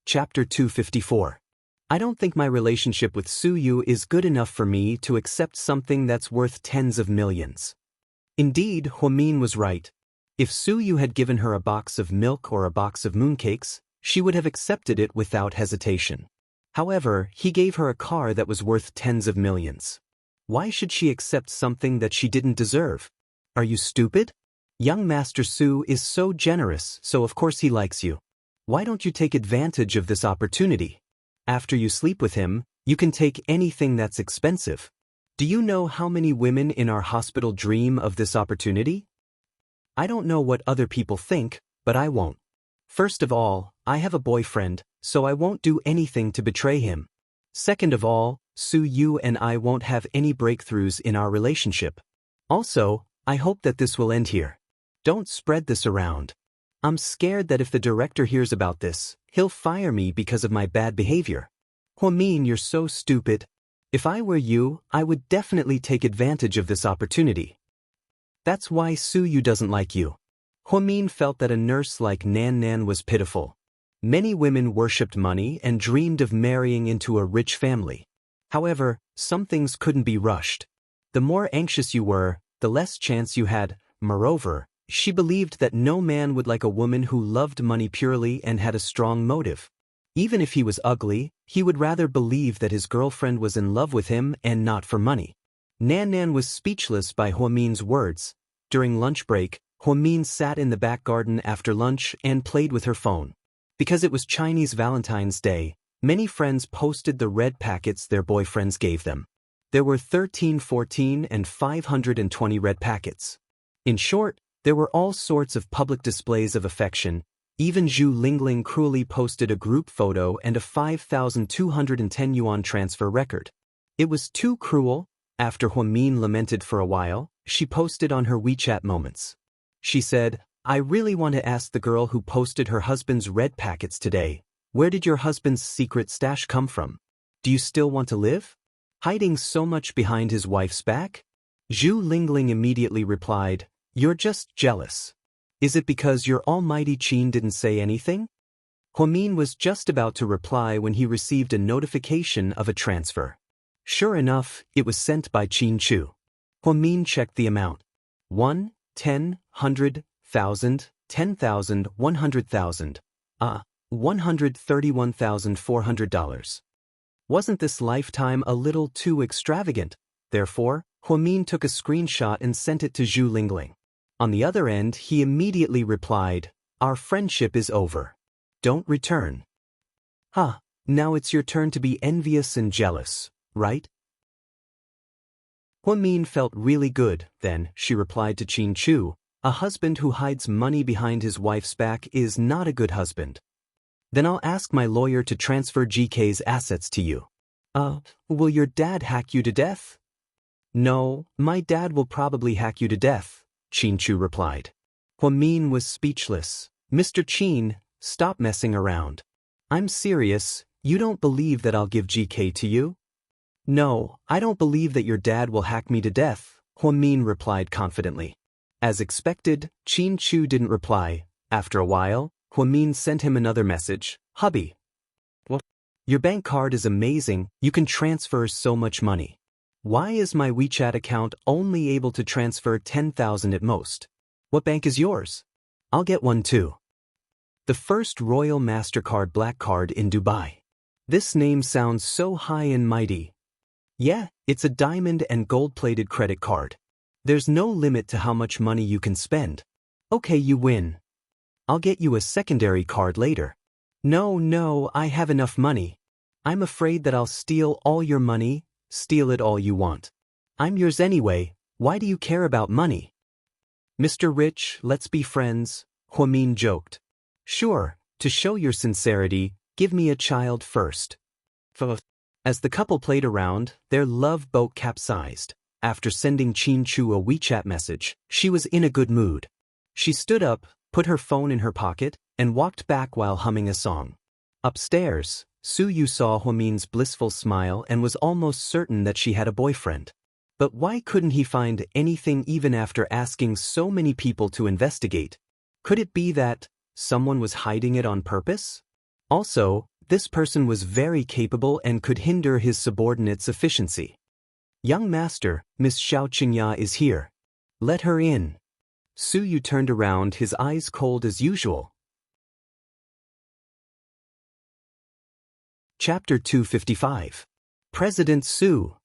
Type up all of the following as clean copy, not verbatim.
Chapter 254. I don't think my relationship with Su Yu is good enough for me to accept something that's worth tens of millions. Indeed, Huamin was right. If Su Yu had given her a box of milk or a box of mooncakes, she would have accepted it without hesitation. However, he gave her a car that was worth tens of millions. Why should she accept something that she didn't deserve? Are you stupid? Young Master Su is so generous, so of course he likes you. Why don't you take advantage of this opportunity? After you sleep with him, you can take anything that's expensive. Do you know how many women in our hospital dream of this opportunity? I don't know what other people think, but I won't. First of all, I have a boyfriend, so I won't do anything to betray him. Second of all, Su Yu and I won't have any breakthroughs in our relationship. Also, I hope that this will end here. Don't spread this around. I'm scared that if the director hears about this, he'll fire me because of my bad behavior. Huamin, you're so stupid. If I were you, I would definitely take advantage of this opportunity. That's why Su Yu doesn't like you. Huamin felt that a nurse like Nan Nan was pitiful. Many women worshipped money and dreamed of marrying into a rich family. However, some things couldn't be rushed. The more anxious you were, the less chance you had. Moreover, she believed that no man would like a woman who loved money purely and had a strong motive. Even if he was ugly, he would rather believe that his girlfriend was in love with him and not for money. Nan Nan was speechless by Huamin's words. During lunch break, Huamin sat in the back garden after lunch and played with her phone. Because it was Chinese Valentine's Day, many friends posted the red packets their boyfriends gave them. There were 13, 14, and 520 red packets. In short, there were all sorts of public displays of affection. Even Zhu Lingling cruelly posted a group photo and a 5,210 yuan transfer record. It was too cruel. After Huamin lamented for a while, she posted on her WeChat moments. She said, I really want to ask the girl who posted her husband's red packets today, where did your husband's secret stash come from? Do you still want to live? Hiding so much behind his wife's back? Zhu Lingling immediately replied, You're just jealous. Is it because your almighty Qin didn't say anything? Huamin was just about to reply when he received a notification of a transfer. Sure enough, it was sent by Qin Chu. Huamin checked the amount. 1, 10, 100, 1,000, 10,000, 100,000. $131,400. Wasn't this lifetime a little too extravagant? Therefore, Huamin took a screenshot and sent it to Zhu Lingling. On the other end, he immediately replied, Our friendship is over. Don't return. Now it's your turn to be envious and jealous, right? Huamin felt really good, then, she replied to Qin Chu, a husband who hides money behind his wife's back is not a good husband. Then I'll ask my lawyer to transfer GK's assets to you. Will your dad hack you to death? No, my dad will probably hack you to death, Qin Chu replied. Huamin was speechless. Mr. Qin, stop messing around. I'm serious, you don't believe that I'll give GK to you? No, I don't believe that your dad will hack me to death, Huamin replied confidently. As expected, Qin Chu didn't reply. After a while, Huamin sent him another message. Hubby. What? Your bank card is amazing, you can transfer so much money. Why is my WeChat account only able to transfer 10,000 at most? What bank is yours? I'll get one too. The first Royal MasterCard Black Card in Dubai. This name sounds so high and mighty. Yeah, it's a diamond and gold-plated credit card. There's no limit to how much money you can spend. Okay, you win. I'll get you a secondary card later. No, I have enough money. I'm afraid that I'll steal all your money. Steal it all you want. I'm yours anyway, why do you care about money? Mr. Rich, let's be friends, Huamin joked. Sure, to show your sincerity, give me a child first. As the couple played around, their love boat capsized. After sending Qin Chu a WeChat message, she was in a good mood. She stood up, put her phone in her pocket, and walked back while humming a song. Upstairs, Su Yu saw Huamin's blissful smile and was almost certain that she had a boyfriend. But why couldn't he find anything even after asking so many people to investigate? Could it be that someone was hiding it on purpose? Also, this person was very capable and could hinder his subordinates' efficiency. "Young master, Miss Xianxia is here. Let her in." Su Yu turned around, his eyes cold as usual. Chapter 255. President Su.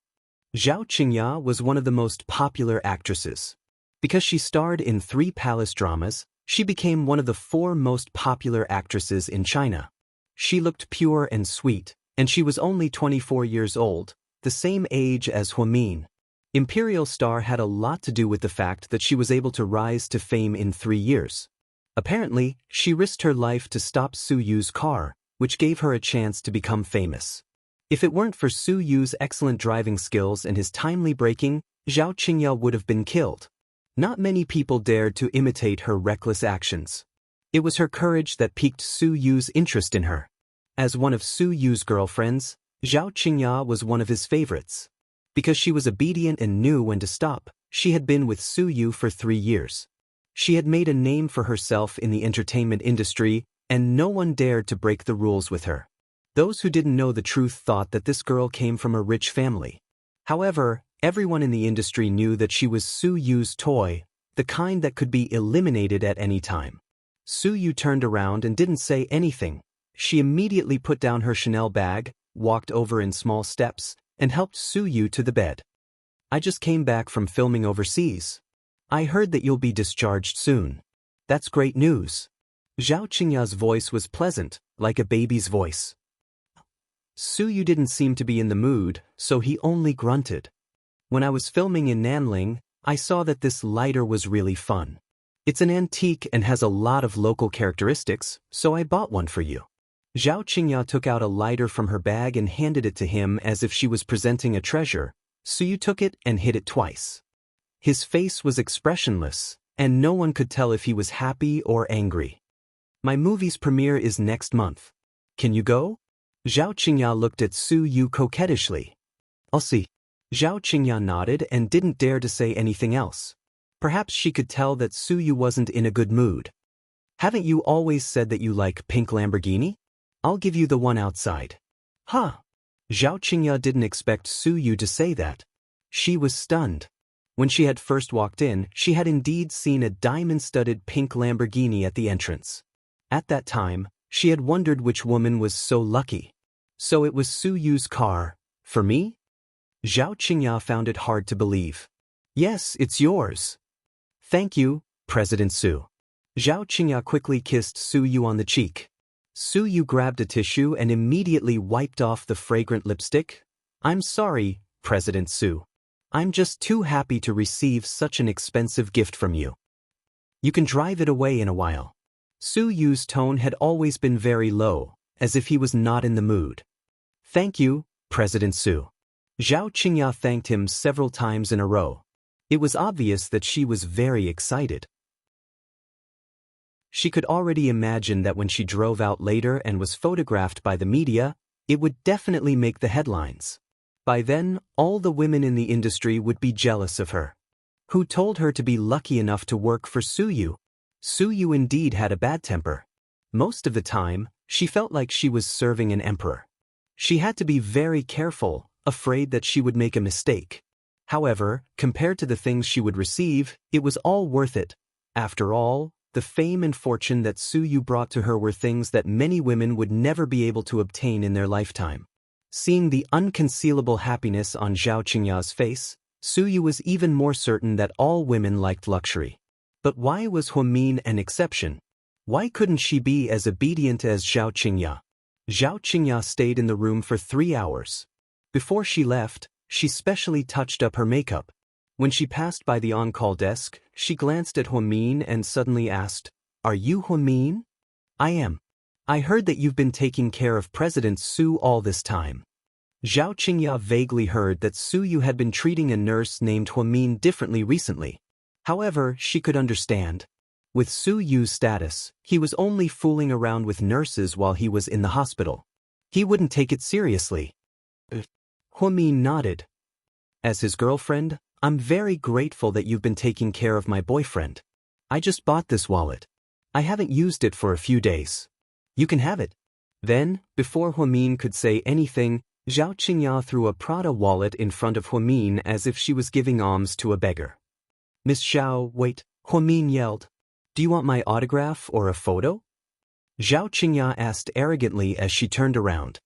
Xianxia was one of the most popular actresses. Because she starred in 3 palace dramas, she became one of the 4 most popular actresses in China. She looked pure and sweet, and she was only 24 years old, the same age as Huamin. Imperial Star had a lot to do with the fact that she was able to rise to fame in 3 years. Apparently, she risked her life to stop Su Yu's car, which gave her a chance to become famous. If it weren't for Su Yu's excellent driving skills and his timely braking, Xianxia would have been killed. Not many people dared to imitate her reckless actions. It was her courage that piqued Su Yu's interest in her. As one of Su Yu's girlfriends, Xianxia was one of his favorites. Because she was obedient and knew when to stop, she had been with Su Yu for 3 years. She had made a name for herself in the entertainment industry, and no one dared to break the rules with her. Those who didn't know the truth thought that this girl came from a rich family. However, everyone in the industry knew that she was Su Yu's toy, the kind that could be eliminated at any time. Su Yu turned around and didn't say anything. She immediately put down her Chanel bag, walked over in small steps, and helped Su Yu to the bed. "I just came back from filming overseas. I heard that you'll be discharged soon. That's great news." Xianxia's voice was pleasant, like a baby's voice. Su Yu didn't seem to be in the mood, so he only grunted. "When I was filming in Nanling, I saw that this lighter was really fun. It's an antique and has a lot of local characteristics, so I bought one for you." Xianxia took out a lighter from her bag and handed it to him as if she was presenting a treasure. Su Yu took it and hit it twice. His face was expressionless, and no one could tell if he was happy or angry. "My movie's premiere is next month. Can you go?" Xianxia looked at Su Yu coquettishly. "I'll see." Xianxia nodded and didn't dare to say anything else. Perhaps she could tell that Su Yu wasn't in a good mood. "Haven't you always said that you like pink Lamborghini? I'll give you the one outside." "Huh?" Xianxia didn't expect Su Yu to say that. She was stunned. When she had first walked in, she had indeed seen a diamond-studded pink Lamborghini at the entrance. At that time, she had wondered which woman was so lucky. So it was Su Yu's car. "For me?" Xianxia found it hard to believe. "Yes, it's yours." "Thank you, President Su." Xianxia quickly kissed Su Yu on the cheek. Su Yu grabbed a tissue and immediately wiped off the fragrant lipstick. "I'm sorry, President Su. I'm just too happy to receive such an expensive gift from you. You can drive it away in a while." Su Yu's tone had always been very low, as if he was not in the mood. "Thank you, President Su." Xianxia thanked him several times in a row. It was obvious that she was very excited. She could already imagine that when she drove out later and was photographed by the media, it would definitely make the headlines. By then, all the women in the industry would be jealous of her. Who told her to be lucky enough to work for Su Yu? Su Yu indeed had a bad temper. Most of the time, she felt like she was serving an emperor. She had to be very careful, afraid that she would make a mistake. However, compared to the things she would receive, it was all worth it. After all, the fame and fortune that Su Yu brought to her were things that many women would never be able to obtain in their lifetime. Seeing the unconcealable happiness on Xianxia's face, Su Yu was even more certain that all women liked luxury. But why was Huamin an exception? Why couldn't she be as obedient as Xianxia? Xianxia stayed in the room for 3 hours. Before she left, she specially touched up her makeup. When she passed by the on-call desk, she glanced at Huamin and suddenly asked, "Are you Huamin?" "I am. I heard that you've been taking care of President Su all this time." Xianxia vaguely heard that Su Yu had been treating a nurse named Huamin differently recently. However, she could understand. With Su Yu's status, he was only fooling around with nurses while he was in the hospital. He wouldn't take it seriously. Huamin nodded. "As his girlfriend, I'm very grateful that you've been taking care of my boyfriend. I just bought this wallet. I haven't used it for a few days. You can have it." Then, before Huamin could say anything, Zhao Qingya threw a Prada wallet in front of Huamin as if she was giving alms to a beggar. Miss Zhao, wait, Huamin yelled. Do you want my autograph or a photo? Zhao Qingya asked arrogantly as she turned around.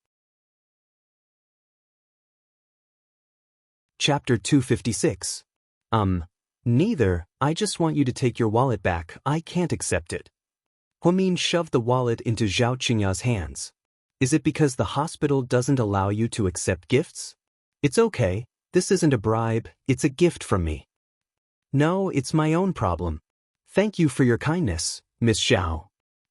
Chapter 256. Neither, I just want you to take your wallet back, I can't accept it. Huamin shoved the wallet into Zhao Qingya's hands. Is it because the hospital doesn't allow you to accept gifts? It's okay, this isn't a bribe, it's a gift from me. No, it's my own problem. Thank you for your kindness, Miss Zhao.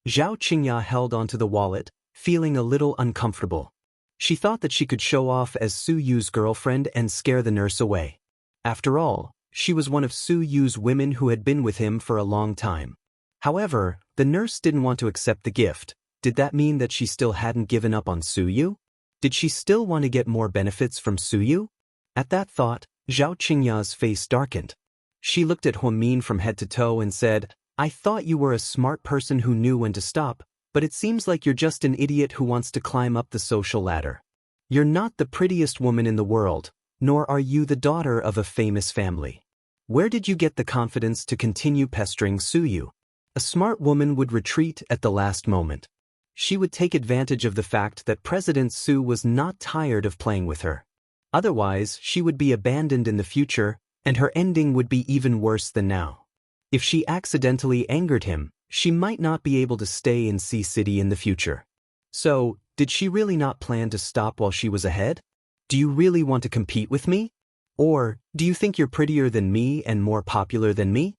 Zhao Qingya held onto the wallet, feeling a little uncomfortable. She thought that she could show off as Su Yu's girlfriend and scare the nurse away. After all, she was one of Su Yu's women who had been with him for a long time. However, the nurse didn't want to accept the gift. Did that mean that she still hadn't given up on Su Yu? Did she still want to get more benefits from Su Yu? At that thought, Zhao Qingya's face darkened. She looked at Huamin from head to toe and said, I thought you were a smart person who knew when to stop, but it seems like you're just an idiot who wants to climb up the social ladder. You're not the prettiest woman in the world, nor are you the daughter of a famous family. Where did you get the confidence to continue pestering Su Yu? A smart woman would retreat at the last moment. She would take advantage of the fact that President Su was not tired of playing with her. Otherwise, she would be abandoned in the future, and her ending would be even worse than now. If she accidentally angered him, she might not be able to stay in Sea City in the future. So, did she really not plan to stop while she was ahead? Do you really want to compete with me? Or, do you think you're prettier than me and more popular than me?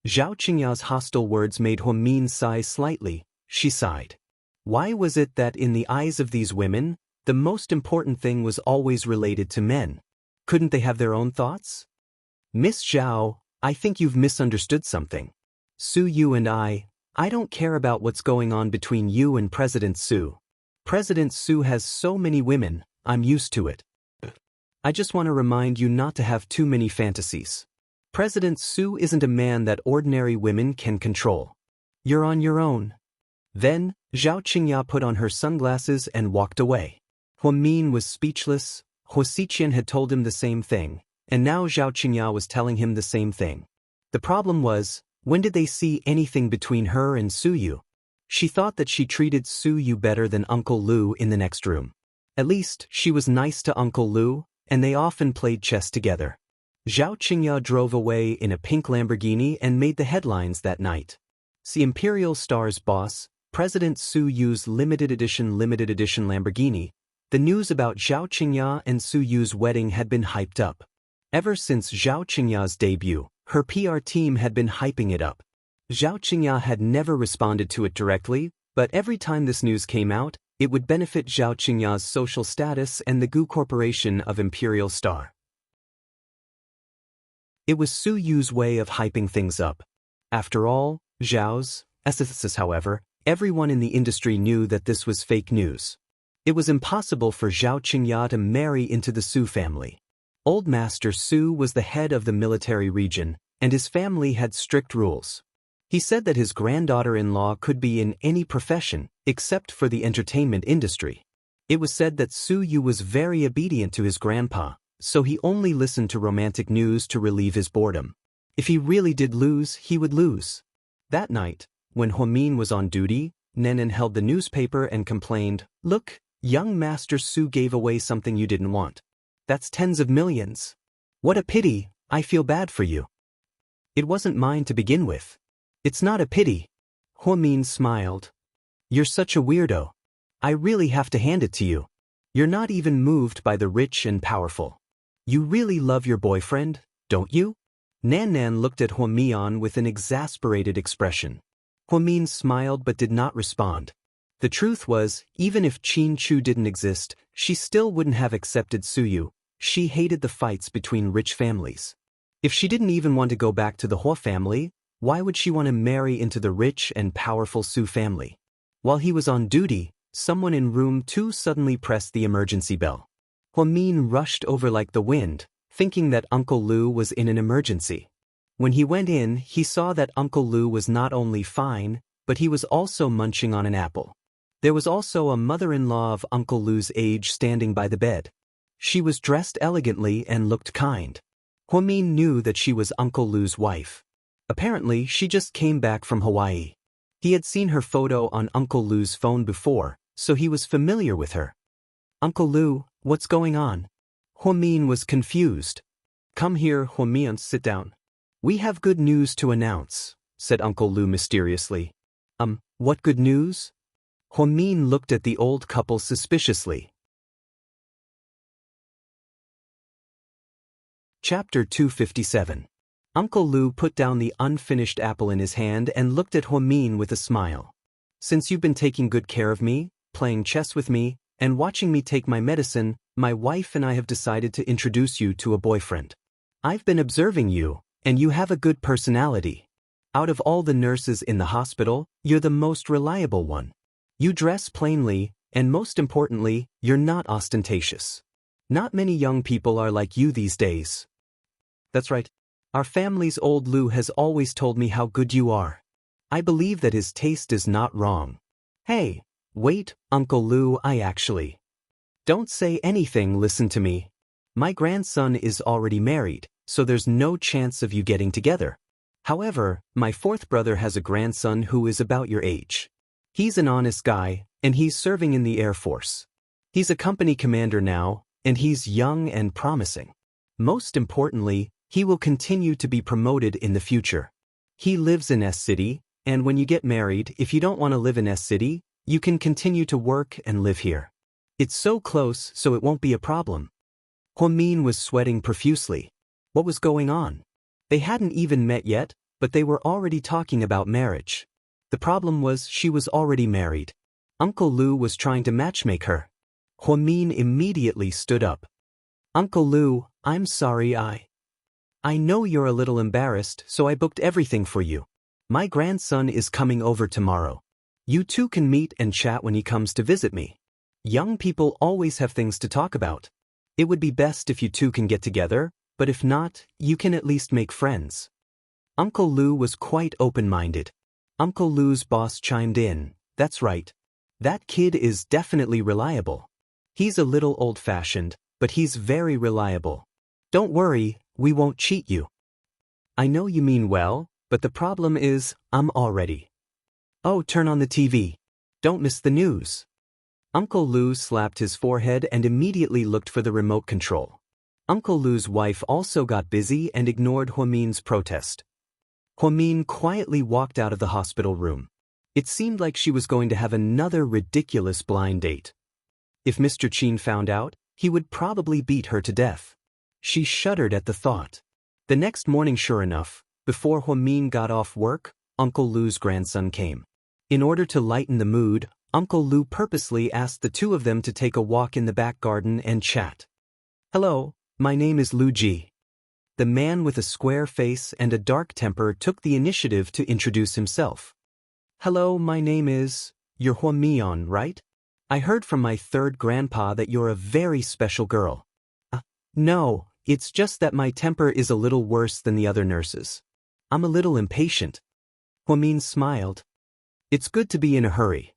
Zhao Qingya's hostile words made Huamin sigh slightly. She sighed. Why was it that in the eyes of these women, the most important thing was always related to men? Couldn't they have their own thoughts? Miss Zhao, I think you've misunderstood something. Su Yu and I don't care about what's going on between you and President Su. President Su has so many women, I'm used to it. I just want to remind you not to have too many fantasies. President Su isn't a man that ordinary women can control. You're on your own. Then, Zhao Qingya put on her sunglasses and walked away. Huamin was speechless. Huasiqian had told him the same thing, and now Zhao Qingya was telling him the same thing. The problem was, when did they see anything between her and Su Yu? She thought that she treated Su Yu better than Uncle Lu in the next room. At least, she was nice to Uncle Lu, and they often played chess together. Zhao Qingya drove away in a pink Lamborghini and made the headlines that night. See Imperial Star's boss, President Su Yu's limited edition Lamborghini. The news about Zhao Qingya and Su Yu's wedding had been hyped up. Ever since Zhao Qingya's debut, her PR team had been hyping it up. Zhao Qingya had never responded to it directly, but every time this news came out, it would benefit Zhao Qingya's social status and the Gu Corporation of Imperial Star. It was Su Yu's way of hyping things up. After all, Zhao's ethicists, however, everyone in the industry knew that this was fake news. It was impossible for Zhao Qingya to marry into the Su family. Old Master Su was the head of the military region, and his family had strict rules. He said that his granddaughter-in-law could be in any profession, except for the entertainment industry. It was said that Su Yu was very obedient to his grandpa, so he only listened to romantic news to relieve his boredom. If he really did lose, he would lose. That night, when Huamin was on duty, Nenan held the newspaper and complained, "Look, young Master Su gave away something you didn't want. That's tens of millions. What a pity, I feel bad for you." It wasn't mine to begin with. It's not a pity. Huamin smiled. You're such a weirdo. I really have to hand it to you. You're not even moved by the rich and powerful. You really love your boyfriend, don't you? Nan looked at Huamian with an exasperated expression. Huamin smiled but did not respond. The truth was, even if Qin Chu didn't exist, she still wouldn't have accepted Su Yu. She hated the fights between rich families. If she didn't even want to go back to the Hua family, why would she want to marry into the rich and powerful Su family? While he was on duty, someone in room 2 suddenly pressed the emergency bell. Huamin rushed over like the wind, thinking that Uncle Lu was in an emergency. When he went in, he saw that Uncle Lu was not only fine, but he was also munching on an apple. There was also a mother-in-law of Uncle Lu's age standing by the bed. She was dressed elegantly and looked kind. Huamin knew that she was Uncle Lu's wife. Apparently, she just came back from Hawaii. He had seen her photo on Uncle Lu's phone before, so he was familiar with her. Uncle Lu, what's going on? Huamin was confused. Come here, Huamin, sit down. We have good news to announce, said Uncle Lu mysteriously. What good news? Huamin looked at the old couple suspiciously. Chapter 257. Uncle Lu put down the unfinished apple in his hand and looked at Huamin with a smile. Since you've been taking good care of me, playing chess with me, and watching me take my medicine, my wife and I have decided to introduce you to a boyfriend. I've been observing you, and you have a good personality. Out of all the nurses in the hospital, you're the most reliable one. You dress plainly, and most importantly, you're not ostentatious. Not many young people are like you these days. That's right. Our family's old Lu has always told me how good you are. I believe that his taste is not wrong. Hey, wait, Uncle Lu, Don't say anything, listen to me. My grandson is already married, so there's no chance of you getting together. However, my fourth brother has a grandson who is about your age. He's an honest guy, and he's serving in the Air Force. He's a company commander now, and he's young and promising. Most importantly, he will continue to be promoted in the future. He lives in S-City, and when you get married, if you don't want to live in S-City, you can continue to work and live here. It's so close, so it won't be a problem. Huamin was sweating profusely. What was going on? They hadn't even met yet, but they were already talking about marriage. The problem was she was already married. Uncle Lu was trying to matchmake her. Huamin immediately stood up. Uncle Lu, I'm sorry I know you're a little embarrassed, so I booked everything for you. My grandson is coming over tomorrow. You two can meet and chat when he comes to visit me. Young people always have things to talk about. It would be best if you two can get together, but if not, you can at least make friends. Uncle Lu was quite open-minded. Uncle Lu's boss chimed in, that's right. That kid is definitely reliable. He's a little old-fashioned, but he's very reliable. Don't worry, we won't cheat you. I know you mean well, but the problem is, I'm all ready. Oh, turn on the TV. Don't miss the news. Uncle Lu slapped his forehead and immediately looked for the remote control. Uncle Lu's wife also got busy and ignored Huamin's protest. Huamin quietly walked out of the hospital room. It seemed like she was going to have another ridiculous blind date. If Mr. Qin found out, he would probably beat her to death. She shuddered at the thought. The next morning, sure enough, before Huamin got off work, Uncle Lu's grandson came. In order to lighten the mood, Uncle Lu purposely asked the two of them to take a walk in the back garden and chat. Hello, my name is Lu Ji. The man with a square face and a dark temper took the initiative to introduce himself. Hello, my name is... You're Huamian, right? I heard from my third grandpa that you're a very special girl. No, it's just that my temper is a little worse than the other nurses. I'm a little impatient. Huamin smiled. It's good to be in a hurry.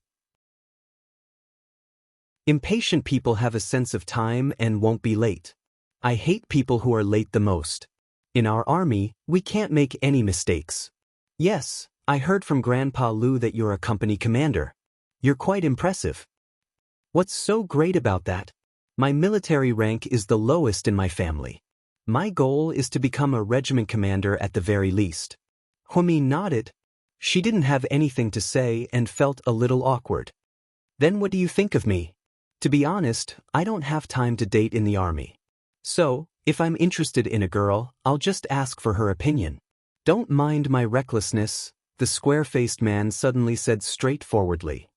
Impatient people have a sense of time and won't be late. I hate people who are late the most. In our army, we can't make any mistakes. Yes, I heard from Grandpa Lu that you're a company commander. You're quite impressive. What's so great about that? My military rank is the lowest in my family. My goal is to become a regiment commander at the very least. Huamin nodded. She didn't have anything to say and felt a little awkward. Then what do you think of me? To be honest, I don't have time to date in the army. So, if I'm interested in a girl, I'll just ask for her opinion. Don't mind my recklessness, the square-faced man suddenly said straightforwardly.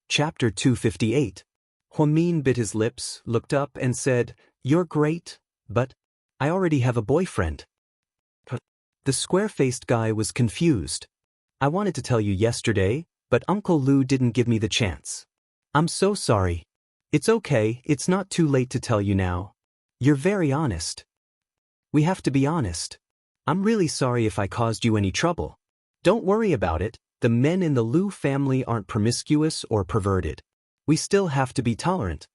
Chapter 258. Huamin bit his lips, looked up and said, You're great, but I already have a boyfriend. The square-faced guy was confused. I wanted to tell you yesterday, but Uncle Lu didn't give me the chance. I'm so sorry. It's okay, it's not too late to tell you now. You're very honest. We have to be honest. I'm really sorry if I caused you any trouble. Don't worry about it, the men in the Liu family aren't promiscuous or perverted. We still have to be tolerant.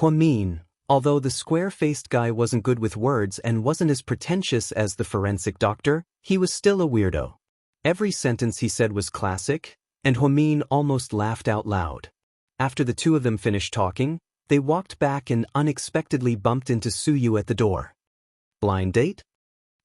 Huamin, although the square-faced guy wasn't good with words and wasn't as pretentious as the forensic doctor, he was still a weirdo. Every sentence he said was classic, and Huamin almost laughed out loud. After the two of them finished talking, they walked back and unexpectedly bumped into Suyu at the door. Blind date?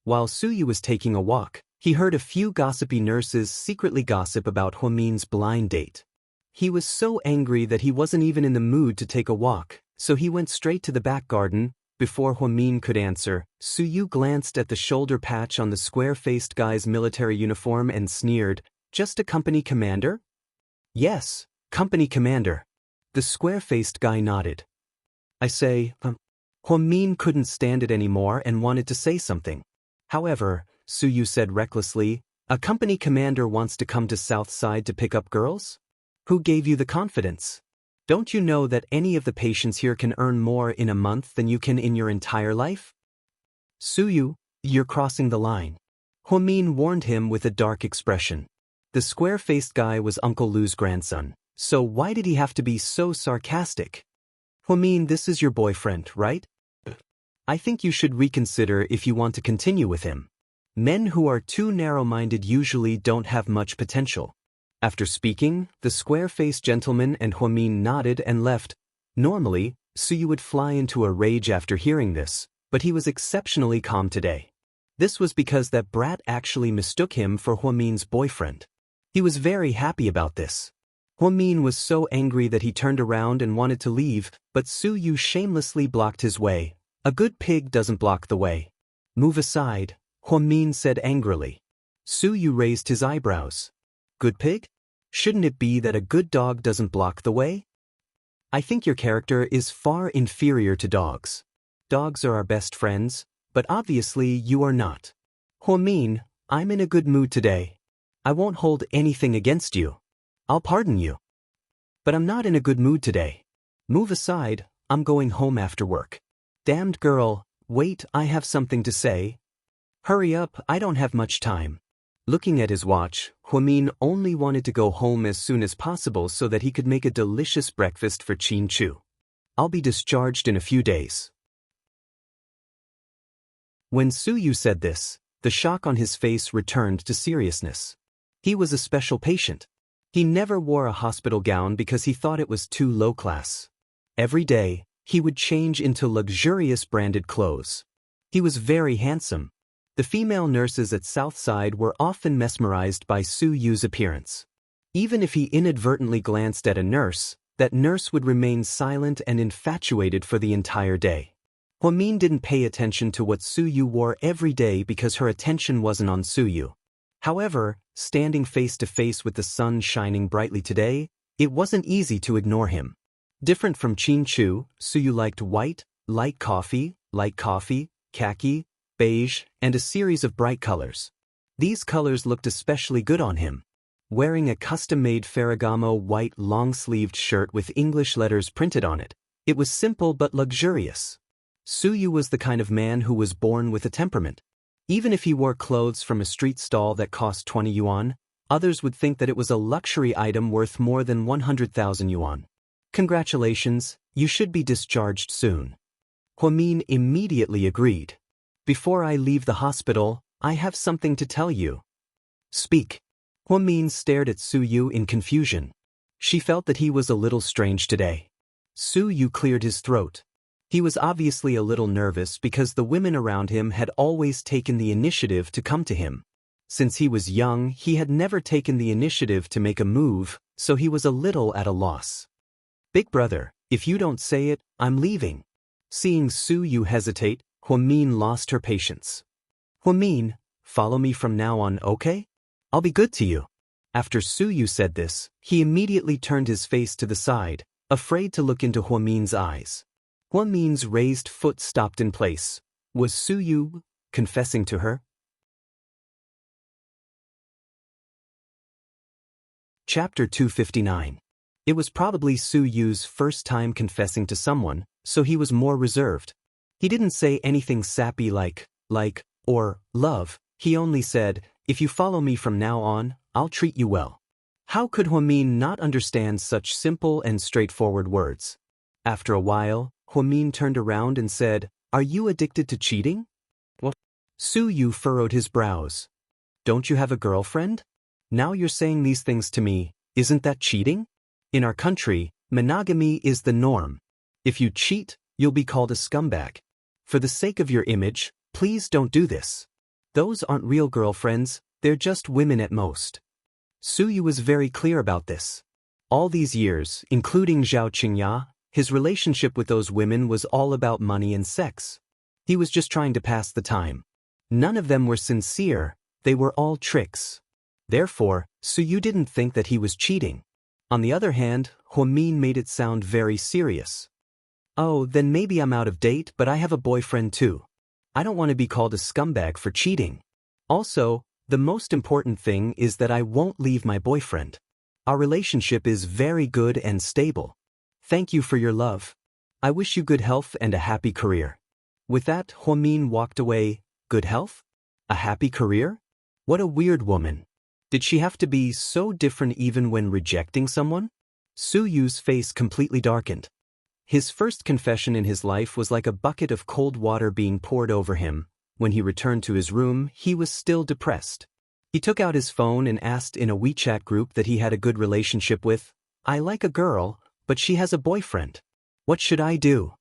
While Suyu was taking a walk, he heard a few gossipy nurses secretly gossip about Huamin's blind date. He was so angry that he wasn't even in the mood to take a walk, so he went straight to the back garden. Before Huamin could answer, Suyu glanced at the shoulder patch on the square-faced guy's military uniform and sneered, "Just a company commander?" "Yes, company commander." The square-faced guy nodded. "I say, Huamin couldn't stand it anymore and wanted to say something. "However," Suyu said recklessly, "a company commander wants to come to South Side to pick up girls? Who gave you the confidence? Don't you know that any of the patients here can earn more in a month than you can in your entire life?" "Suyu, you're crossing the line," Huamin warned him with a dark expression. The square-faced guy was Uncle Lu's grandson, so why did he have to be so sarcastic? "Huamin, this is your boyfriend, right? I think you should reconsider if you want to continue with him. Men who are too narrow-minded usually don't have much potential." After speaking, the square-faced gentleman and Huamin nodded and left. Normally, Suyu would fly into a rage after hearing this, but he was exceptionally calm today. This was because that brat actually mistook him for Huamin's boyfriend. He was very happy about this. Huamin was so angry that he turned around and wanted to leave, but Suyu shamelessly blocked his way. "A good pig doesn't block the way." "Move aside," Huamin said angrily. Suyu raised his eyebrows. "Good pig? Shouldn't it be that a good dog doesn't block the way? I think your character is far inferior to dogs. Dogs are our best friends, but obviously you are not. Huamin, I'm in a good mood today. I won't hold anything against you. I'll pardon you. But I'm not in a good mood today. Move aside, I'm going home after work." "Damned girl, wait, I have something to say." "Hurry up, I don't have much time." Looking at his watch, Huamin only wanted to go home as soon as possible so that he could make a delicious breakfast for Qin Chu. "I'll be discharged in a few days." When Suyu said this, the shock on his face returned to seriousness. He was a special patient. He never wore a hospital gown because he thought it was too low class. Every day, he would change into luxurious branded clothes. He was very handsome. The female nurses at Southside were often mesmerized by Suyu's appearance. Even if he inadvertently glanced at a nurse, that nurse would remain silent and infatuated for the entire day. Huamin didn't pay attention to what Suyu wore every day because her attention wasn't on Suyu. However, standing face to face with the sun shining brightly today, it wasn't easy to ignore him. Different from Qin Chu, Suyu liked white, light coffee, khaki, beige, and a series of bright colors. These colors looked especially good on him. Wearing a custom-made Ferragamo white long-sleeved shirt with English letters printed on it, it was simple but luxurious. Suyu was the kind of man who was born with a temperament. Even if he wore clothes from a street stall that cost 20 yuan, others would think that it was a luxury item worth more than 100,000 yuan. "Congratulations, you should be discharged soon." Huamin immediately agreed. "Before I leave the hospital, I have something to tell you." "Speak." Huamin stared at Suyu in confusion. She felt that he was a little strange today. Suyu cleared his throat. He was obviously a little nervous because the women around him had always taken the initiative to come to him. Since he was young, he had never taken the initiative to make a move, so he was a little at a loss. "Big brother, if you don't say it, I'm leaving." Seeing Suyu hesitate, Huamin lost her patience. "Huamin, follow me from now on, okay? I'll be good to you." After Suyu said this, he immediately turned his face to the side, afraid to look into Huamin's eyes. Huamin's raised foot stopped in place. Was Suyu confessing to her? Chapter 259. It was probably Suyu's first time confessing to someone, so he was more reserved. He didn't say anything sappy like, or, love. He only said, If you follow me from now on, I'll treat you well. How could Huamin not understand such simple and straightforward words? After a while, Huamin turned around and said, "Are you addicted to cheating?" What? Su Yu furrowed his brows. "Don't you have a girlfriend? Now you're saying these things to me, isn't that cheating? In our country, monogamy is the norm. If you cheat, you'll be called a scumbag. For the sake of your image, please don't do this. Those aren't real girlfriends, they're just women at most." Su Yu was very clear about this. All these years, including Zhao Qingya, his relationship with those women was all about money and sex. He was just trying to pass the time. None of them were sincere, they were all tricks. Therefore, Su Yu didn't think that he was cheating. On the other hand, Huamin made it sound very serious. "Oh, then maybe I'm out of date, but I have a boyfriend too. I don't want to be called a scumbag for cheating. Also, the most important thing is that I won't leave my boyfriend. Our relationship is very good and stable. Thank you for your love. I wish you good health and a happy career." With that, Huamin walked away. Good health? A happy career? What a weird woman. Did she have to be so different even when rejecting someone? Su Yu's face completely darkened. His first confession in his life was like a bucket of cold water being poured over him. When he returned to his room, he was still depressed. He took out his phone and asked in a WeChat group that he had a good relationship with. "I like a girl, but she has a boyfriend. What should I do?"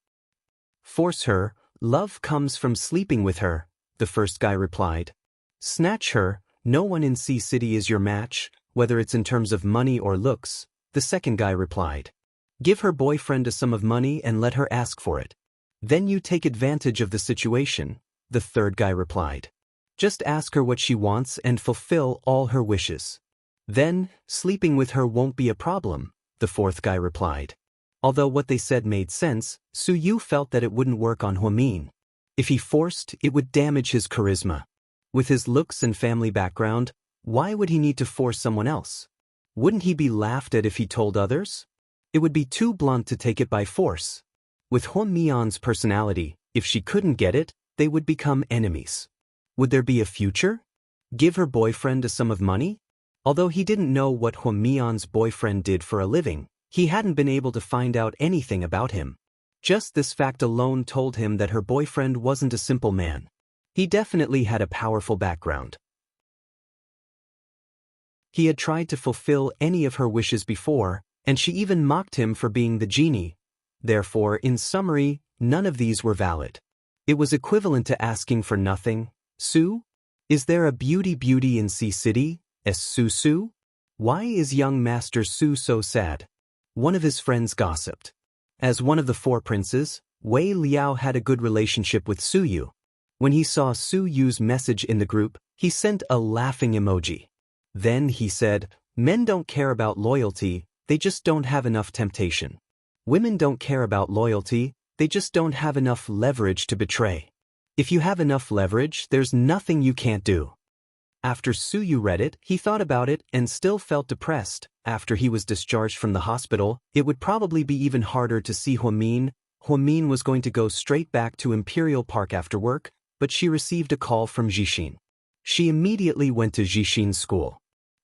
"Force her. Love comes from sleeping with her," the first guy replied. "Snatch her. No one in Sea City is your match, whether it's in terms of money or looks," the second guy replied. "Give her boyfriend a sum of money and let her ask for it. Then you take advantage of the situation," the third guy replied. "Just ask her what she wants and fulfill all her wishes. Then, sleeping with her won't be a problem," the fourth guy replied. Although what they said made sense, Su Yu felt that it wouldn't work on Huamin. If he forced, it would damage his charisma. With his looks and family background, why would he need to force someone else? Wouldn't he be laughed at if he told others? It would be too blunt to take it by force. With Huamin's personality, if she couldn't get it, they would become enemies. Would there be a future? Give her boyfriend a sum of money? Although he didn't know what Huamin's boyfriend did for a living, he hadn't been able to find out anything about him. Just this fact alone told him that her boyfriend wasn't a simple man. He definitely had a powerful background. He had tried to fulfill any of her wishes before, and she even mocked him for being the genie. Therefore, in summary, none of these were valid. It was equivalent to asking for nothing. "Su? Is there a beauty in Sea City? Su? Why is young Master Su so sad?" One of his friends gossiped. As one of the four princes, Wei Liao had a good relationship with Su Yu. When he saw Su Yu's message in the group, he sent a laughing emoji. Then he said, "Men don't care about loyalty, they just don't have enough temptation. Women don't care about loyalty, they just don't have enough leverage to betray. If you have enough leverage, there's nothing you can't do." After Su Yu read it, he thought about it and still felt depressed. After he was discharged from the hospital, it would probably be even harder to see Huamin. Huamin was going to go straight back to Imperial Park after work, but she received a call from Jixin. She immediately went to Jixin's school.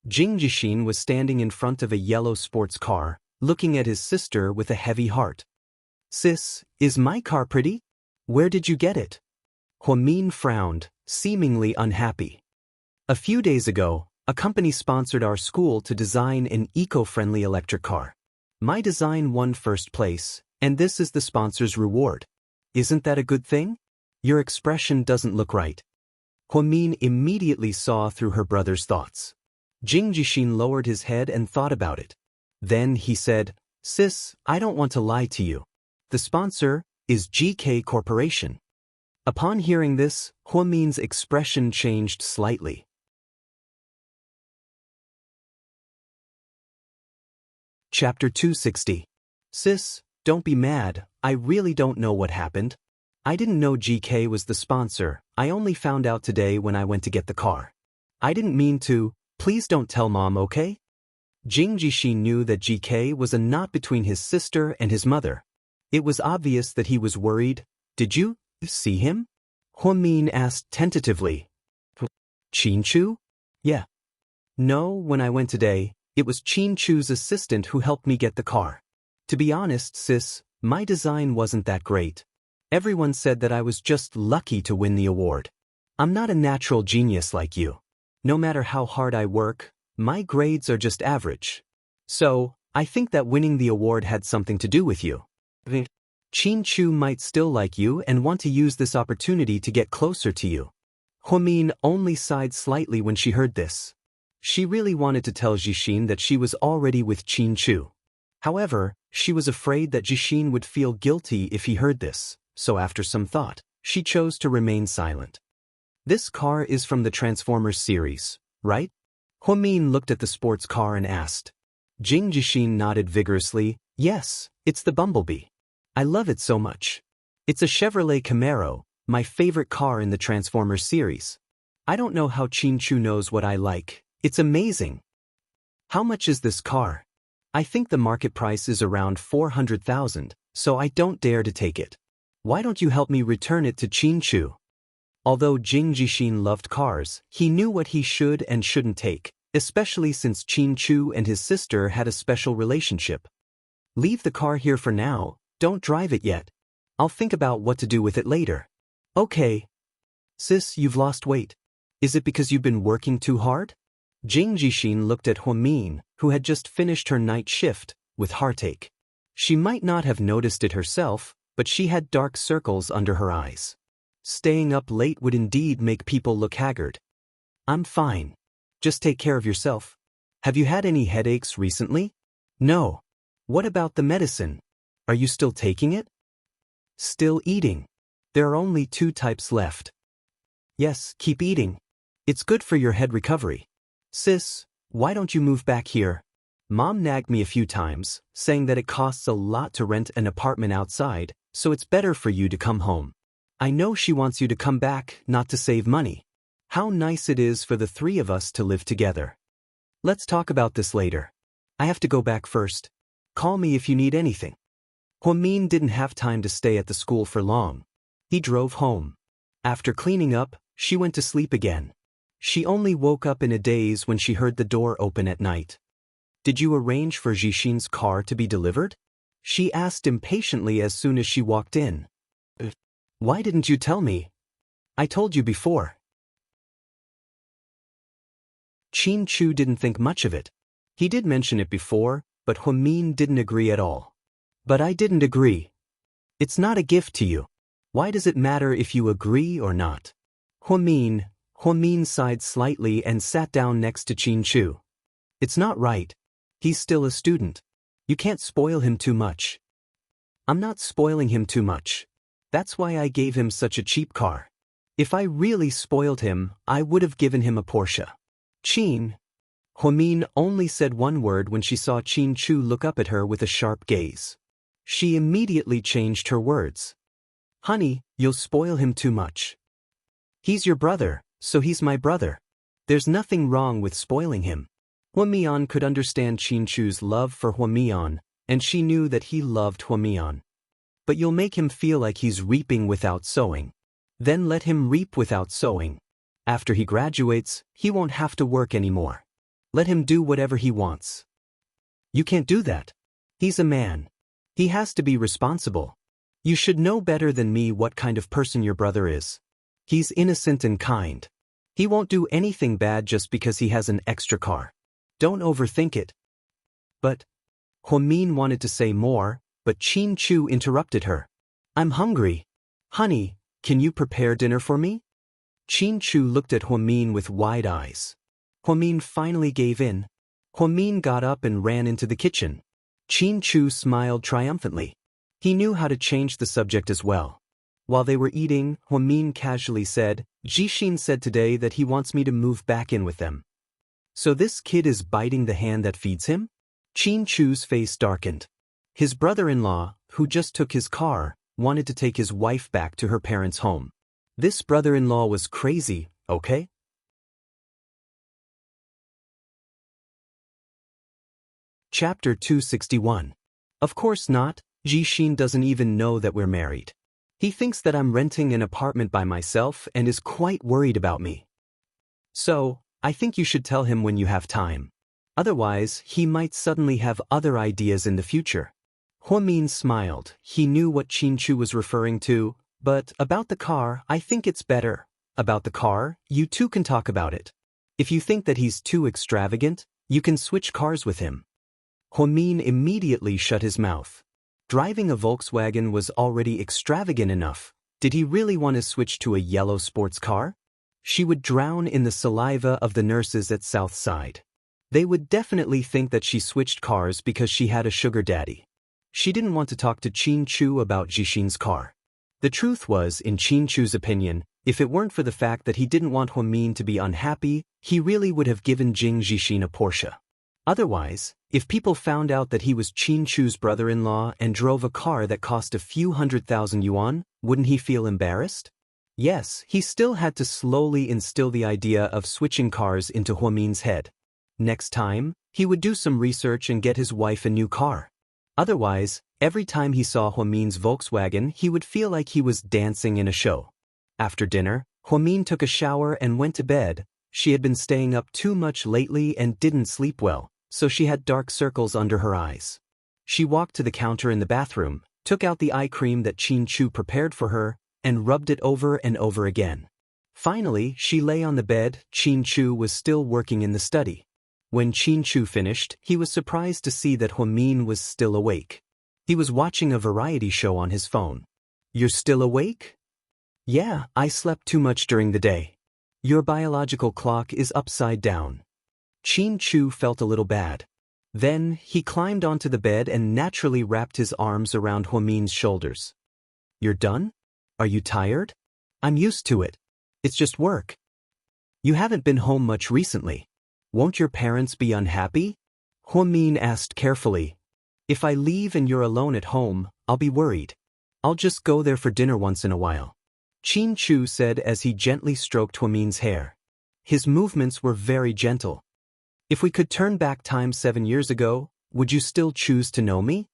Jixin was standing in front of a yellow sports car, looking at his sister with a heavy heart. "Sis, is my car pretty? Where did you get it?" Huamin frowned, seemingly unhappy. "A few days ago, a company sponsored our school to design an eco-friendly electric car. My design won first place, and this is the sponsor's reward. Isn't that a good thing? Your expression doesn't look right." Huamin immediately saw through her brother's thoughts. Jixin lowered his head and thought about it. Then he said, "Sis, I don't want to lie to you. The sponsor is GK Corporation." Upon hearing this, Huamin's expression changed slightly. Chapter 260. "Sis, don't be mad, I really don't know what happened. I didn't know GK was the sponsor, I only found out today when I went to get the car. I didn't mean to, please don't tell Mom, okay?" Jixin knew that GK was a knot between his sister and his mother. It was obvious that he was worried. "Did you see him?" Huamin asked tentatively. "Chinchu? Yeah. No, when I went today, it was Chin Chu's assistant who helped me get the car. To be honest, sis, my design wasn't that great. Everyone said that I was just lucky to win the award. I'm not a natural genius like you. No matter how hard I work, my grades are just average. So, I think that winning the award had something to do with you. Chin Chu might still like you and want to use this opportunity to get closer to you. Huamin only sighed slightly when she heard this. She really wanted to tell Jixin that she was already with Chin Chu. However, she was afraid that Jixin would feel guilty if he heard this, so after some thought, she chose to remain silent. This car is from the Transformers series, right? Huamin looked at the sports car and asked. Jixin nodded vigorously. Yes, it's the Bumblebee. I love it so much. It's a Chevrolet Camaro, my favorite car in the Transformers series. I don't know how Chin Chu knows what I like. It's amazing. How much is this car? I think the market price is around 400,000, so I don't dare to take it. Why don't you help me return it to Chin Chu? Although Jixin loved cars, he knew what he should and shouldn't take, especially since Chin Chu and his sister had a special relationship. Leave the car here for now, don't drive it yet. I'll think about what to do with it later. Okay. Sis, you've lost weight. Is it because you've been working too hard? Jixin looked at Huamin, who had just finished her night shift, with heartache. She might not have noticed it herself, but she had dark circles under her eyes. Staying up late would indeed make people look haggard. I'm fine. Just take care of yourself. Have you had any headaches recently? No. What about the medicine? Are you still taking it? Still eating. There are only 2 types left. Yes, keep eating. It's good for your head recovery. Sis, why don't you move back here? Mom nagged me a few times, saying that it costs a lot to rent an apartment outside, so it's better for you to come home. I know she wants you to come back, not to save money. How nice it is for the 3 of us to live together. Let's talk about this later. I have to go back first. Call me if you need anything. Huamin didn't have time to stay at the school for long. He drove home. After cleaning up, she went to sleep again. She only woke up in a daze when she heard the door open at night. Did you arrange for Jixin's car to be delivered? She asked impatiently as soon as she walked in. Why didn't you tell me? I told you before. Chin Chu didn't think much of it. He did mention it before, but Huamin didn't agree at all. But I didn't agree. It's not a gift to you. Why does it matter if you agree or not? Huamin sighed slightly and sat down next to Chin Chu. It's not right. He's still a student. You can't spoil him too much. I'm not spoiling him too much. That's why I gave him such a cheap car. If I really spoiled him, I would have given him a Porsche. Huamin only said one word when she saw Chin Chu look up at her with a sharp gaze. She immediately changed her words. Honey, you'll spoil him too much. He's your brother, so he's my brother. There's nothing wrong with spoiling him. Huamian could understand Chin Chu's love for Huamian, and she knew that he loved Huamian. But you'll make him feel like he's reaping without sowing. Then let him reap without sowing. After he graduates, he won't have to work anymore. Let him do whatever he wants. You can't do that. He's a man. He has to be responsible. You should know better than me what kind of person your brother is. He's innocent and kind. He won't do anything bad just because he has an extra car. Don't overthink it. But Huamin wanted to say more, but Chin Chu interrupted her. I'm hungry. Honey, can you prepare dinner for me? Chin Chu looked at Huamin with wide eyes. Huamin finally gave in. Huamin got up and ran into the kitchen. Chin Chu smiled triumphantly. He knew how to change the subject as well. While they were eating, Huamin casually said, Jixin said today that he wants me to move back in with them. So this kid is biting the hand that feeds him? Chin Chu's face darkened. His brother-in-law, who just took his car, wanted to take his wife back to her parents' home. This brother-in-law was crazy, okay? Chapter 261. Of course not, Jixin doesn't even know that we're married. He thinks that I'm renting an apartment by myself and is quite worried about me. So, I think you should tell him when you have time. Otherwise, he might suddenly have other ideas in the future. Huamin smiled. He knew what Qin was referring to, but about the car, I think it's better. About the car, you two can talk about it. If you think that he's too extravagant, you can switch cars with him. Huamin immediately shut his mouth. Driving a Volkswagen was already extravagant enough. Did he really want to switch to a yellow sports car? She would drown in the saliva of the nurses at Southside. They would definitely think that she switched cars because she had a sugar daddy. She didn't want to talk to Qin about Jixin's car. The truth was, in Qin opinion, if it weren't for the fact that he didn't want Huamin to be unhappy, he really would have given Jixin a Porsche. Otherwise, if people found out that he was Qin brother-in-law and drove a car that cost a few 100,000 yuan, wouldn't he feel embarrassed? Yes, he still had to slowly instill the idea of switching cars into Huamin's head. Next time, he would do some research and get his wife a new car. Otherwise, every time he saw Huamin's Volkswagen, he would feel like he was dancing in a show. After dinner, Huamin took a shower and went to bed. She had been staying up too much lately and didn't sleep well, so she had dark circles under her eyes. She walked to the counter in the bathroom, took out the eye cream that Qin prepared for her, and rubbed it over and over again. Finally, she lay on the bed. Qin was still working in the study. When Qin finished, he was surprised to see that Huamin was still awake. He was watching a variety show on his phone. "You're still awake?" "Yeah, I slept too much during the day. Your biological clock is upside down." Qin felt a little bad. Then, he climbed onto the bed and naturally wrapped his arms around Huamin's shoulders. "You're done? Are you tired?" "I'm used to it. It's just work." "You haven't been home much recently. Won't your parents be unhappy?" Huamin asked carefully. "If I leave and you're alone at home, I'll be worried. I'll just go there for dinner once in a while," Qin said as he gently stroked Huamin's hair. His movements were very gentle. "If we could turn back time 7 years ago, would you still choose to know me?"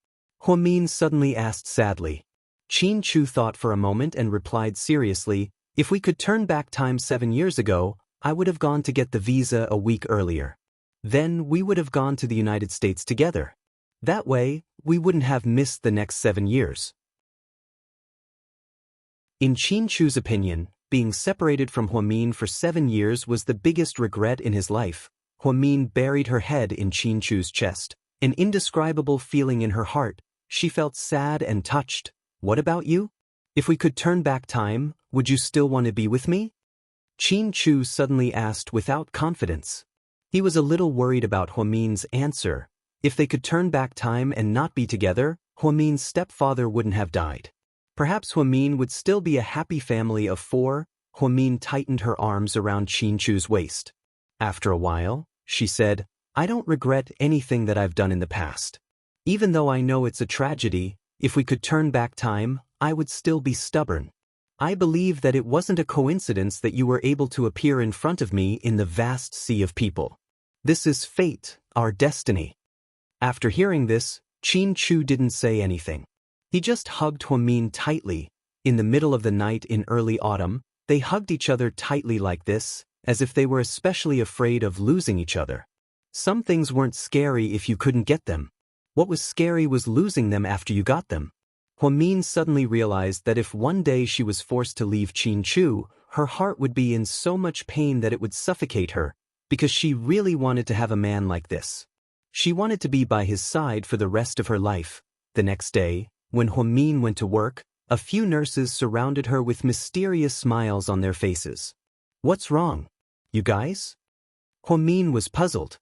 Huamin suddenly asked sadly. Qin thought for a moment and replied seriously, "If we could turn back time 7 years ago, I would have gone to get the visa a week earlier. Then we would have gone to the United States together. That way, we wouldn't have missed the next 7 years." In Qin opinion, being separated from Huamin for 7 years was the biggest regret in his life. Huamin buried her head in Qin chest, an indescribable feeling in her heart. She felt sad and touched. "What about you? If we could turn back time, would you still want to be with me?" Qin suddenly asked without confidence. He was a little worried about Huamin's answer. If they could turn back time and not be together, Huamin's stepfather wouldn't have died. Perhaps Huamin would still be a happy family of 4. Huamin tightened her arms around Qin waist. After a while, she said, "I don't regret anything that I've done in the past. Even though I know it's a tragedy, if we could turn back time, I would still be stubborn. I believe that it wasn't a coincidence that you were able to appear in front of me in the vast sea of people. This is fate, our destiny." After hearing this, Qin didn't say anything. He just hugged Huamin tightly. In the middle of the night in early autumn, they hugged each other tightly like this, as if they were especially afraid of losing each other. Some things weren't scary if you couldn't get them. What was scary was losing them after you got them. Huamin suddenly realized that if one day she was forced to leave Qin, her heart would be in so much pain that it would suffocate her, because she really wanted to have a man like this. She wanted to be by his side for the rest of her life. The next day, when Huamin went to work, a few nurses surrounded her with mysterious smiles on their faces. "What's wrong? You guys?" Huamin was puzzled.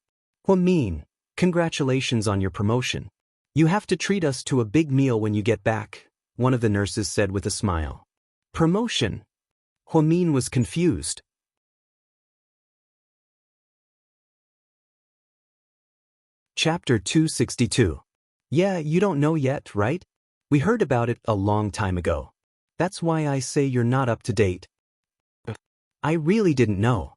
"Huamin, congratulations on your promotion. You have to treat us to a big meal when you get back," one of the nurses said with a smile. "Promotion?" Huamin was confused. Chapter 262. "Yeah, you don't know yet, right? We heard about it a long time ago. That's why I say you're not up to date." "I really didn't know."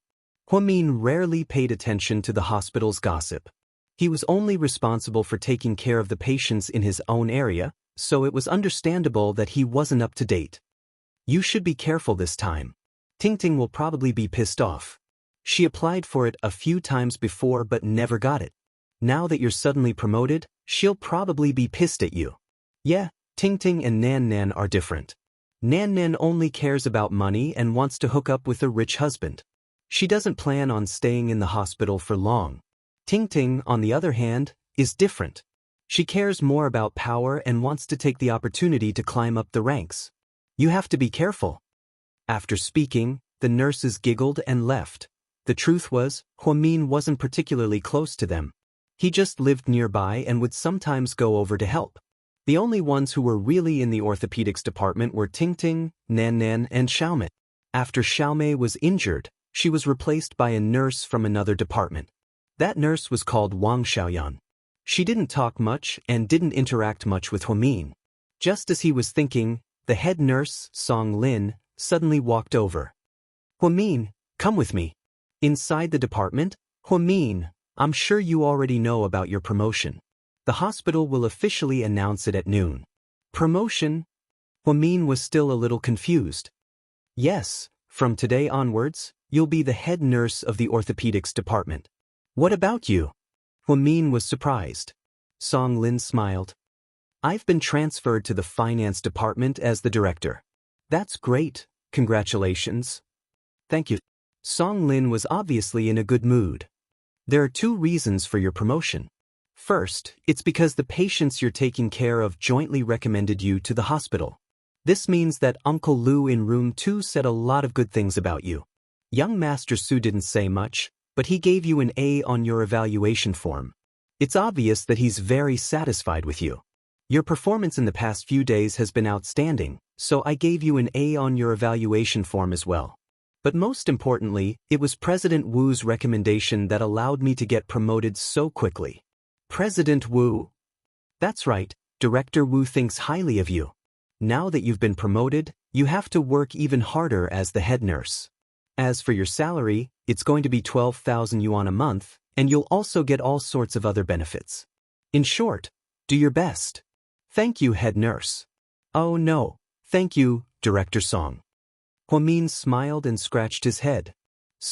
Huamin rarely paid attention to the hospital's gossip. He was only responsible for taking care of the patients in his own area, so it was understandable that he wasn't up to date. "You should be careful this time. Tingting will probably be pissed off." She applied for it a few times before but never got it. Now that you're suddenly promoted, she'll probably be pissed at you. Yeah, Ting Ting and Nan Nan are different. Nan Nan only cares about money and wants to hook up with a rich husband. She doesn't plan on staying in the hospital for long. Ting Ting, on the other hand, is different. She cares more about power and wants to take the opportunity to climb up the ranks. You have to be careful. After speaking, the nurses giggled and left. The truth was, Huamin wasn't particularly close to them. He just lived nearby and would sometimes go over to help. The only ones who were really in the orthopedics department were Ting Ting, Nan Nan, and Xiaomei. After Xiaomei was injured, she was replaced by a nurse from another department. That nurse was called Wang Xiaoyan. She didn't talk much and didn't interact much with Huamin. Just as he was thinking, the head nurse, Wang Lin, suddenly walked over. Huamin, come with me. Inside the department, Huamin, I'm sure you already know about your promotion. The hospital will officially announce it at noon. Promotion? Huamin was still a little confused. Yes, from today onwards, you'll be the head nurse of the orthopedics department. What about you? Huamin was surprised. Wang Lin smiled. I've been transferred to the finance department as the director. That's great, congratulations. Thank you. Wang Lin was obviously in a good mood. There are 2 reasons for your promotion. First, it's because the patients you're taking care of jointly recommended you to the hospital. This means that Uncle Lu in room 2 said a lot of good things about you. Young Master Su didn't say much, but he gave you an A on your evaluation form. It's obvious that he's very satisfied with you. Your performance in the past few days has been outstanding, so I gave you an A on your evaluation form as well. But most importantly, it was President Wu's recommendation that allowed me to get promoted so quickly. President Wu. That's right, Director Wu thinks highly of you. Now that you've been promoted, you have to work even harder as the head nurse. As for your salary, it's going to be 12,000 yuan a month, and you'll also get all sorts of other benefits. In short, do your best. Thank you, head nurse. Oh no, thank you, Director Song. Huamin smiled and scratched his head.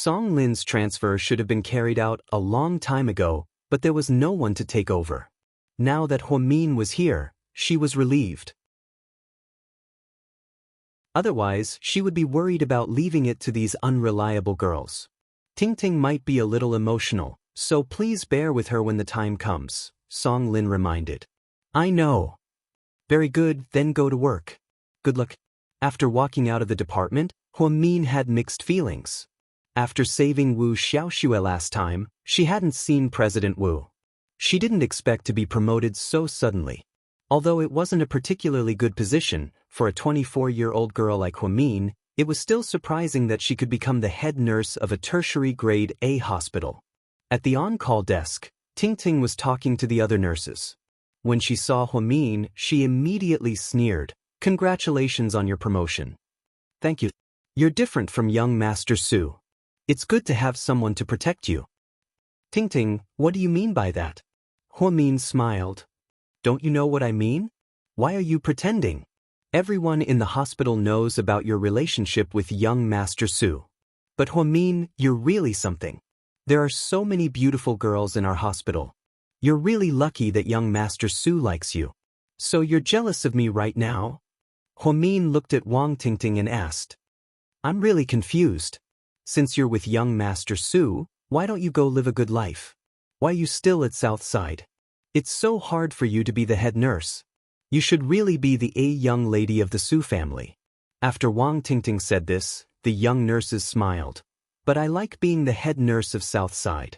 Wang Lin's transfer should have been carried out a long time ago, but there was no one to take over. Now that Huamin was here, she was relieved. Otherwise, she would be worried about leaving it to these unreliable girls. Ting Ting might be a little emotional, so please bear with her when the time comes, Wang Lin reminded. I know. Very good, then go to work. Good luck. After walking out of the department, Huamin had mixed feelings. After saving Wu Xiaoxue last time, she hadn't seen President Wu. She didn't expect to be promoted so suddenly. Although it wasn't a particularly good position, for a 24-year-old girl like Huamin, it was still surprising that she could become the head nurse of a tertiary grade A hospital. At the on-call desk, Ting Ting was talking to the other nurses. When she saw Huamin, she immediately sneered. Congratulations on your promotion. Thank you. You're different from young Master Su. It's good to have someone to protect you. Ting Ting, what do you mean by that? Huamin smiled. Don't you know what I mean? Why are you pretending? Everyone in the hospital knows about your relationship with young Master Su. But Huamin, you're really something. There are so many beautiful girls in our hospital. You're really lucky that young Master Su likes you. So you're jealous of me right now? Huamin looked at Wang Tingting and asked. I'm really confused. Since you're with young Master Su, why don't you go live a good life? Why are you still at Southside? It's so hard for you to be the head nurse. You should really be the young lady of the Su family. After Wang Tingting said this, the young nurses smiled. But I like being the head nurse of Southside.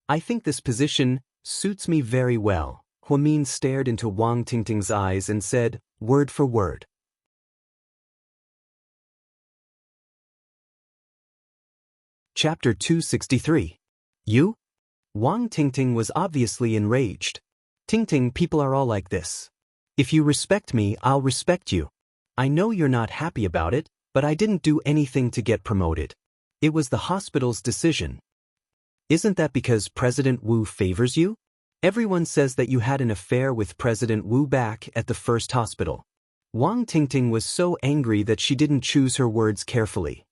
I think this position suits me very well. Huamin stared into Wang Tingting's eyes and said, word for word. Chapter 263. You? Wang Tingting was obviously enraged. Tingting, people are all like this. If you respect me, I'll respect you. I know you're not happy about it, but I didn't do anything to get promoted. It was the hospital's decision. Isn't that because President Wu favors you? Everyone says that you had an affair with President Wu back at the first hospital. Wang Tingting was so angry that she didn't choose her words carefully.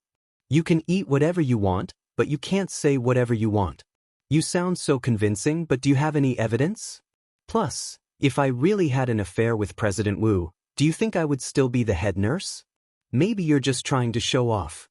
You can eat whatever you want, but you can't say whatever you want. You sound so convincing, but do you have any evidence? Plus, if I really had an affair with President Wu, do you think I would still be the head nurse? Maybe you're just trying to show off.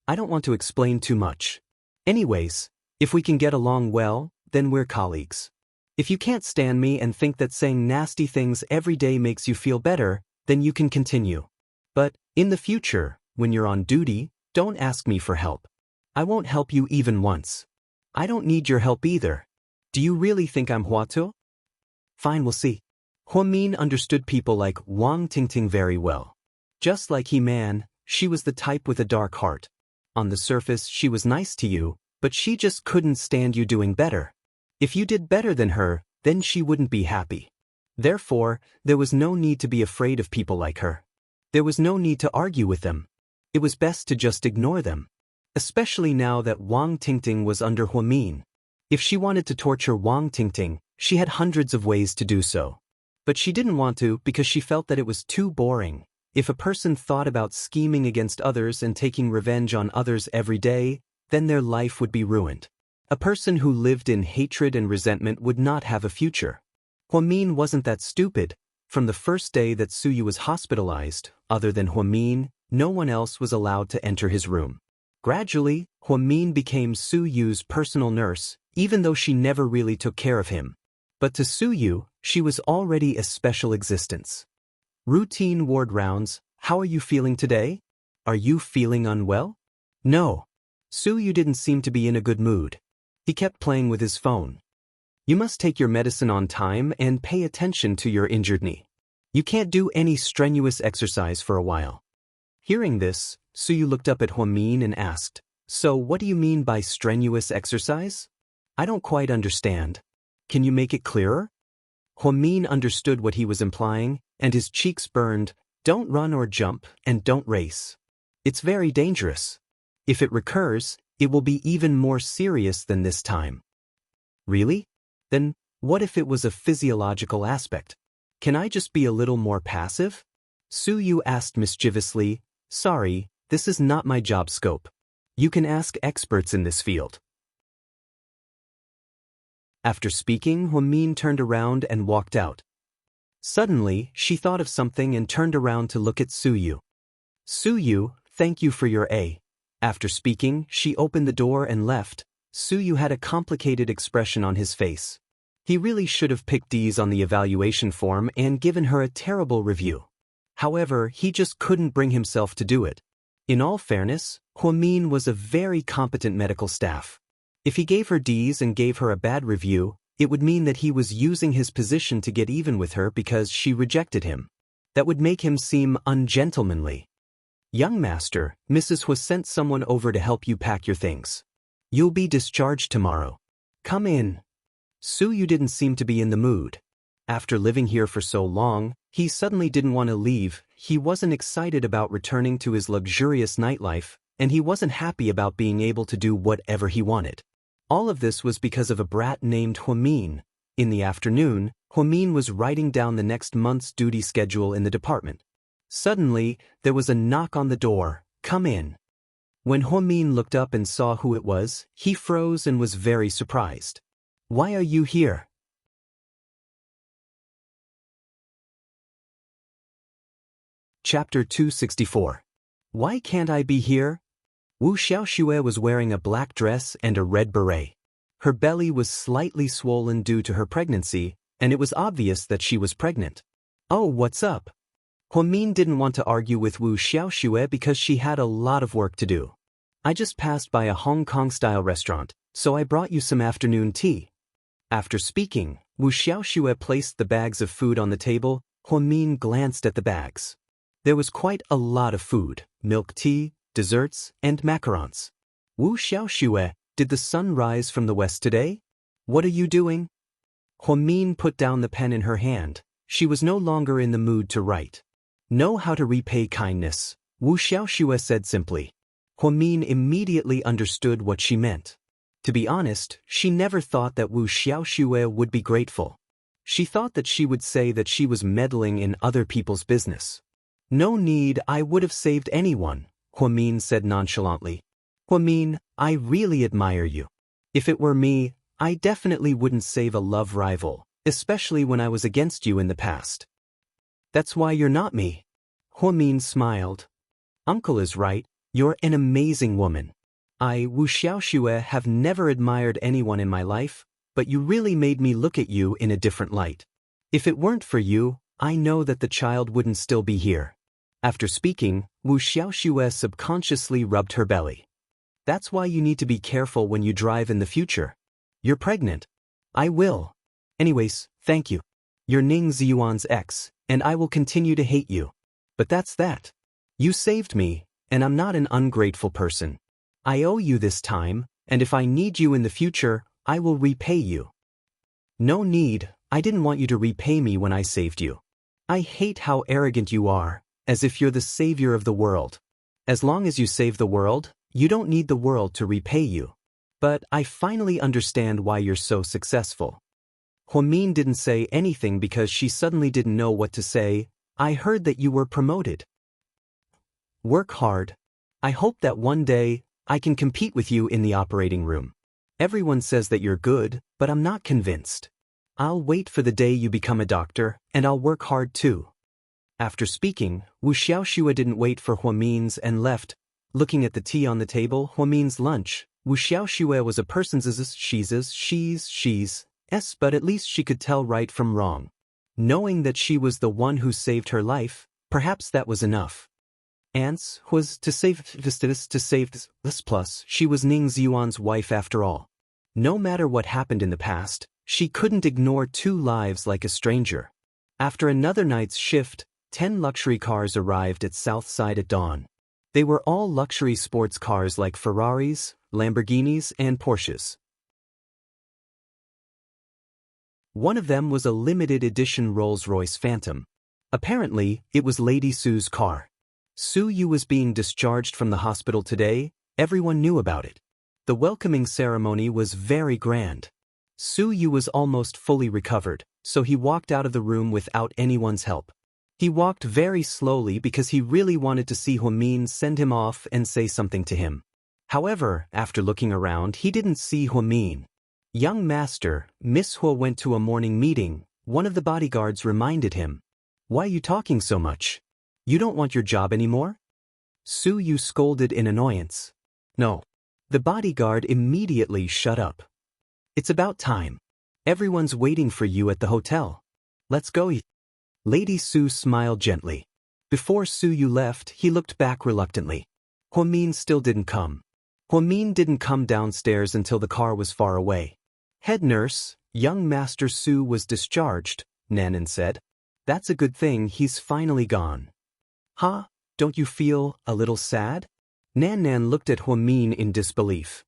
I don't want to explain too much. Anyways, if we can get along well, then we're colleagues. If you can't stand me and think that saying nasty things every day makes you feel better, then you can continue. But, in the future, when you're on duty, don't ask me for help. I won't help you even once. I don't need your help either. Do you really think I'm Huato? Fine, we'll see. Huamin understood people like Wang Tingting very well. Just like He-Man, she was the type with a dark heart. On the surface, she was nice to you, but she just couldn't stand you doing better. If you did better than her, then she wouldn't be happy. Therefore, there was no need to be afraid of people like her. There was no need to argue with them. It was best to just ignore them. Especially now that Wang Tingting was under Huamin. If she wanted to torture Wang Tingting, she had hundreds of ways to do so. But she didn't want to because she felt that it was too boring. If a person thought about scheming against others and taking revenge on others every day, then their life would be ruined. A person who lived in hatred and resentment would not have a future. Huamin wasn't that stupid. From the first day that Suyu was hospitalized, other than Huamin, no one else was allowed to enter his room. Gradually, Huamin became Suyu's personal nurse, even though she never really took care of him. But to Suyu, she was already a special existence. Routine ward rounds. How are you feeling today? Are you feeling unwell? No. Suyu didn't seem to be in a good mood. He kept playing with his phone. You must take your medicine on time and pay attention to your injured knee. You can't do any strenuous exercise for a while. Hearing this, Suyu looked up at Huamin and asked, So what do you mean by strenuous exercise? I don't quite understand. Can you make it clearer? Huamin understood what he was implying, and his cheeks burned. Don't run or jump, and don't race. It's very dangerous. If it recurs, it will be even more serious than this time. Really? Then, what if it was a physiological aspect? Can I just be a little more passive? Suyu asked mischievously. Sorry, this is not my job scope. You can ask experts in this field. After speaking, Huamin turned around and walked out. Suddenly, she thought of something and turned around to look at Suyu. Suyu, thank you for your A. After speaking, she opened the door and left. Suyu had a complicated expression on his face. He really should have picked D's on the evaluation form and given her a terrible review. However, he just couldn't bring himself to do it. In all fairness, Huamin was a very competent medical staff. If he gave her D's and gave her a bad review, it would mean that he was using his position to get even with her because she rejected him. That would make him seem ungentlemanly. Young master, Mrs. Hua sent someone over to help you pack your things. You'll be discharged tomorrow. Come in. Suyu didn't seem to be in the mood. After living here for so long, he suddenly didn't want to leave. He wasn't excited about returning to his luxurious nightlife, and he wasn't happy about being able to do whatever he wanted. All of this was because of a brat named Huamin. In the afternoon, Huamin was writing down the next month's duty schedule in the department. Suddenly, there was a knock on the door. Come in. When Huamin looked up and saw who it was, he froze and was very surprised. Why are you here? Chapter 264. Why can't I be here? Wu Xiaoxue was wearing a black dress and a red beret. Her belly was slightly swollen due to her pregnancy, and it was obvious that she was pregnant. Oh, what's up? Huamin didn't want to argue with Wu Xiaoxue because she had a lot of work to do. I just passed by a Hong Kong-style restaurant, so I brought you some afternoon tea. After speaking, Wu Xiaoxue placed the bags of food on the table. Huamin glanced at the bags. There was quite a lot of food, milk tea, desserts, and macarons. Wu Xiaoxue, did the sun rise from the west today? What are you doing? Huamin put down the pen in her hand. She was no longer in the mood to write. Know how to repay kindness, Wu Xiaoxue said simply. Huamin immediately understood what she meant. To be honest, she never thought that Wu Xiaoxue would be grateful. She thought that she would say that she was meddling in other people's business. No need, I would have saved anyone, Huamin said nonchalantly. Huamin, I really admire you. If it were me, I definitely wouldn't save a love rival, especially when I was against you in the past. That's why you're not me. Huamin smiled. Uncle is right, you're an amazing woman. I, Wu Xiaoxue, have never admired anyone in my life, but you really made me look at you in a different light. If it weren't for you, I know that the child wouldn't still be here. After speaking, Wu Xiaoxue subconsciously rubbed her belly. That's why you need to be careful when you drive in the future. You're pregnant. I will. Anyways, thank you. You're Ning Ziyuan's ex, and I will continue to hate you. But that's that. You saved me, and I'm not an ungrateful person. I owe you this time, and if I need you in the future, I will repay you. No need, I didn't want you to repay me when I saved you. I hate how arrogant you are, as if you're the savior of the world. As long as you save the world, you don't need the world to repay you. But I finally understand why you're so successful. Huamin didn't say anything because she suddenly didn't know what to say. I heard that you were promoted. Work hard. I hope that one day, I can compete with you in the operating room. Everyone says that you're good, but I'm not convinced. I'll wait for the day you become a doctor, and I'll work hard too. After speaking, Wu Xiaoxue didn't wait for Huamin's and left. Looking at the tea on the table, Huamin's lunch, Wu Xiaoxue was a person's she's, but at least she could tell right from wrong. Knowing that she was the one who saved her life, perhaps that was enough. Ants was to save this plus she was Ning Ziyuan's wife after all. No matter what happened in the past, she couldn't ignore 2 lives like a stranger. After another night's shift, 10 luxury cars arrived at Southside at dawn. They were all luxury sports cars like Ferraris, Lamborghinis, and Porsches. One of them was a limited edition Rolls-Royce Phantom. Apparently, it was Lady Su's car. Su Yu was being discharged from the hospital today. Everyone knew about it. The welcoming ceremony was very grand. Su Yu was almost fully recovered, so he walked out of the room without anyone's help. He walked very slowly because he really wanted to see Huamin send him off and say something to him. However, after looking around, he didn't see Huamin. Young master, Miss Hua went to a morning meeting. One of the bodyguards reminded him. Why are you talking so much? You don't want your job anymore? Su Yu scolded in annoyance. No. The bodyguard immediately shut up. It's about time. Everyone's waiting for you at the hotel. Let's go. Lady Su smiled gently. Before Su Yu left, he looked back reluctantly. Huamin still didn't come. Huamin didn't come downstairs until the car was far away. Head nurse, young Master Su was discharged, Nanan said. That's a good thing, he's finally gone. Huh? Don't you feel a little sad? Nanan looked at Huamin in disbelief.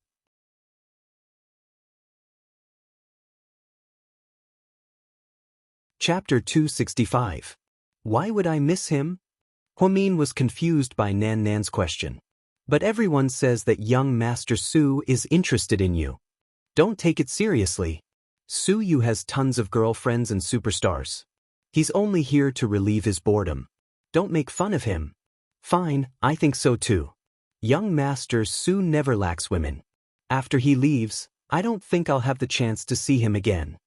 Chapter 265. Why would I miss him? Huamin was confused by Nan's question. But everyone says that young Master Su is interested in you. Don't take it seriously. Su Yu has tons of girlfriends and superstars. He's only here to relieve his boredom. Don't make fun of him. Fine, I think so too. Young Master Su never lacks women. After he leaves, I don't think I'll have the chance to see him again.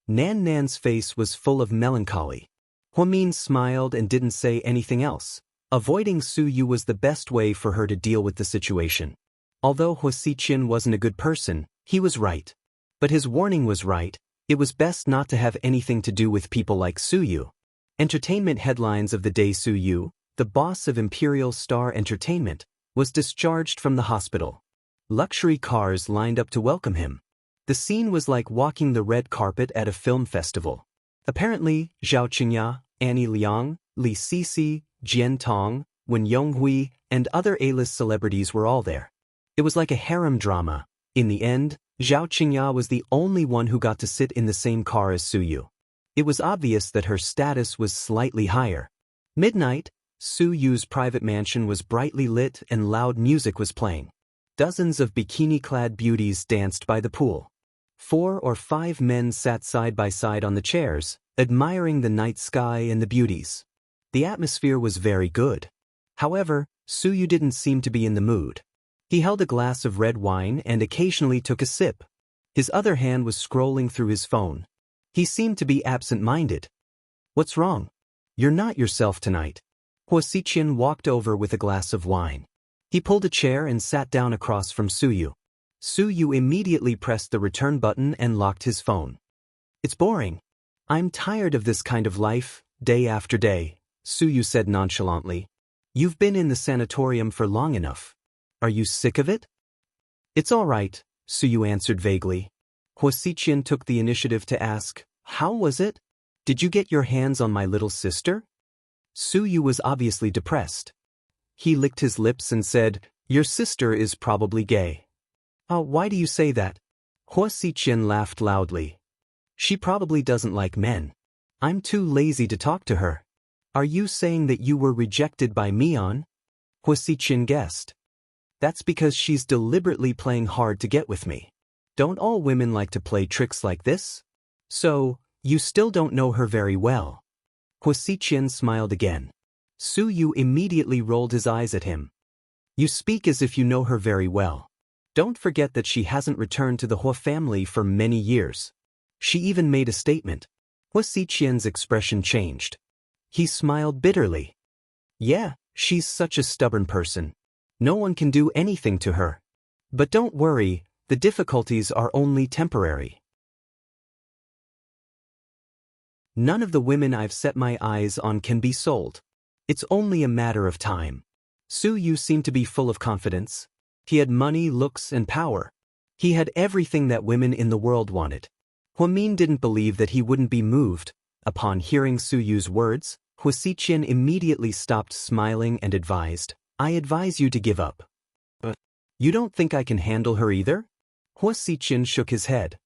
Nan's face was full of melancholy. Huamin smiled and didn't say anything else. Avoiding Su Yu was the best way for her to deal with the situation. Although Hua Xiqin wasn't a good person, he was right. But his warning was right. It was best not to have anything to do with people like Su Yu. Entertainment headlines of the day: Su Yu, the boss of Imperial Star Entertainment, was discharged from the hospital. Luxury cars lined up to welcome him. The scene was like walking the red carpet at a film festival. Apparently, Zhao Qingya, Annie Liang, Li Sisi, Jian Tong, Wen Yonghui, and other A-list celebrities were all there. It was like a harem drama. In the end, Zhao Qingya was the only one who got to sit in the same car as Su Yu. It was obvious that her status was slightly higher. Midnight, Su Yu's private mansion was brightly lit and loud music was playing. Dozens of bikini-clad beauties danced by the pool. 4 or 5 men sat side by side on the chairs, admiring the night sky and the beauties. The atmosphere was very good. However, Su Yu didn't seem to be in the mood. He held a glass of red wine and occasionally took a sip. His other hand was scrolling through his phone. He seemed to be absent-minded. "What's wrong? You're not yourself tonight." Huo Xiqian walked over with a glass of wine. He pulled a chair and sat down across from Suyu. Suyu immediately pressed the return button and locked his phone. "It's boring. I'm tired of this kind of life, day after day," Suyu said nonchalantly. "You've been in the sanatorium for long enough. Are you sick of it?" "It's all right," Suyu answered vaguely. Huo Xiqian took the initiative to ask, "How was it? Did you get your hands on my little sister?" Suyu was obviously depressed. He licked his lips and said, "Your sister is probably gay." Why do you say that?" Huo Xiqian laughed loudly. "She probably doesn't like men. I'm too lazy to talk to her." "Are you saying that you were rejected by Mian?" Huo Xiqian guessed. "That's because she's deliberately playing hard to get with me. Don't all women like to play tricks like this? So, you still don't know her very well." Huo Xiqian smiled again. Suyu immediately rolled his eyes at him. "You speak as if you know her very well. Don't forget that she hasn't returned to the Huo family for many years. She even made a statement." Huo Xiqian's expression changed. He smiled bitterly. "Yeah, she's such a stubborn person. No one can do anything to her. But don't worry, the difficulties are only temporary. None of the women I've set my eyes on can be sold. It's only a matter of time." Suyu seemed to be full of confidence. He had money, looks, and power. He had everything that women in the world wanted. Huo Min didn't believe that he wouldn't be moved. Upon hearing Suyu's words, Huo Xiqian immediately stopped smiling and advised, "I advise you to give up." "But you don't think I can handle her either?" Huo Xiqian shook his head.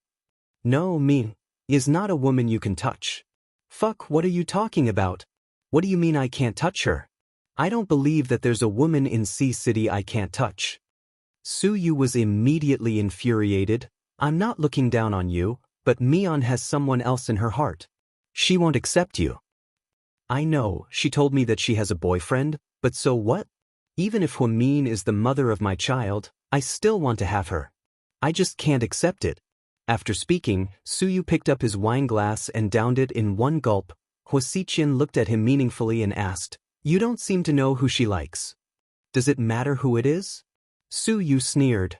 "No, Min is not a woman you can touch." "Fuck, what are you talking about? What do you mean I can't touch her? I don't believe that there's a woman in Sea City I can't touch." Suyu was immediately infuriated. "I'm not looking down on you, but Mian has someone else in her heart. She won't accept you." "I know, she told me that she has a boyfriend, but so what? Even if Huo Min is the mother of my child, I still want to have her. I just can't accept it." After speaking, Suyu picked up his wine glass and downed it in one gulp. Huo Xiqian looked at him meaningfully and asked, "You don't seem to know who she likes. Does it matter who it is?" Suyu sneered.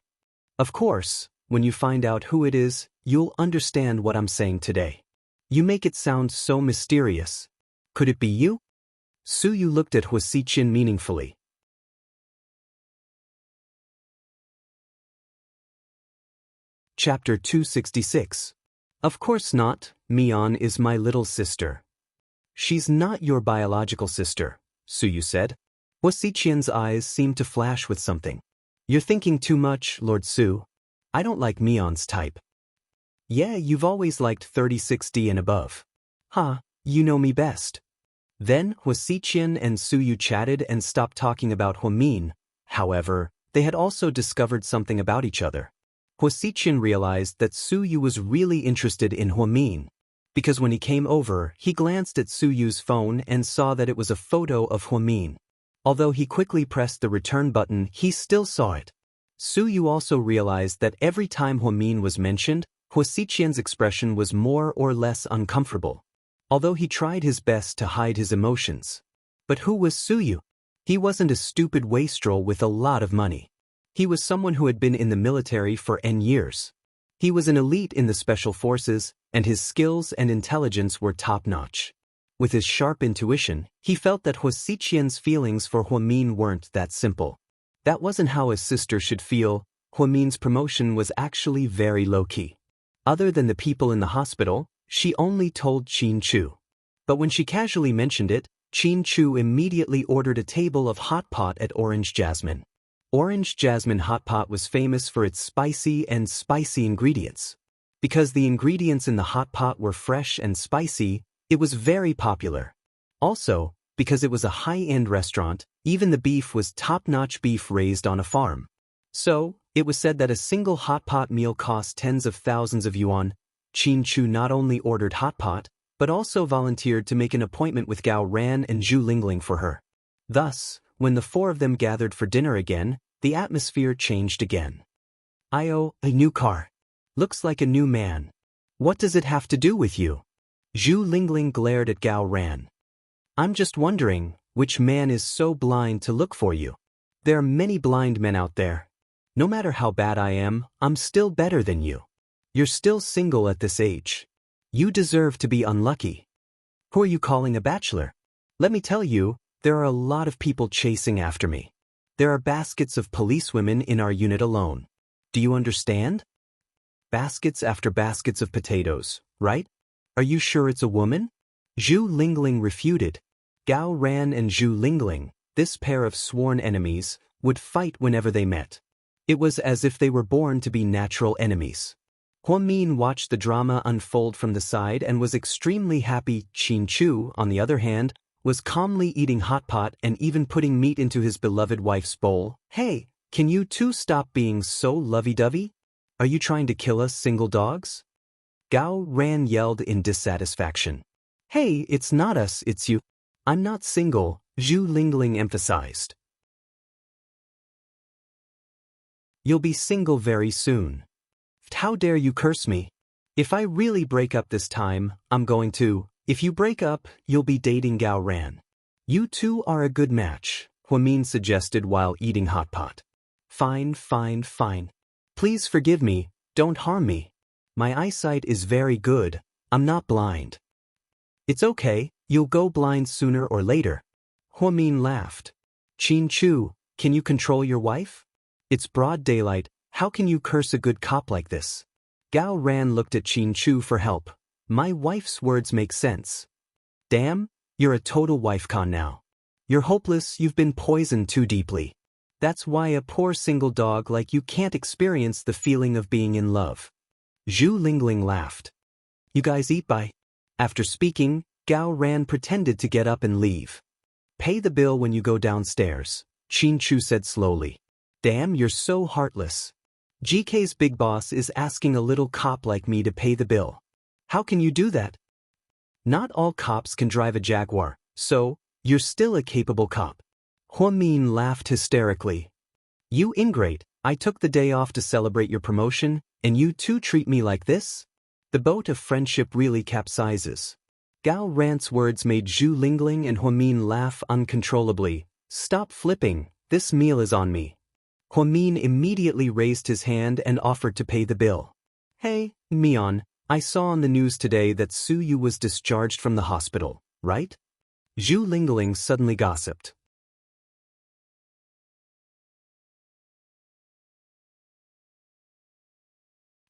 "Of course, when you find out who it is, you'll understand what I'm saying today. You make it sound so mysterious. Could it be you?" Suyu looked at Huo Xiqian meaningfully. Chapter 266. "Of course not, Mian is my little sister." "She's not your biological sister," Suyu said. Huo Xiqian's eyes seemed to flash with something. "You're thinking too much, Lord Su. I don't like Mian's type." "Yeah, you've always liked 3060 and above." You know me best." Then Huo Xiqian and Suyu chatted and stopped talking about Huo Min. However, they had also discovered something about each other. Huo Xiqian realized that Suyu was really interested in Huo Min. Because when he came over, he glanced at Suyu's phone and saw that it was a photo of Huo Min. Although he quickly pressed the return button, he still saw it. Suyu also realized that every time Huo Min was mentioned, Huo Xiqian's expression was more or less uncomfortable. Although he tried his best to hide his emotions. But who was Suyu? He wasn't a stupid wastrel with a lot of money. He was someone who had been in the military for N years. He was an elite in the special forces, and his skills and intelligence were top-notch. With his sharp intuition, he felt that Huo Xiqian's feelings for Huo Min weren't that simple. That wasn't how a sister should feel. Huo Min's promotion was actually very low-key. Other than the people in the hospital, she only told Qin Chu. But when she casually mentioned it, Qin Chu immediately ordered a table of hot pot at Orange Jasmine. Orange Jasmine hot pot was famous for its spicy ingredients. Because the ingredients in the hot pot were fresh and spicy, it was very popular. Also, because it was a high-end restaurant, even the beef was top-notch beef raised on a farm. So, it was said that a single hot pot meal cost tens of thousands of yuan. Qin Chu not only ordered hot pot, but also volunteered to make an appointment with Gao Ran and Zhu Lingling for her. Thus, when the four of them gathered for dinner again, The atmosphere changed again. A new car. Looks like a new man. What does it have to do with you? Zhu Lingling glared at Gao Ran. I'm just wondering, which man is so blind to look for you? There are many blind men out there. No matter how bad I am, I'm still better than you. You're still single at this age. You deserve to be unlucky. Who are you calling a bachelor? Let me tell you, there are a lot of people chasing after me. There are baskets of policewomen in our unit alone. Do you understand? Baskets after baskets of potatoes, right? Are you sure it's a woman? Zhu Lingling refuted. Gao Ran and Zhu Lingling, this pair of sworn enemies, would fight whenever they met. It was as if they were born to be natural enemies. Huamin watched the drama unfold from the side and was extremely happy. Qin Chu, on the other hand, was calmly eating hot pot and even putting meat into his beloved wife's bowl. Hey, can you two stop being so lovey-dovey? Are you trying to kill us single dogs? Gao Ran yelled in dissatisfaction. Hey, it's not us, it's you. I'm not single, Zhu Lingling emphasized. You'll be single very soon. How dare you curse me? If I really break up this time, I'm going to. If you break up, you'll be dating Gao Ran. You two are a good match, Huamin suggested while eating hot pot. Fine. Please forgive me, don't harm me. My eyesight is very good, I'm not blind. It's okay, you'll go blind sooner or later. Huamin laughed. Qin Chu, can you control your wife? It's broad daylight, how can you curse a good cop like this? Gao Ran looked at Qin Chu for help. My wife's words make sense. Damn, you're a total wife con now. You're hopeless, you've been poisoned too deeply. That's why a poor single dog like you can't experience the feeling of being in love. Zhu Lingling laughed. You guys eat bye. After speaking, Gao Ran pretended to get up and leave. Pay the bill when you go downstairs, Qin Chu said slowly. Damn, you're so heartless. GK's big boss is asking a little cop like me to pay the bill. How can you do that? Not all cops can drive a Jaguar, so, you're still a capable cop. Huamin laughed hysterically. You ingrate, I took the day off to celebrate your promotion, and you two treat me like this? The boat of friendship really capsizes. Gao Ran's words made Zhu Lingling and Huamin laugh uncontrollably. Stop flipping, this meal is on me. Huamin immediately raised his hand and offered to pay the bill. Hey, Mian, I saw on the news today that Su Yu was discharged from the hospital, right? Zhu Lingling suddenly gossiped.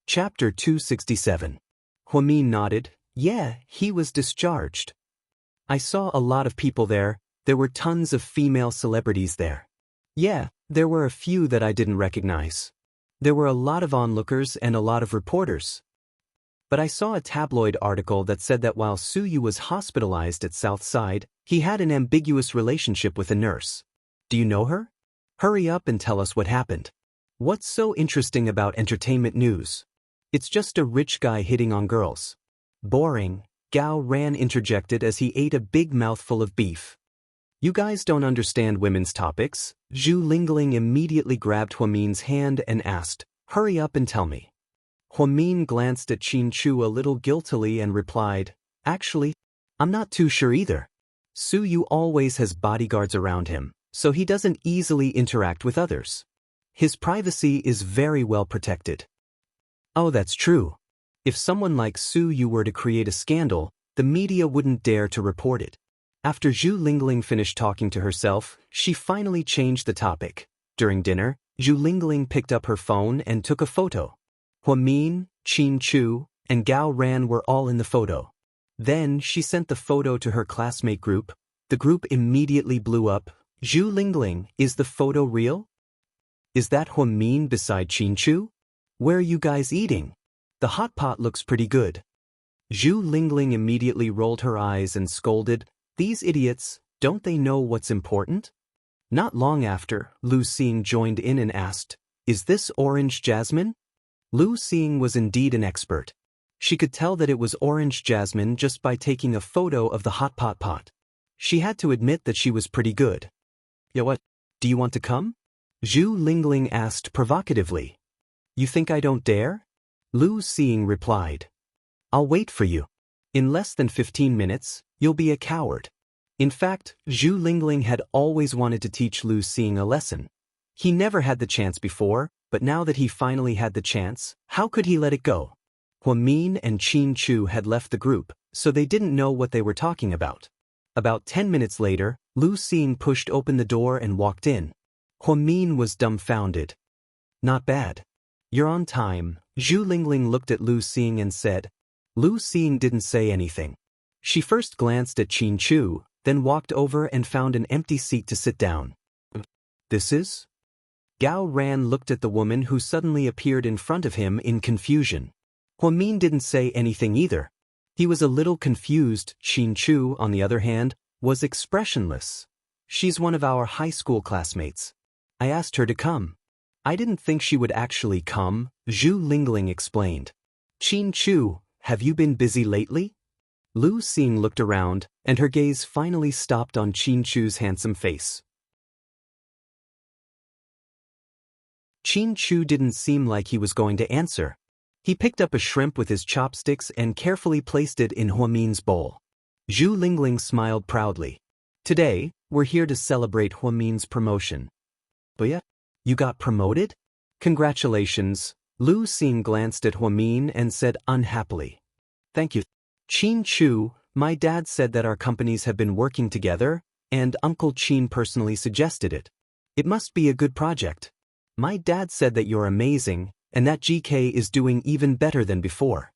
Chapter 267. Huamin nodded. Yeah, he was discharged. I saw a lot of people there, there were tons of female celebrities there. Yeah, there were a few that I didn't recognize. There were a lot of onlookers and a lot of reporters. But I saw a tabloid article that said that while Su Yu was hospitalized at Southside, he had an ambiguous relationship with a nurse. Do you know her? Hurry up and tell us what happened. What's so interesting about entertainment news? It's just a rich guy hitting on girls. Boring, Gao Ran interjected as he ate a big mouthful of beef. You guys don't understand women's topics. Zhu Lingling immediately grabbed Huamin's hand and asked, hurry up and tell me. Huamin glanced at Qin Chu a little guiltily and replied, actually, I'm not too sure either. Su Yu always has bodyguards around him, so he doesn't easily interact with others. His privacy is very well protected. Oh, that's true. If someone like Su Yu were to create a scandal, the media wouldn't dare to report it. After Zhu Lingling finished talking to herself, she finally changed the topic. During dinner, Zhu Lingling picked up her phone and took a photo. Huamin, Qin Chu, and Gao Ran were all in the photo. Then she sent the photo to her classmate group. The group immediately blew up. Zhu Lingling, is the photo real? Is that Huamin beside Qin Chu? Where are you guys eating? The hot pot looks pretty good. Zhu Lingling immediately rolled her eyes and scolded, these idiots, don't they know what's important? Not long after, Lu Xing joined in and asked, is this orange jasmine? Lu Xing was indeed an expert. She could tell that it was orange jasmine just by taking a photo of the hot pot. She had to admit that she was pretty good. Yeah, what? Do you want to come? Zhu Lingling asked provocatively. You think I don't dare? Lu Xing replied. I'll wait for you. In less than 15 minutes, you'll be a coward. In fact, Zhu Lingling had always wanted to teach Lu Xing a lesson. He never had the chance before, but now that he finally had the chance, how could he let it go? Huamin and Qin Chu had left the group, so they didn't know what they were talking about. About 10 minutes later, Lu Xing pushed open the door and walked in. Huamin was dumbfounded. Not bad. You're on time. Zhu Lingling looked at Lu Xing and said. Lu Xing didn't say anything. She first glanced at Qin Chu, then walked over and found an empty seat to sit down. This is? Gao Ran looked at the woman who suddenly appeared in front of him in confusion. Huamin didn't say anything either. He was a little confused. Qin Chu, on the other hand, was expressionless. She's one of our high school classmates. I asked her to come. I didn't think she would actually come, Zhu Lingling explained. Qin Chu, have you been busy lately? Lu Xing looked around, and her gaze finally stopped on Qin Chu's handsome face. Qin Chu didn't seem like he was going to answer. He picked up a shrimp with his chopsticks and carefully placed it in Huamin's bowl. Zhu Lingling smiled proudly. Today, we're here to celebrate Huamin's promotion. But yeah, you got promoted? Congratulations. Lu Xing glanced at Huamin and said unhappily. Thank you. Qin Chu, my dad said that our companies have been working together, and Uncle Qin personally suggested it. It must be a good project. My dad said that you're amazing, and that GK is doing even better than before.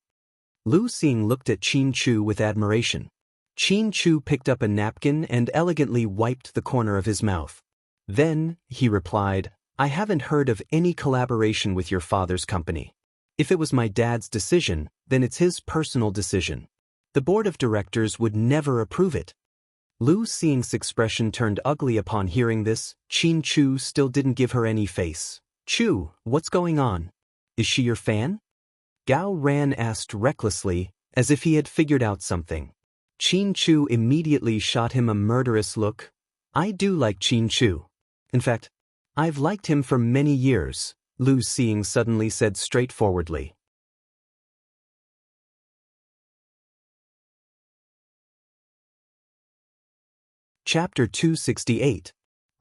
Lu Xing looked at Qin Chu with admiration. Qin Chu picked up a napkin and elegantly wiped the corner of his mouth. Then, he replied, I haven't heard of any collaboration with your father's company. If it was my dad's decision, then it's his personal decision. The board of directors would never approve it. Lu Xing's expression turned ugly upon hearing this. Qin Chu still didn't give her any face. Chu, what's going on? Is she your fan? Gao Ran asked recklessly, as if he had figured out something. Qin Chu immediately shot him a murderous look. I do like Qin Chu. In fact, I've liked him for many years, Lu Xing suddenly said straightforwardly. Chapter 268.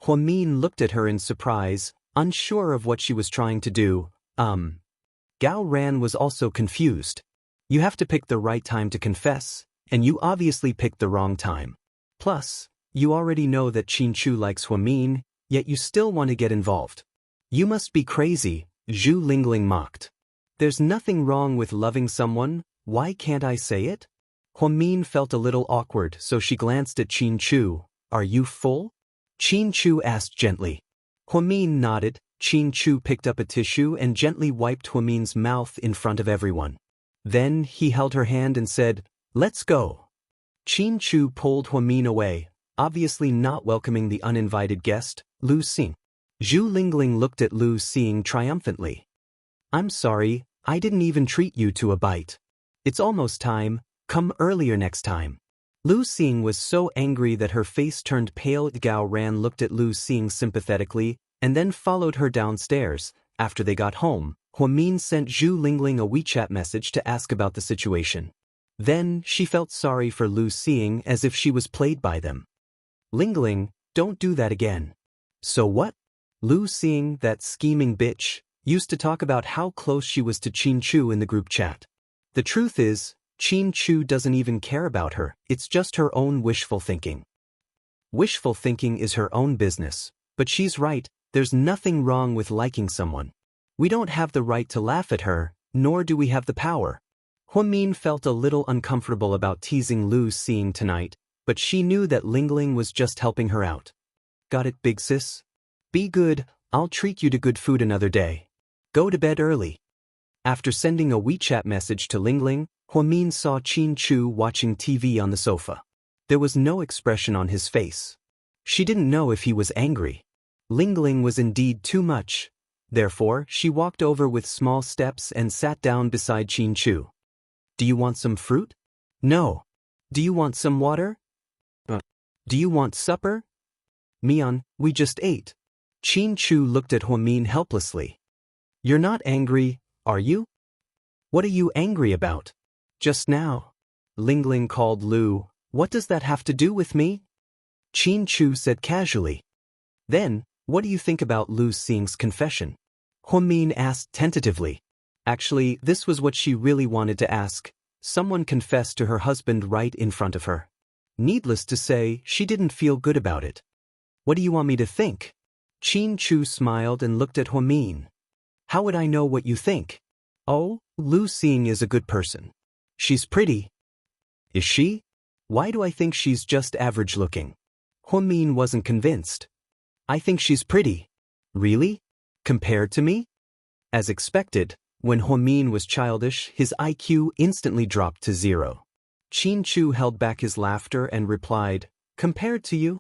Huamin looked at her in surprise, unsure of what she was trying to do. Gao Ran was also confused. You have to pick the right time to confess, and you obviously picked the wrong time. Plus, you already know that Qin Chu likes Huamin, yet you still want to get involved. You must be crazy, Zhu Lingling mocked. There's nothing wrong with loving someone, why can't I say it? Huamin felt a little awkward, so she glanced at Qin Chu. Are you full? Qin Chu asked gently. Huamin nodded. Qin Chu picked up a tissue and gently wiped Huamin's mouth in front of everyone. Then he held her hand and said, Let's go. Qin Chu pulled Huamin away, obviously not welcoming the uninvited guest, Lu Xing. Zhu Lingling looked at Lu Xing triumphantly. I'm sorry, I didn't even treat you to a bite. It's almost time, come earlier next time. Lu Xing was so angry that her face turned pale. Gao Ran looked at Lu Xing sympathetically, and then followed her downstairs. After they got home, Huamin sent Zhu Lingling a WeChat message to ask about the situation. Then, she felt sorry for Lu Xing as if she was played by them. Lingling, don't do that again. So what? Lu Xing, that scheming bitch, used to talk about how close she was to Qin Chu in the group chat. The truth is, Qin Chu doesn't even care about her, it's just her own wishful thinking. Wishful thinking is her own business, but she's right, there's nothing wrong with liking someone. We don't have the right to laugh at her, nor do we have the power. Huamin felt a little uncomfortable about teasing Lu Xing tonight, but she knew that Lingling was just helping her out. Got it, big sis? Be good, I'll treat you to good food another day. Go to bed early. After sending a WeChat message to Lingling, Huamin saw Qin Chu watching TV on the sofa. There was no expression on his face. She didn't know if he was angry. Lingling was indeed too much. Therefore, she walked over with small steps and sat down beside Qin Chu. Do you want some fruit? No. Do you want some water? Do you want supper? Mian, we just ate. Qin Chu looked at Huamin helplessly. You're not angry, are you? What are you angry about? Just now. Ling called Lu. What does that have to do with me? Qin Chu said casually. Then, what do you think about Lu Xing's confession? Huamin asked tentatively. Actually, this was what she really wanted to ask. Someone confessed to her husband right in front of her. Needless to say, she didn't feel good about it. What do you want me to think? Qin Chu smiled and looked at Huamin. How would I know what you think? Oh, Lu Xing is a good person. She's pretty. Is she? Why do I think she's just average looking? Huamin wasn't convinced. I think she's pretty. Really? Compared to me? As expected, when Huamin was childish, his IQ instantly dropped to 0. Qin Chu held back his laughter and replied, compared to you?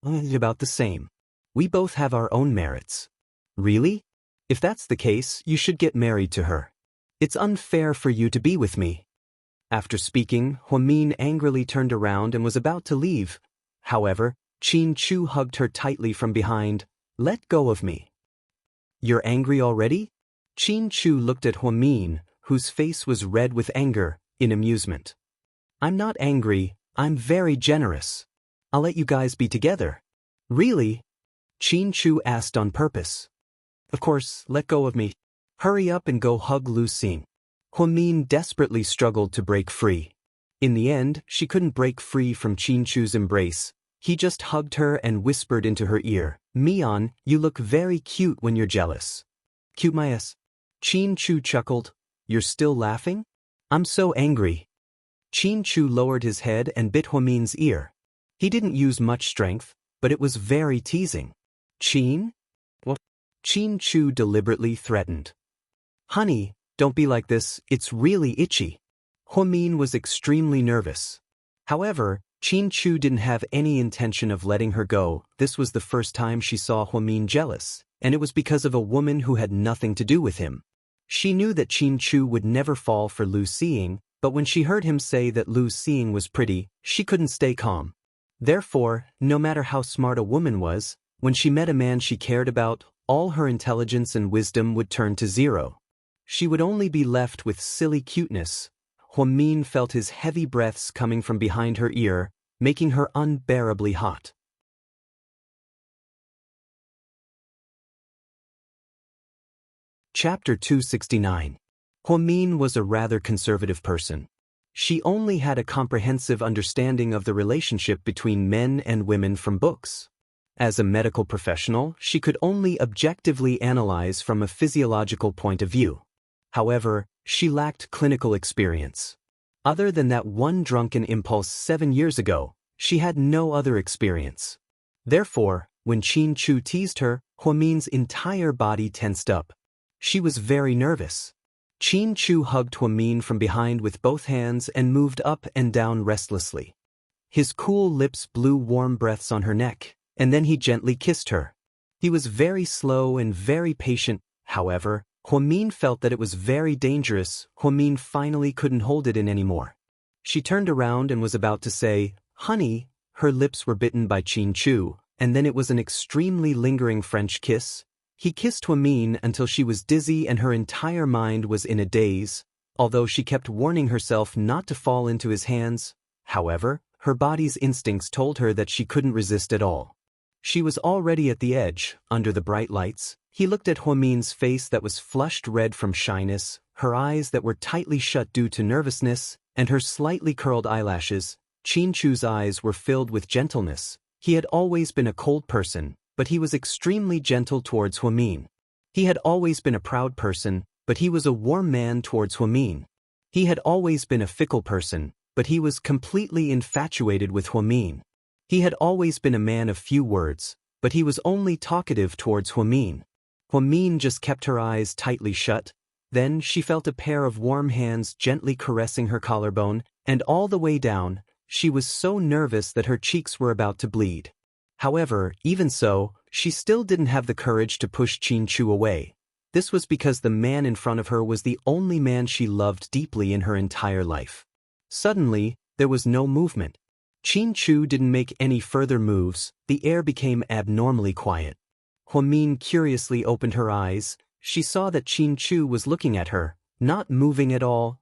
About the same. We both have our own merits. Really? If that's the case, you should get married to her. It's unfair for you to be with me. After speaking, Huamin angrily turned around and was about to leave. However, Qin Chu hugged her tightly from behind. Let go of me. You're angry already? Qin Chu looked at Huamin, whose face was red with anger, in amusement. I'm not angry, I'm very generous. I'll let you guys be together. Really? Qin Chu asked on purpose. Of course, let go of me. Hurry up and go hug Lu Xing. Huamin desperately struggled to break free. In the end, she couldn't break free from Qin Chu's embrace. He just hugged her and whispered into her ear, Mian, you look very cute when you're jealous. Cute my ass. Qin Chu chuckled. You're still laughing? I'm so angry. Qin Chu lowered his head and bit Huamin's ear. He didn't use much strength, but it was very teasing. Qin? What? Qin Chu deliberately threatened. Honey, don't be like this, it's really itchy. Huamin was extremely nervous. However, Qin Chu didn't have any intention of letting her go. This was the first time she saw Huamin jealous, and it was because of a woman who had nothing to do with him. She knew that Qin Chu would never fall for Lu Xing, but when she heard him say that Lu Xing was pretty, she couldn't stay calm. Therefore, no matter how smart a woman was, when she met a man she cared about, all her intelligence and wisdom would turn to 0. She would only be left with silly cuteness. Huamin felt his heavy breaths coming from behind her ear, making her unbearably hot. Chapter 269. Huamin was a rather conservative person. She only had a comprehensive understanding of the relationship between men and women from books. As a medical professional, she could only objectively analyze from a physiological point of view. However, she lacked clinical experience. Other than that one drunken impulse 7 years ago, she had no other experience. Therefore, when Qin Chu teased her, Huamin's entire body tensed up. She was very nervous. Qin Chu hugged Huamin from behind with both hands and moved up and down restlessly. His cool lips blew warm breaths on her neck, and then he gently kissed her. He was very slow and very patient. However, Huamin felt that it was very dangerous. Huamin finally couldn't hold it in anymore. She turned around and was about to say, honey, her lips were bitten by Qin Chu, and then it was an extremely lingering French kiss. He kissed Huamin until she was dizzy and her entire mind was in a daze, although she kept warning herself not to fall into his hands. However, her body's instincts told her that she couldn't resist at all. She was already at the edge, under the bright lights. He looked at Huamin's face that was flushed red from shyness, her eyes that were tightly shut due to nervousness, and her slightly curled eyelashes. Qin Chu's eyes were filled with gentleness. He had always been a cold person, but he was extremely gentle towards Huamin. He had always been a proud person, but he was a warm man towards Huamin. He had always been a fickle person, but he was completely infatuated with Huamin. He had always been a man of few words, but he was only talkative towards Huamin. Huamin just kept her eyes tightly shut. Then she felt a pair of warm hands gently caressing her collarbone, and all the way down, she was so nervous that her cheeks were about to bleed. However, even so, she still didn't have the courage to push Qin Chu away. This was because the man in front of her was the only man she loved deeply in her entire life. Suddenly, there was no movement. Qin Chu didn't make any further moves, the air became abnormally quiet. Huamin curiously opened her eyes. She saw that Qin Chu was looking at her, not moving at all.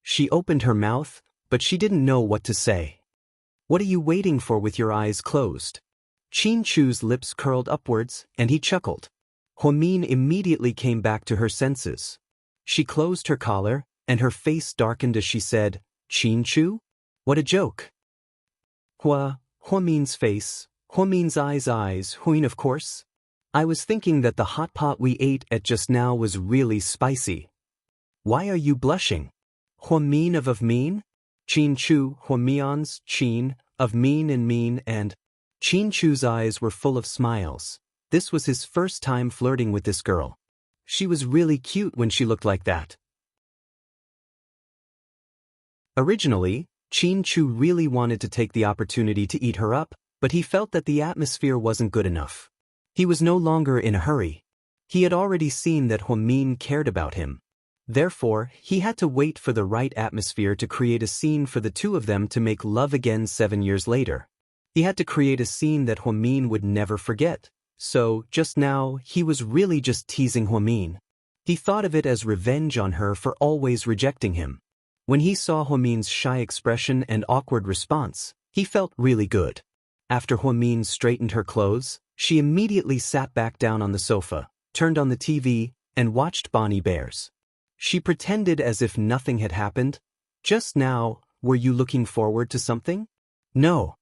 She opened her mouth, but she didn't know what to say. "What are you waiting for with your eyes closed?" Qin Chu's lips curled upwards, and he chuckled. Huamin immediately came back to her senses. She closed her collar, and her face darkened as she said, "Qin Chu? What a joke." Huamin's face, Huamin's eyes, Huin of course. "I was thinking that the hot pot we ate at just now was really spicy." "Why are you blushing?" "Huamin of mean?" Qin Chu, Huamian's, Qin, of mean, and Qin Chu's eyes were full of smiles. This was his first time flirting with this girl. She was really cute when she looked like that. Originally, Qin Chu really wanted to take the opportunity to eat her up, but he felt that the atmosphere wasn't good enough. He was no longer in a hurry. He had already seen that Huamin cared about him. Therefore, he had to wait for the right atmosphere to create a scene for the two of them to make love again 7 years later. He had to create a scene that Huamin would never forget. So, just now, he was really just teasing Huamin. He thought of it as revenge on her for always rejecting him. When he saw Huamin's shy expression and awkward response, he felt really good. After Huamin straightened her clothes, she immediately sat back down on the sofa, turned on the TV, and watched Bonnie Bears. She pretended as if nothing had happened. "Just now, were you looking forward to something?" "No.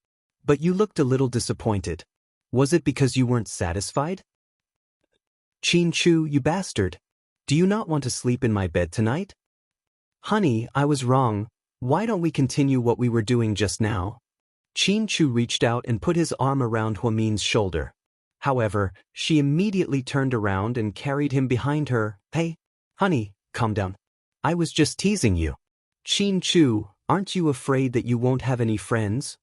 But you looked a little disappointed. Was it because you weren't satisfied?" "Qin Chu, you bastard. Do you not want to sleep in my bed tonight?" "Honey, I was wrong. Why don't we continue what we were doing just now?" Qin Chu reached out and put his arm around Huamin's shoulder. However, she immediately turned around and carried him behind her. "Hey, honey, calm down. I was just teasing you." "Qin Chu, aren't you afraid that you won't have any friends?"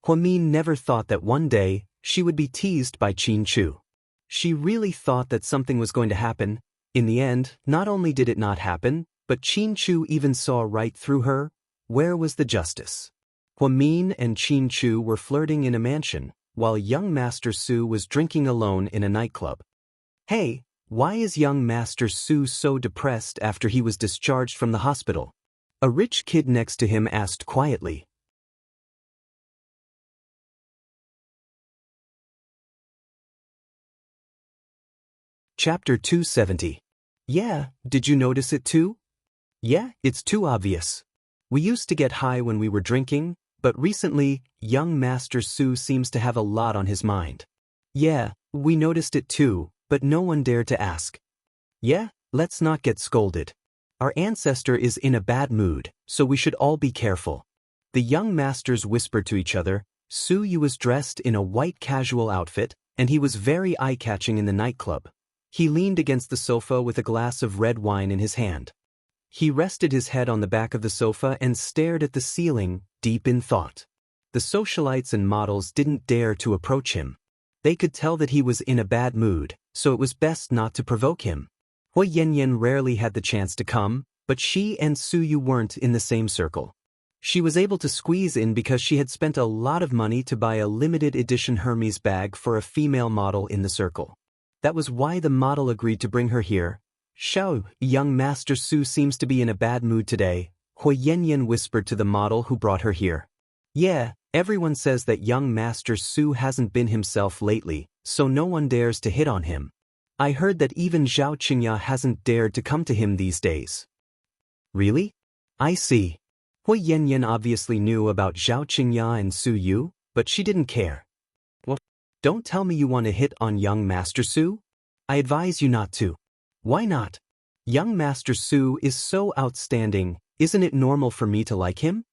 Huamin never thought that one day, she would be teased by Qin Chu. She really thought that something was going to happen. In the end, not only did it not happen, but Qin Chu even saw right through her. Where was the justice? Huamin and Qin Chu were flirting in a mansion, while young Master Su was drinking alone in a nightclub. "Hey, why is young Master Su so depressed after he was discharged from the hospital?" a rich kid next to him asked quietly. Chapter 270. "Yeah, did you notice it too?" "Yeah, it's too obvious. We used to get high when we were drinking, but recently, young Master Su seems to have a lot on his mind." "Yeah, we noticed it too, but no one dared to ask." "Yeah, let's not get scolded. Our ancestor is in a bad mood, so we should all be careful." The young masters whispered to each other. Su Yu was dressed in a white casual outfit, and he was very eye-catching in the nightclub. He leaned against the sofa with a glass of red wine in his hand. He rested his head on the back of the sofa and stared at the ceiling, deep in thought. The socialites and models didn't dare to approach him. They could tell that he was in a bad mood, so it was best not to provoke him. Hui Yanyan rarely had the chance to come, but she and Su Yu weren't in the same circle. She was able to squeeze in because she had spent a lot of money to buy a limited edition Hermes bag for a female model in the circle. That was why the model agreed to bring her here. "Xiao, young Master Su seems to be in a bad mood today," Hui Yanyan whispered to the model who brought her here. "Yeah, everyone says that young Master Su hasn't been himself lately, so no one dares to hit on him. I heard that even Zhao Qingya hasn't dared to come to him these days." "Really? I see." Hui Yanyan obviously knew about Zhao Qingya and Su Yu, but she didn't care. "Well, don't tell me you want to hit on young Master Su? I advise you not to." "Why not? Young Master Su is so outstanding, isn't it normal for me to like him?"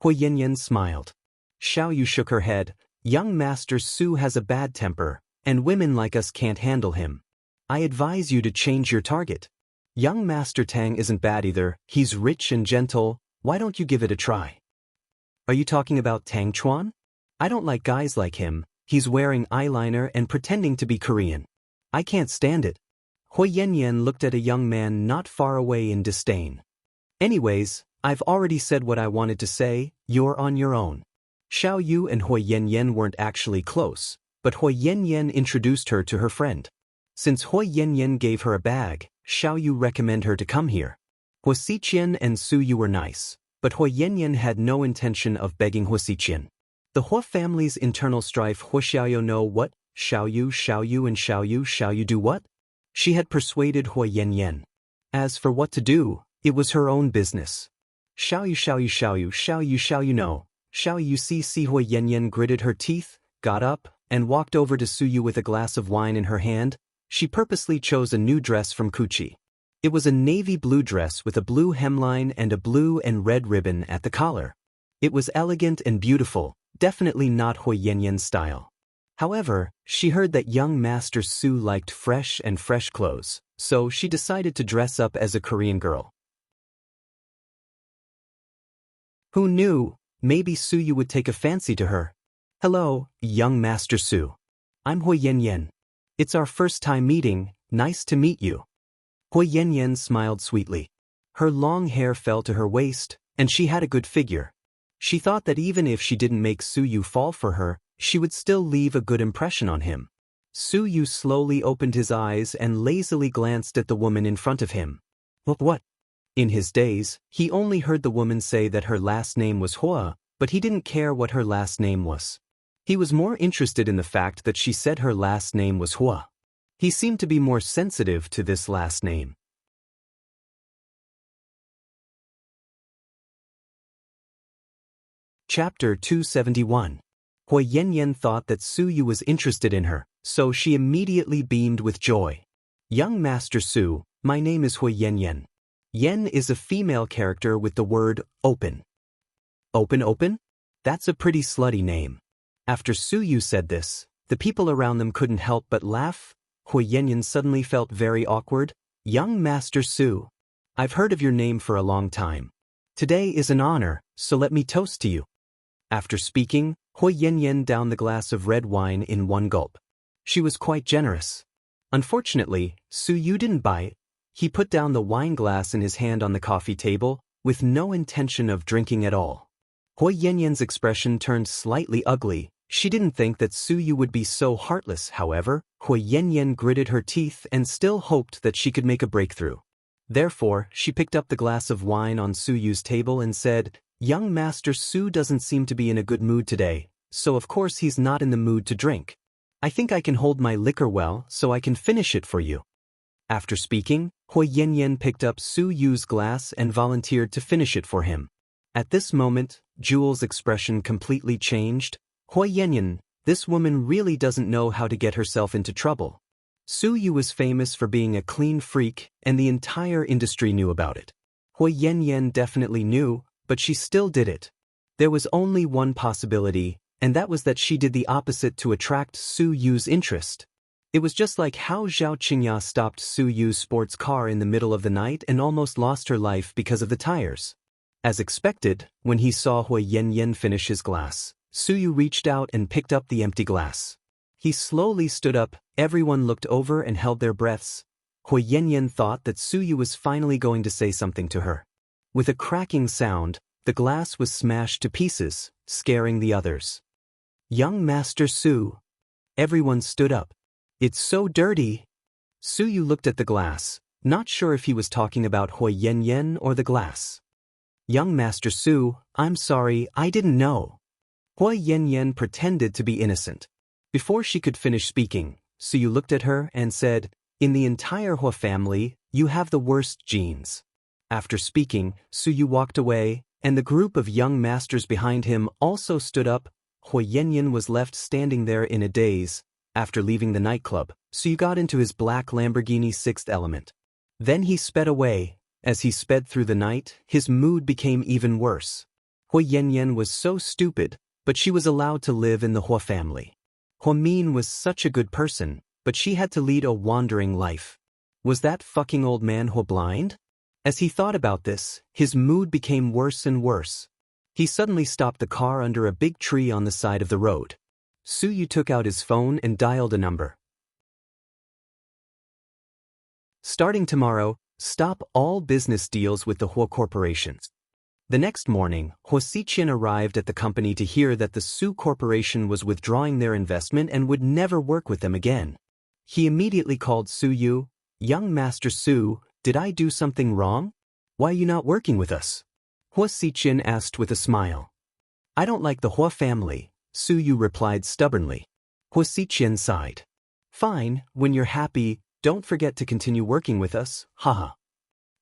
Hui Yanyan smiled. Xiao Yu shook her head. "Young Master Su has a bad temper, and women like us can't handle him. I advise you to change your target. Young Master Tang isn't bad either, he's rich and gentle, why don't you give it a try?" "Are you talking about Tang Chuan? I don't like guys like him, he's wearing eyeliner and pretending to be Korean. I can't stand it." Hui Yanyan looked at a young man not far away in disdain. "Anyways, I've already said what I wanted to say, you're on your own." Xiao Yu and Hui Yanyan weren't actually close, but Hui Yanyan introduced her to her friend. Since Hui Yanyan gave her a bag, Xiao Yu recommended her to come here. Hui Xiqian and Su Yu were nice, but Hui Yanyan had no intention of begging Hui Xiqian. The Hui family's internal strife. Hui Xiaoyu know what? Xiao Yu and Xiao Yu do what? She had persuaded Hui Yanyan. As for what to do, it was her own business. Xiao Yu know. Xiao Yu see Hui Yanyan gritted her teeth, got up, and walked over to Su Yu with a glass of wine in her hand. She purposely chose a new dress from Kuchi. It was a navy blue dress with a blue hemline and a blue and red ribbon at the collar. It was elegant and beautiful, definitely not Hui Yanyan's style. However, she heard that young Master Su liked fresh clothes, so she decided to dress up as a Korean girl. Who knew, maybe Su Yu would take a fancy to her. Hello, young Master Su. I'm Hui Yanyan. It's our first time meeting, nice to meet you. Hui Yanyan smiled sweetly. Her long hair fell to her waist, and she had a good figure. She thought that even if she didn't make Su Yu fall for her, she would still leave a good impression on him. Su Yu slowly opened his eyes and lazily glanced at the woman in front of him. What? In his days, he only heard the woman say that her last name was Hua, but he didn't care what her last name was. He was more interested in the fact that she said her last name was Hua. He seemed to be more sensitive to this last name. Chapter 271. Hui Yanyan thought that Su Yu was interested in her, so she immediately beamed with joy. Young Master Su, my name is Hui Yanyan. Yen is a female character with the word open. Open? That's a pretty slutty name. After Su Yu said this, the people around them couldn't help but laugh. Hui Yanyan suddenly felt very awkward. Young Master Su, I've heard of your name for a long time. Today is an honor, so let me toast to you. After speaking, Hui Yanyan downed the glass of red wine in one gulp. She was quite generous. Unfortunately, Su Yu didn't buy it. He put down the wine glass in his hand on the coffee table, with no intention of drinking at all. Hui Yanyan's expression turned slightly ugly. She didn't think that Su Yu would be so heartless. However, Hui Yanyan gritted her teeth and still hoped that she could make a breakthrough. Therefore, she picked up the glass of wine on Su Yu's table and said, Young Master Su doesn't seem to be in a good mood today, so of course he's not in the mood to drink. I think I can hold my liquor well, so I can finish it for you. After speaking, Hui Yanyan picked up Su Yu's glass and volunteered to finish it for him. At this moment, Jewel's expression completely changed. Hui Yanyan, this woman really doesn't know how to get herself into trouble. Su Yu was famous for being a clean freak, and the entire industry knew about it. Hui Yanyan definitely knew, but she still did it. There was only one possibility, and that was that she did the opposite to attract Su Yu's interest. It was just like how Zhao Qingya stopped Su Yu's sports car in the middle of the night and almost lost her life because of the tires. As expected, when he saw Hui Yanyan finish his glass, Su Yu reached out and picked up the empty glass. He slowly stood up, everyone looked over and held their breaths. Hui Yanyan thought that Su Yu was finally going to say something to her. With a cracking sound, the glass was smashed to pieces, scaring the others. Young Master Su. Everyone stood up. It's so dirty. Su Yu looked at the glass, not sure if he was talking about Hui Yanyan or the glass. Young Master Su, I'm sorry, I didn't know. Hui Yanyan pretended to be innocent. Before she could finish speaking, Su Yu looked at her and said, In the entire Hui family, you have the worst genes. After speaking, Su Yu walked away, and the group of young masters behind him also stood up. Hui Yanyan was left standing there in a daze. After leaving the nightclub, Su Yu got into his black Lamborghini Sixth Element. Then he sped away. As he sped through the night, his mood became even worse. Hui Yanyan was so stupid, but she was allowed to live in the Hui family. Hui Min was such a good person, but she had to lead a wandering life. Was that fucking old man Hui blind? As he thought about this, his mood became worse and worse. He suddenly stopped the car under a big tree on the side of the road. Su Yu took out his phone and dialed a number. Starting tomorrow, stop all business deals with the Hui corporations. The next morning, Huasiqian arrived at the company to hear that the Su Corporation was withdrawing their investment and would never work with them again. He immediately called Su Yu. "Young Master Su, did I do something wrong? Why are you not working with us?" Huasiqian asked with a smile. "I don't like the Hua family," Su Yu replied stubbornly. Huasiqian sighed. "Fine, when you're happy, don't forget to continue working with us, haha."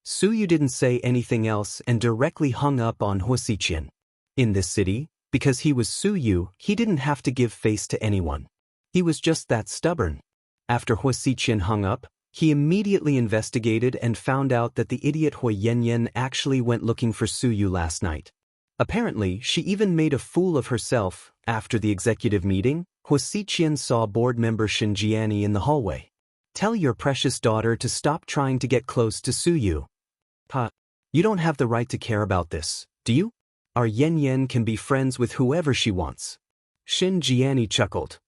Su Yu didn't say anything else and directly hung up on Huasiqian. In this city, because he was Su Yu, he didn't have to give face to anyone. He was just that stubborn. After Huasiqian hung up, he immediately investigated and found out that the idiot Hui Yanyan actually went looking for Su Yu last night. Apparently, she even made a fool of herself. After the executive meeting, Huasiqian saw board member Xinjiani in the hallway. "Tell your precious daughter to stop trying to get close to Su Yu." "Pa, you don't have the right to care about this, do you? Our Yan can be friends with whoever she wants." Xinjiani chuckled.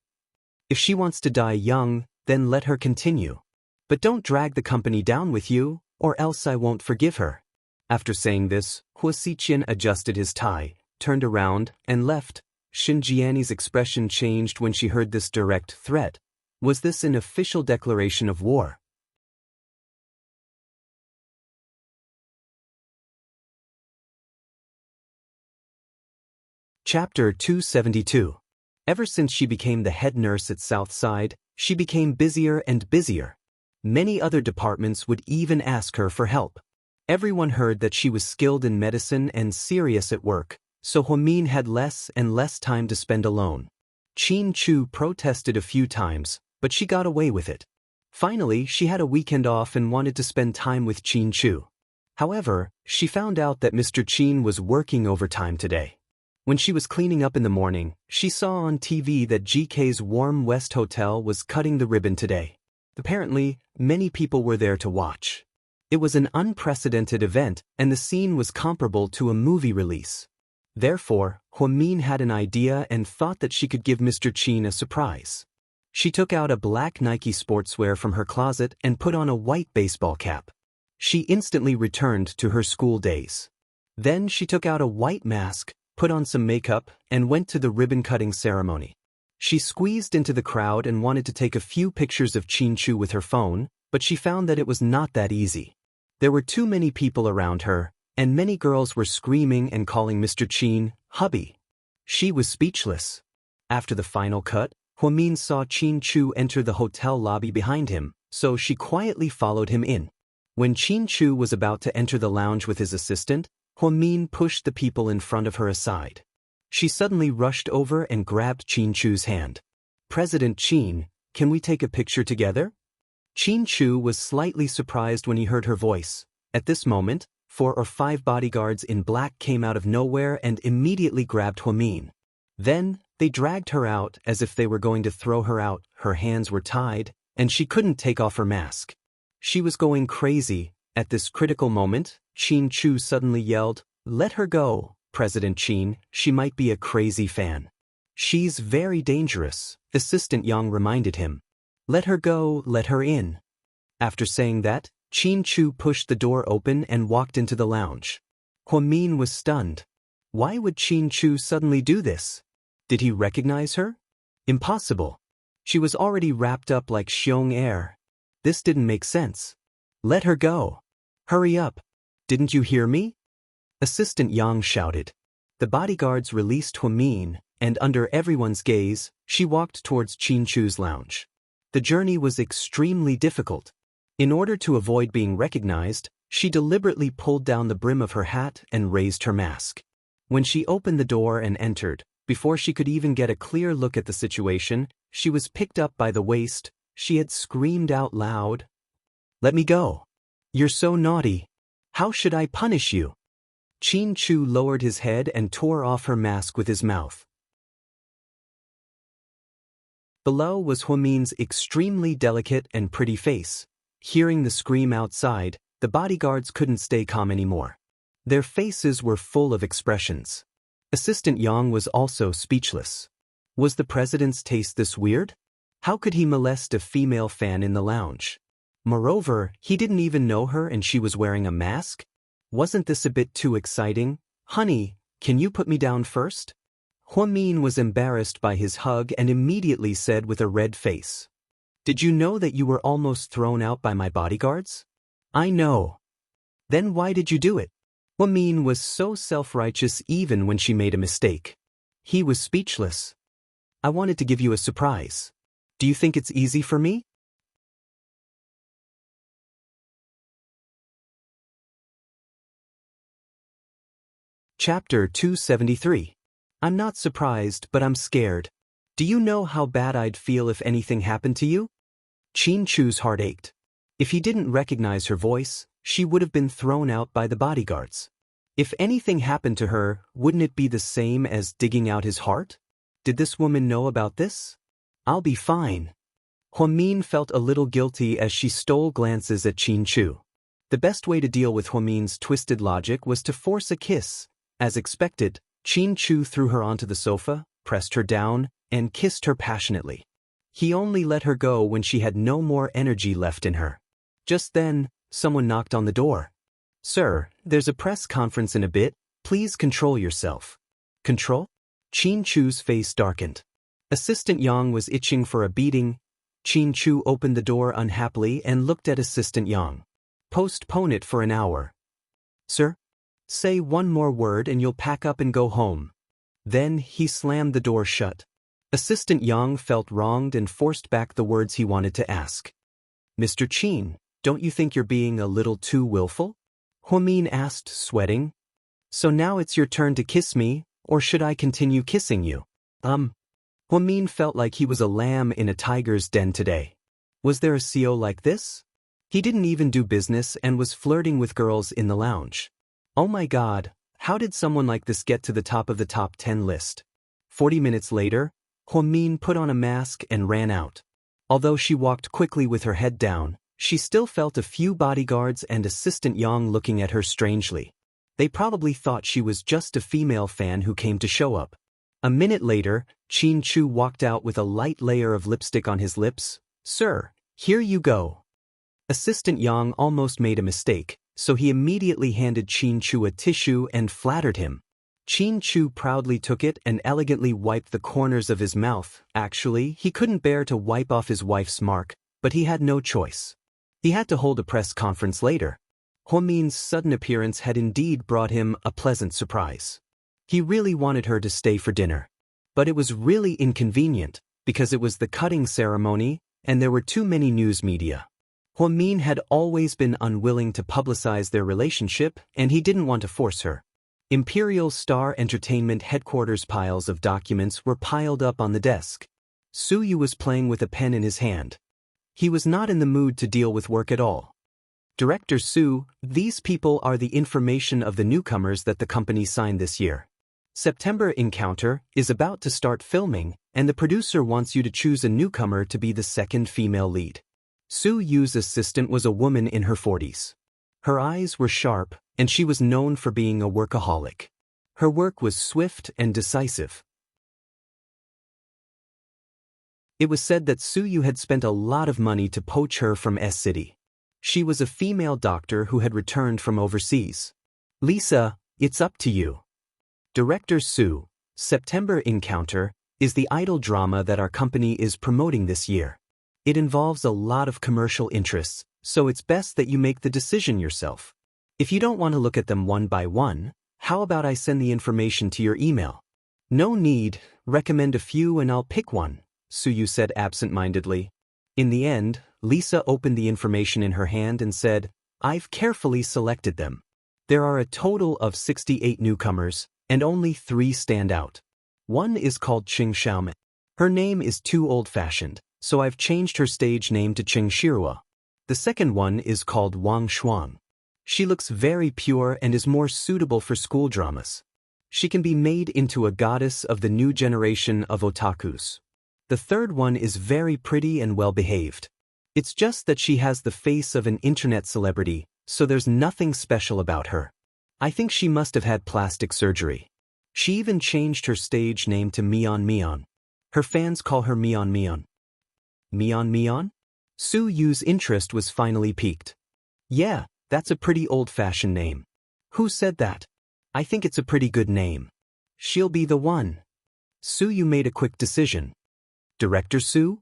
"If she wants to die young, then let her continue. But don't drag the company down with you, or else I won't forgive her." After saying this, Huasiqian adjusted his tie, turned around, and left. Xinjiani's expression changed when she heard this direct threat. Was this an official declaration of war? Chapter 272. Ever since she became the head nurse at Southside, she became busier and busier. Many other departments would even ask her for help. Everyone heard that she was skilled in medicine and serious at work, so Huamin had less and less time to spend alone. Qin Chu protested a few times, but she got away with it. Finally, she had a weekend off and wanted to spend time with Qin Chu. However, she found out that Mr. Qin was working overtime today. When she was cleaning up in the morning, she saw on TV that GK's Warm West Hotel was cutting the ribbon today. Apparently, many people were there to watch. It was an unprecedented event, and the scene was comparable to a movie release. Therefore, Huamin had an idea and thought that she could give Mr. Qin a surprise. She took out a black Nike sportswear from her closet and put on a white baseball cap. She instantly returned to her school days. Then she took out a white mask, put on some makeup, and went to the ribbon-cutting ceremony. She squeezed into the crowd and wanted to take a few pictures of Qin Chu with her phone, but she found that it was not that easy. There were too many people around her, and many girls were screaming and calling Mr. Qin, "hubby." She was speechless. After the final cut, Huamin saw Qin Chu enter the hotel lobby behind him, so she quietly followed him in. When Qin Chu was about to enter the lounge with his assistant, Huamin pushed the people in front of her aside. She suddenly rushed over and grabbed Qin Chu's hand. "President Qin, can we take a picture together?" Qin Chu was slightly surprised when he heard her voice. At this moment, 4 or 5 bodyguards in black came out of nowhere and immediately grabbed Huamin. Then, they dragged her out as if they were going to throw her out. Her hands were tied, and she couldn't take off her mask. She was going crazy. At this critical moment, Qin Chu suddenly yelled, "Let her go, President Qin, she might be a crazy fan." "She's very dangerous," Assistant Yang reminded him. "Let her go, let her in." After saying that, Qin Chu pushed the door open and walked into the lounge. Huamin was stunned. Why would Qin Chu suddenly do this? Did he recognize her? Impossible. She was already wrapped up like Xiong air. This didn't make sense. "Let her go. Hurry up. Didn't you hear me?" Assistant Yang shouted. The bodyguards released Huamin, and under everyone's gaze, she walked towards Qin Chu's lounge. The journey was extremely difficult. In order to avoid being recognized, she deliberately pulled down the brim of her hat and raised her mask. When she opened the door and entered, before she could even get a clear look at the situation, she was picked up by the waist. She had screamed out loud, "Let me go. You're so naughty. How should I punish you?" Qin Chu lowered his head and tore off her mask with his mouth. Below was Huamin's extremely delicate and pretty face. Hearing the scream outside, the bodyguards couldn't stay calm anymore. Their faces were full of expressions. Assistant Yang was also speechless. Was the president's taste this weird? How could he molest a female fan in the lounge? Moreover, he didn't even know her and she was wearing a mask? Wasn't this a bit too exciting? Honey, can you put me down first? Huamin was embarrassed by his hug and immediately said with a red face. Did you know that you were almost thrown out by my bodyguards? I know. Then why did you do it? Huamin was so self-righteous even when she made a mistake. He was speechless. I wanted to give you a surprise. Do you think it's easy for me? Chapter 273. I'm not surprised, but I'm scared. Do you know how bad I'd feel if anything happened to you? Qin Chu's heart ached. If he didn't recognize her voice, she would have been thrown out by the bodyguards. If anything happened to her, wouldn't it be the same as digging out his heart? Did this woman know about this? I'll be fine. Huamin felt a little guilty as she stole glances at Qin Chu. The best way to deal with Huamin's twisted logic was to force a kiss. As expected, Qin Chu threw her onto the sofa, pressed her down, and kissed her passionately. He only let her go when she had no more energy left in her. Just then, someone knocked on the door. Sir, there's a press conference in a bit, please control yourself. Control? Qin Chu's face darkened. Assistant Yang was itching for a beating. Qin Chu opened the door unhappily and looked at Assistant Yang. Postpone it for an hour. Sir? Say one more word and you'll pack up and go home. Then he slammed the door shut. Assistant Yang felt wronged and forced back the words he wanted to ask. Mr. Qin, don't you think you're being a little too willful? Huamin asked, sweating. So now it's your turn to kiss me, or should I continue kissing you? Huamin felt like he was a lamb in a tiger's den today. Was there a CEO like this? He didn't even do business and was flirting with girls in the lounge. Oh my God, how did someone like this get to the top of the top 10 list? 40 minutes later, Huamin put on a mask and ran out. Although she walked quickly with her head down, she still felt a few bodyguards and Assistant Yang looking at her strangely. They probably thought she was just a female fan who came to show up. A minute later, Qin Chu walked out with a light layer of lipstick on his lips. Sir, here you go. Assistant Yang almost made a mistake, so he immediately handed Qin Chu a tissue and flattered him. Qin Chu proudly took it and elegantly wiped the corners of his mouth. Actually, he couldn't bear to wipe off his wife's mark, but he had no choice. He had to hold a press conference later. Huamin's sudden appearance had indeed brought him a pleasant surprise. He really wanted her to stay for dinner. But it was really inconvenient, because it was the cutting ceremony, and there were too many news media. Huamin had always been unwilling to publicize their relationship, and he didn't want to force her. Imperial Star Entertainment headquarters piles of documents were piled up on the desk. Su Yu was playing with a pen in his hand. He was not in the mood to deal with work at all. Director Su, these people are the information of the newcomers that the company signed this year. September Encounter is about to start filming, and the producer wants you to choose a newcomer to be the second female lead. Su Yu's assistant was a woman in her 40s. Her eyes were sharp, and she was known for being a workaholic. Her work was swift and decisive. It was said that Su Yu had spent a lot of money to poach her from S-City. She was a female doctor who had returned from overseas. Lisa, it's up to you. Director Su, September Encounter is the idol drama that our company is promoting this year. It involves a lot of commercial interests, so it's best that you make the decision yourself. If you don't want to look at them one by one, how about I send the information to your email? No need, recommend a few and I'll pick one, Su Yu said absent-mindedly. In the end, Lisa opened the information in her hand and said, I've carefully selected them. There are a total of 68 newcomers, and only 3 stand out. One is called Qing Xiaomen. Her name is too old-fashioned, so I've changed her stage name to Qing Shirua. The second one is called Wang Shuang. She looks very pure and is more suitable for school dramas. She can be made into a goddess of the new generation of otakus. The third one is very pretty and well-behaved. It's just that she has the face of an internet celebrity, so there's nothing special about her. I think she must have had plastic surgery. She even changed her stage name to Mion Mion. Her fans call her Mion Mion. Mion Mion? Su Yu's interest was finally piqued. Yeah, that's a pretty old-fashioned name. Who said that? I think it's a pretty good name. She'll be the one. Su Yu made a quick decision. Director Su?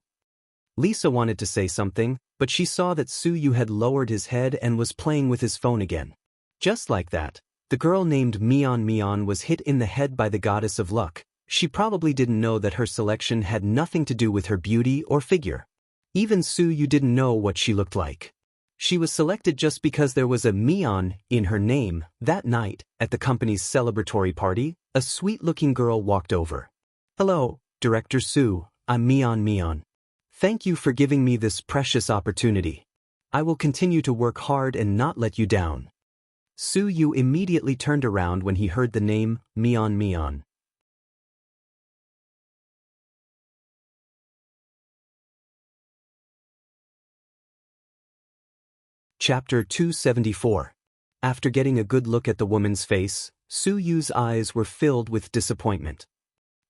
Lisa wanted to say something, but she saw that Su Yu had lowered his head and was playing with his phone again. Just like that, the girl named Mian was hit in the head by the goddess of luck. She probably didn't know that her selection had nothing to do with her beauty or figure. Even Su Yu didn't know what she looked like. She was selected just because there was a Mian in her name. That night, at the company's celebratory party, a sweet-looking girl walked over. Hello, Director Su, I'm Mian. Thank you for giving me this precious opportunity. I will continue to work hard and not let you down. Su Yu immediately turned around when he heard the name Mian. Chapter 274. After getting a good look at the woman's face, Su Yu's eyes were filled with disappointment.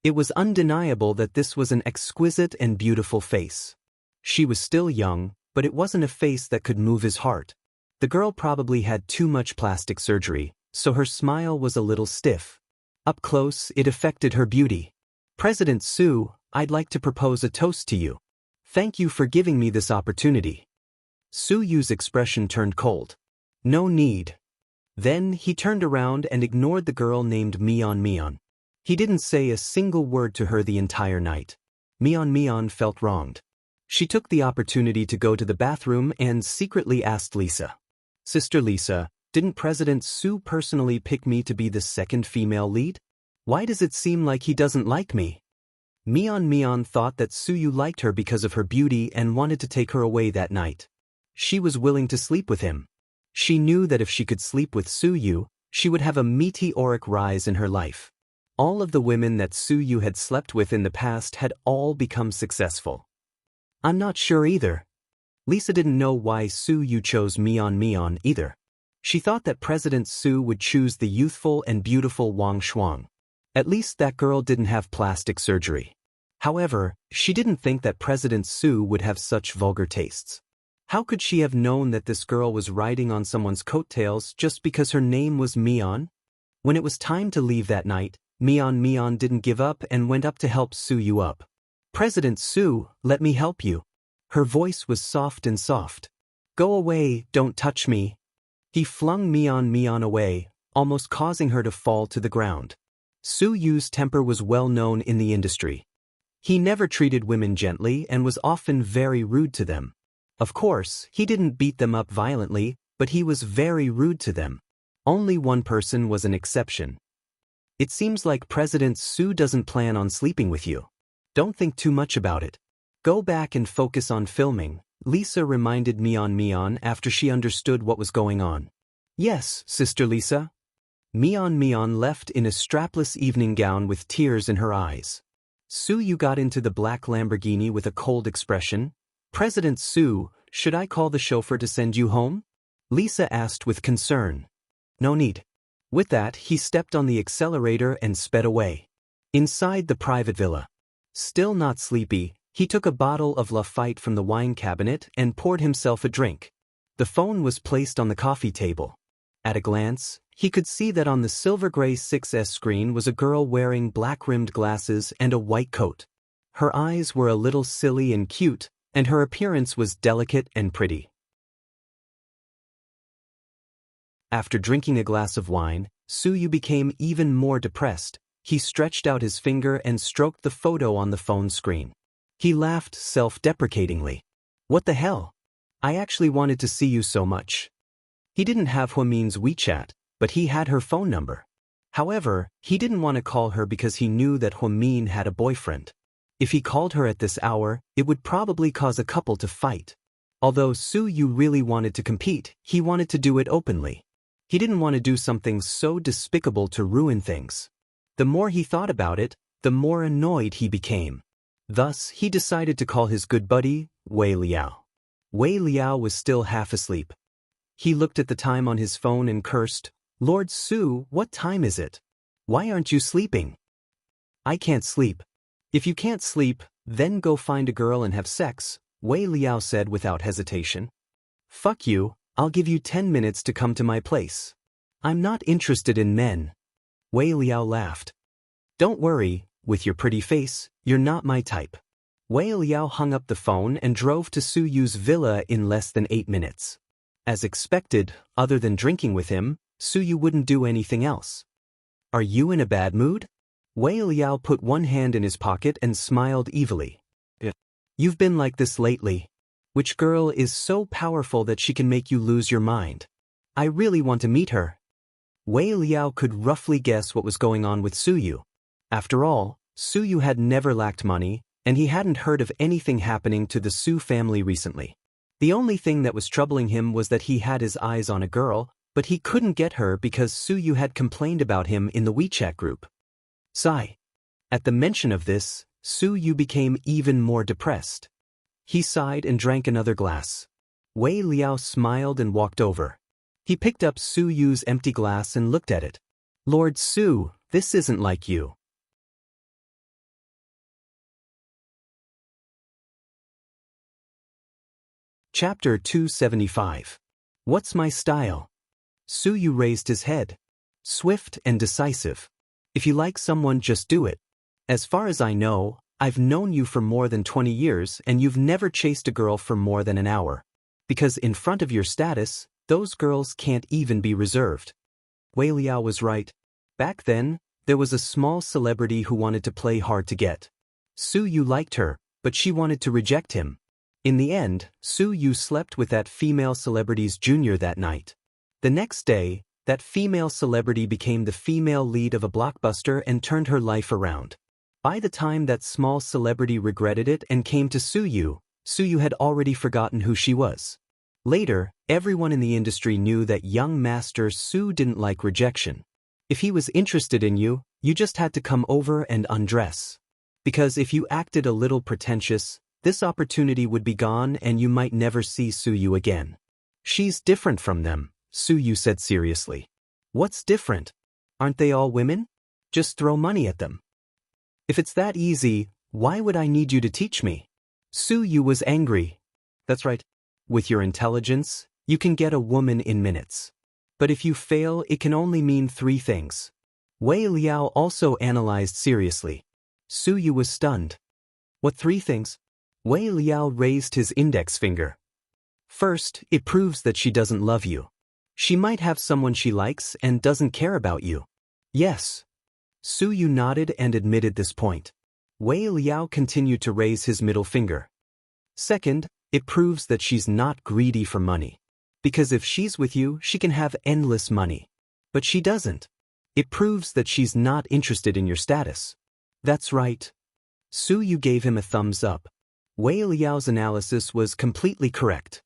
It was undeniable that this was an exquisite and beautiful face. She was still young, but it wasn't a face that could move his heart. The girl probably had too much plastic surgery, so her smile was a little stiff. Up close, it affected her beauty. President Su, I'd like to propose a toast to you. Thank you for giving me this opportunity. Su Yu's expression turned cold. No need. Then he turned around and ignored the girl named Mian. He didn't say a single word to her the entire night. Mian felt wronged. She took the opportunity to go to the bathroom and secretly asked Lisa. Sister Lisa, didn't President Su personally pick me to be the second female lead? Why does it seem like he doesn't like me? Mian thought that Su Yu liked her because of her beauty and wanted to take her away that night. She was willing to sleep with him. She knew that if she could sleep with Su Yu, she would have a meteoric rise in her life. All of the women that Su Yu had slept with in the past had all become successful. I'm not sure either. Lisa didn't know why Su Yu chose Mian either. She thought that President Su would choose the youthful and beautiful Wang Shuang. At least that girl didn't have plastic surgery. However, she didn't think that President Su would have such vulgar tastes. How could she have known that this girl was riding on someone's coattails just because her name was Mian? When it was time to leave that night, Mian didn't give up and went up to help Su Yu up. President Su, let me help you. Her voice was soft. Go away, don't touch me. He flung Mian away, almost causing her to fall to the ground. Su Yu's temper was well known in the industry. He never treated women gently and was often very rude to them. Of course, he didn't beat them up violently, but he was very rude to them. Only one person was an exception. It seems like President Su doesn't plan on sleeping with you. Don't think too much about it. Go back and focus on filming, Lisa reminded Mian after she understood what was going on. Yes, Sister Lisa. Mian left in a strapless evening gown with tears in her eyes. Su Yu got into the black Lamborghini with a cold expression. President Su, should I call the chauffeur to send you home? Lisa asked with concern. No need. With that, he stepped on the accelerator and sped away. Inside the private villa. Still not sleepy, he took a bottle of Lafite from the wine cabinet and poured himself a drink. The phone was placed on the coffee table. At a glance, he could see that on the silver-gray 6S screen was a girl wearing black-rimmed glasses and a white coat. Her eyes were a little silly and cute, and her appearance was delicate and pretty. After drinking a glass of wine, Su Yu became even more depressed. He stretched out his finger and stroked the photo on the phone screen. He laughed self-deprecatingly. What the hell? I actually wanted to see you so much. He didn't have Huamin's WeChat, but he had her phone number. However, he didn't want to call her because he knew that Huamin had a boyfriend. If he called her at this hour, it would probably cause a couple to fight. Although Su Yu really wanted to compete, he wanted to do it openly. He didn't want to do something so despicable to ruin things. The more he thought about it, the more annoyed he became. Thus, he decided to call his good buddy, Wei Liao. Wei Liao was still half asleep. He looked at the time on his phone and cursed, Lord Su, what time is it? Why aren't you sleeping? I can't sleep. If you can't sleep, then go find a girl and have sex, Wei Liao said without hesitation. Fuck you, I'll give you 10 minutes to come to my place. I'm not interested in men. Wei Liao laughed. Don't worry, with your pretty face, you're not my type. Wei Liao hung up the phone and drove to Su Yu's villa in less than 8 minutes. As expected, other than drinking with him, Su Yu wouldn't do anything else. Are you in a bad mood? Wei Liao put one hand in his pocket and smiled evilly. You've been like this lately. Which girl is so powerful that she can make you lose your mind? I really want to meet her. Wei Liao could roughly guess what was going on with Su Yu. After all, Su Yu had never lacked money, and he hadn't heard of anything happening to the Su family recently. The only thing that was troubling him was that he had his eyes on a girl, but he couldn't get her because Su Yu had complained about him in the WeChat group. Sigh. At the mention of this, Su Yu became even more depressed. He sighed and drank another glass. Wei Liao smiled and walked over. He picked up Su Yu's empty glass and looked at it. Lord Su, this isn't like you. Chapter 275. What's my style? Su Yu raised his head. Swift and decisive. If you like someone, just do it. As far as I know, I've known you for more than 20 years and you've never chased a girl for more than an hour. Because in front of your status, those girls can't even be reserved. Wei Liao was right. Back then, there was a small celebrity who wanted to play hard to get. Su Yu liked her, but she wanted to reject him. In the end, Su Yu slept with that female celebrity's junior that night. The next day, that female celebrity became the female lead of a blockbuster and turned her life around. By the time that small celebrity regretted it and came to Su Yu had already forgotten who she was. Later, everyone in the industry knew that young master Su didn't like rejection. If he was interested in you, you just had to come over and undress. Because if you acted a little pretentious, this opportunity would be gone and you might never see Su Yu again. She's different from them, Su Yu said seriously. What's different? Aren't they all women? Just throw money at them. If it's that easy, why would I need you to teach me? Su Yu was angry. That's right. With your intelligence, you can get a woman in minutes. But if you fail, it can only mean 3 things. Wei Liao also analyzed seriously. Su Yu was stunned. What 3 things? Wei Liao raised his index finger. First, it proves that she doesn't love you. She might have someone she likes and doesn't care about you. Yes. Su Yu nodded and admitted this point. Wei Liao continued to raise his middle finger. Second, it proves that she's not greedy for money. Because if she's with you, she can have endless money. But she doesn't. It proves that she's not interested in your status. That's right. Su Yu gave him a thumbs up. Wei Liao's analysis was completely correct.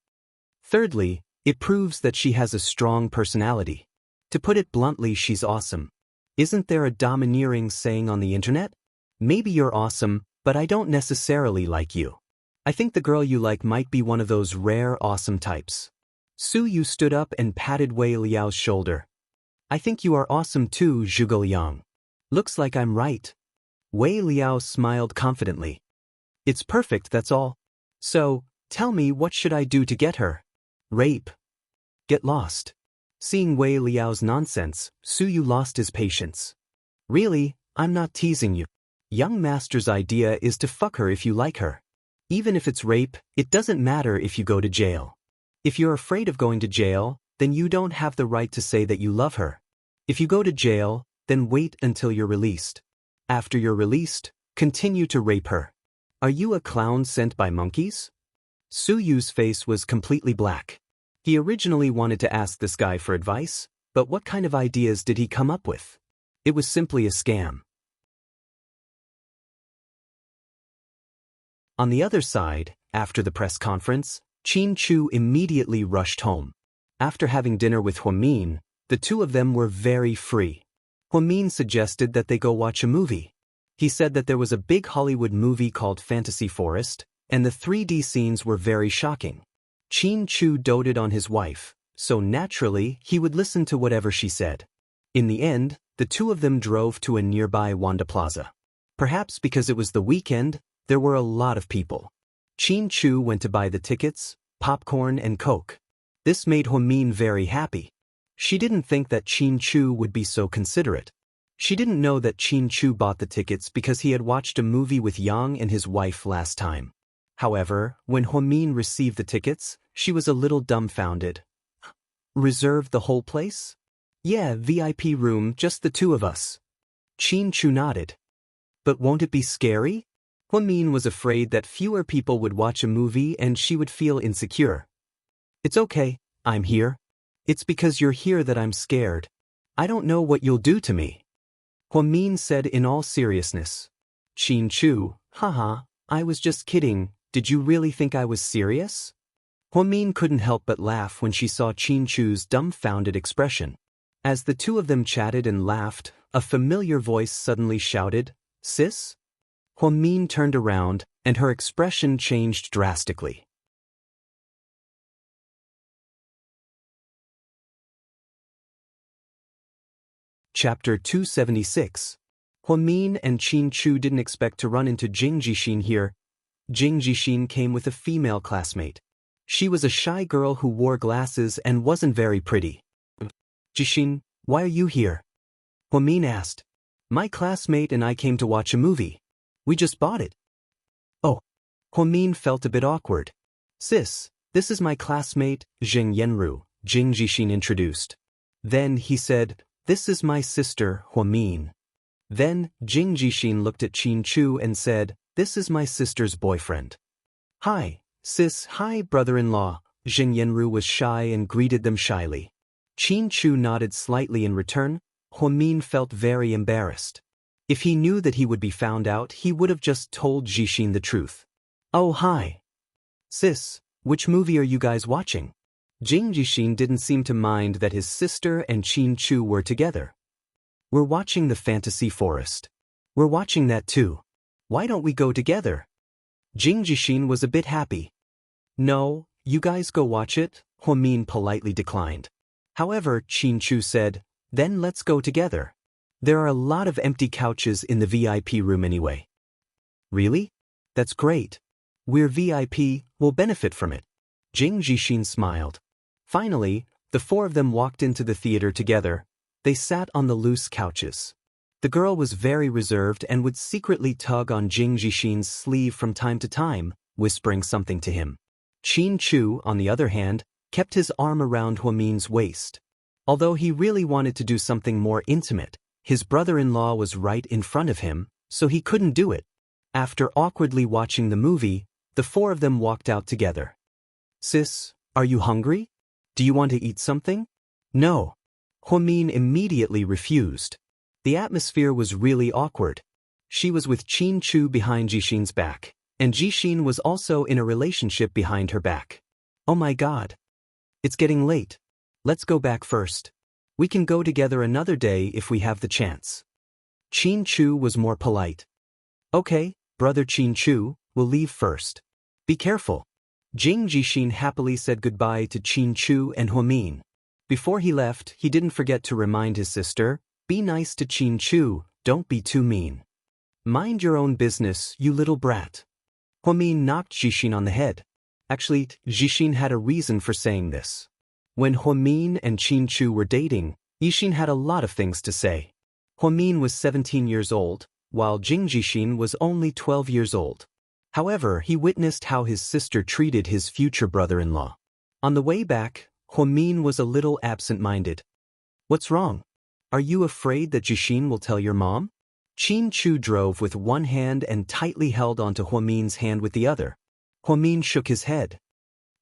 Thirdly, it proves that she has a strong personality. To put it bluntly, she's awesome. Isn't there a domineering saying on the internet? Maybe you're awesome, but I don't necessarily like you. I think the girl you like might be one of those rare awesome types. Su Yu stood up and patted Wei Liao's shoulder. I think you are awesome too, Zhuge Liang. Looks like I'm right. Wei Liao smiled confidently. It's perfect, that's all. So, tell me, what should I do to get her? Rape. Get lost. Seeing Wei Liao's nonsense, Su Yu lost his patience. Really, I'm not teasing you. Young master's idea is to fuck her if you like her. Even if it's rape, it doesn't matter if you go to jail. If you're afraid of going to jail, then you don't have the right to say that you love her. If you go to jail, then wait until you're released. After you're released, continue to rape her. Are you a clown sent by monkeys? Su Yu's face was completely black. He originally wanted to ask this guy for advice, but what kind of ideas did he come up with? It was simply a scam. On the other side, after the press conference, Qin Chu immediately rushed home. After having dinner with Huamin, the two of them were very free. Huamin suggested that they go watch a movie. He said that there was a big Hollywood movie called Fantasy Forest, and the 3D scenes were very shocking. Qin Chu doted on his wife, so naturally he would listen to whatever she said. In the end, the two of them drove to a nearby Wanda Plaza. Perhaps because it was the weekend, there were a lot of people. Qin Chu went to buy the tickets, popcorn and Coke. This made Huamin very happy. She didn't think that Qin Chu would be so considerate. She didn't know that Qin Chu bought the tickets because he had watched a movie with Yang and his wife last time. However, when Huamin received the tickets, she was a little dumbfounded. Reserved the whole place? Yeah, VIP room, just the two of us. Qin Chu nodded. But won't it be scary? Huamin was afraid that fewer people would watch a movie and she would feel insecure. It's okay, I'm here. It's because you're here that I'm scared. I don't know what you'll do to me. Huamin said in all seriousness. Qin Chu, haha, I was just kidding, did you really think I was serious? Huamin couldn't help but laugh when she saw Qin Chu's dumbfounded expression. As the two of them chatted and laughed, a familiar voice suddenly shouted, Sis? Huamin turned around, and her expression changed drastically. Chapter 276. Huamin and Qin Chu didn't expect to run into Jing Jixin here. Jing Jixin came with a female classmate. She was a shy girl who wore glasses and wasn't very pretty. Jixin, why are you here? Huamin asked. My classmate and I came to watch a movie. We just bought it. Oh. Huamin felt a bit awkward. Sis, this is my classmate, Zheng Yanru, Jing Jixin introduced. Then he said, this is my sister, Huamin. Then, Jing Jixin looked at Qin Chu and said, this is my sister's boyfriend. Hi, sis, hi, brother-in-law. Zheng Yanru was shy and greeted them shyly. Qin Chu nodded slightly in return. Huamin felt very embarrassed. If he knew that he would be found out, he would have just told Jixin the truth. Oh, hi. Sis, which movie are you guys watching? Jing Jixin didn't seem to mind that his sister and Qin Chu were together. We're watching The Fantasy Forest. We're watching that too. Why don't we go together? Jing Jixin was a bit happy. No, you guys go watch it, Huamin politely declined. However, Qin Chu said, then let's go together. There are a lot of empty couches in the VIP room anyway. Really? That's great. We're VIP, we'll benefit from it. Jing Jixin smiled. Finally, the four of them walked into the theater together. They sat on the loose couches. The girl was very reserved and would secretly tug on Jing Jixin's sleeve from time to time, whispering something to him. Qin Chu, on the other hand, kept his arm around Huamin's waist. Although he really wanted to do something more intimate, his brother-in-law was right in front of him, so he couldn't do it. After awkwardly watching the movie, the four of them walked out together. Sis, are you hungry? Do you want to eat something? No. Huamin immediately refused. The atmosphere was really awkward. She was with Qin Chu behind Jixin's back, and Jixin was also in a relationship behind her back. Oh my God. It's getting late. Let's go back first. We can go together another day if we have the chance. Qin Chu was more polite. Okay, brother Qin Chu, we'll leave first. Be careful. Jing Jixin happily said goodbye to Qin Chu and Huamin. Before he left, he didn't forget to remind his sister, be nice to Qin Chu, don't be too mean. Mind your own business, you little brat. Huamin knocked Jixin on the head. Actually, Jixin had a reason for saying this. When Huamin and Qin Chu were dating, Jixin had a lot of things to say. Huamin was 17 years old, while Jing Jixin was only 12 years old. However, he witnessed how his sister treated his future brother-in-law. On the way back, Huamin was a little absent-minded. What's wrong? Are you afraid that Jixin will tell your mom? Qin Chu drove with one hand and tightly held onto Huamin's hand with the other. Huamin shook his head.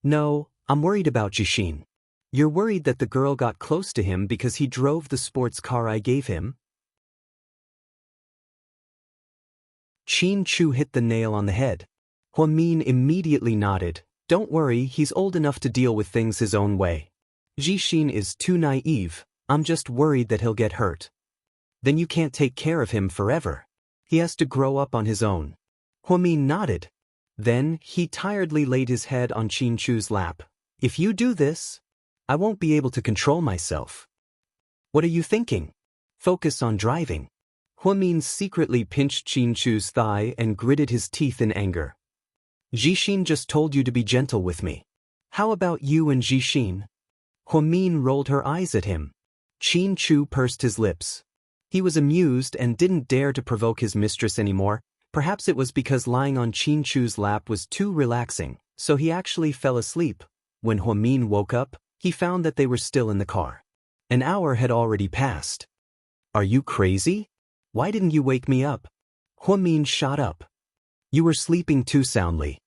No, I'm worried about Jixin. You're worried that the girl got close to him because he drove the sports car I gave him? Qin Chu hit the nail on the head. Huamin immediately nodded. Don't worry, he's old enough to deal with things his own way. Jixin is too naive. I'm just worried that he'll get hurt. Then you can't take care of him forever. He has to grow up on his own. Huamin nodded. Then, he tiredly laid his head on Qin Chu's lap. If you do this, I won't be able to control myself. What are you thinking? Focus on driving. Huamin secretly pinched Qin Chu's thigh and gritted his teeth in anger. Jixin just told you to be gentle with me. How about you and Jixin? Huamin rolled her eyes at him. Qin Chu pursed his lips. He was amused and didn't dare to provoke his mistress anymore. Perhaps it was because lying on Qin Chu's lap was too relaxing, so he actually fell asleep. When Huamin woke up, he found that they were still in the car. An hour had already passed. "Are you crazy? Why didn't you wake me up?" Huamin shot up. "You were sleeping too soundly."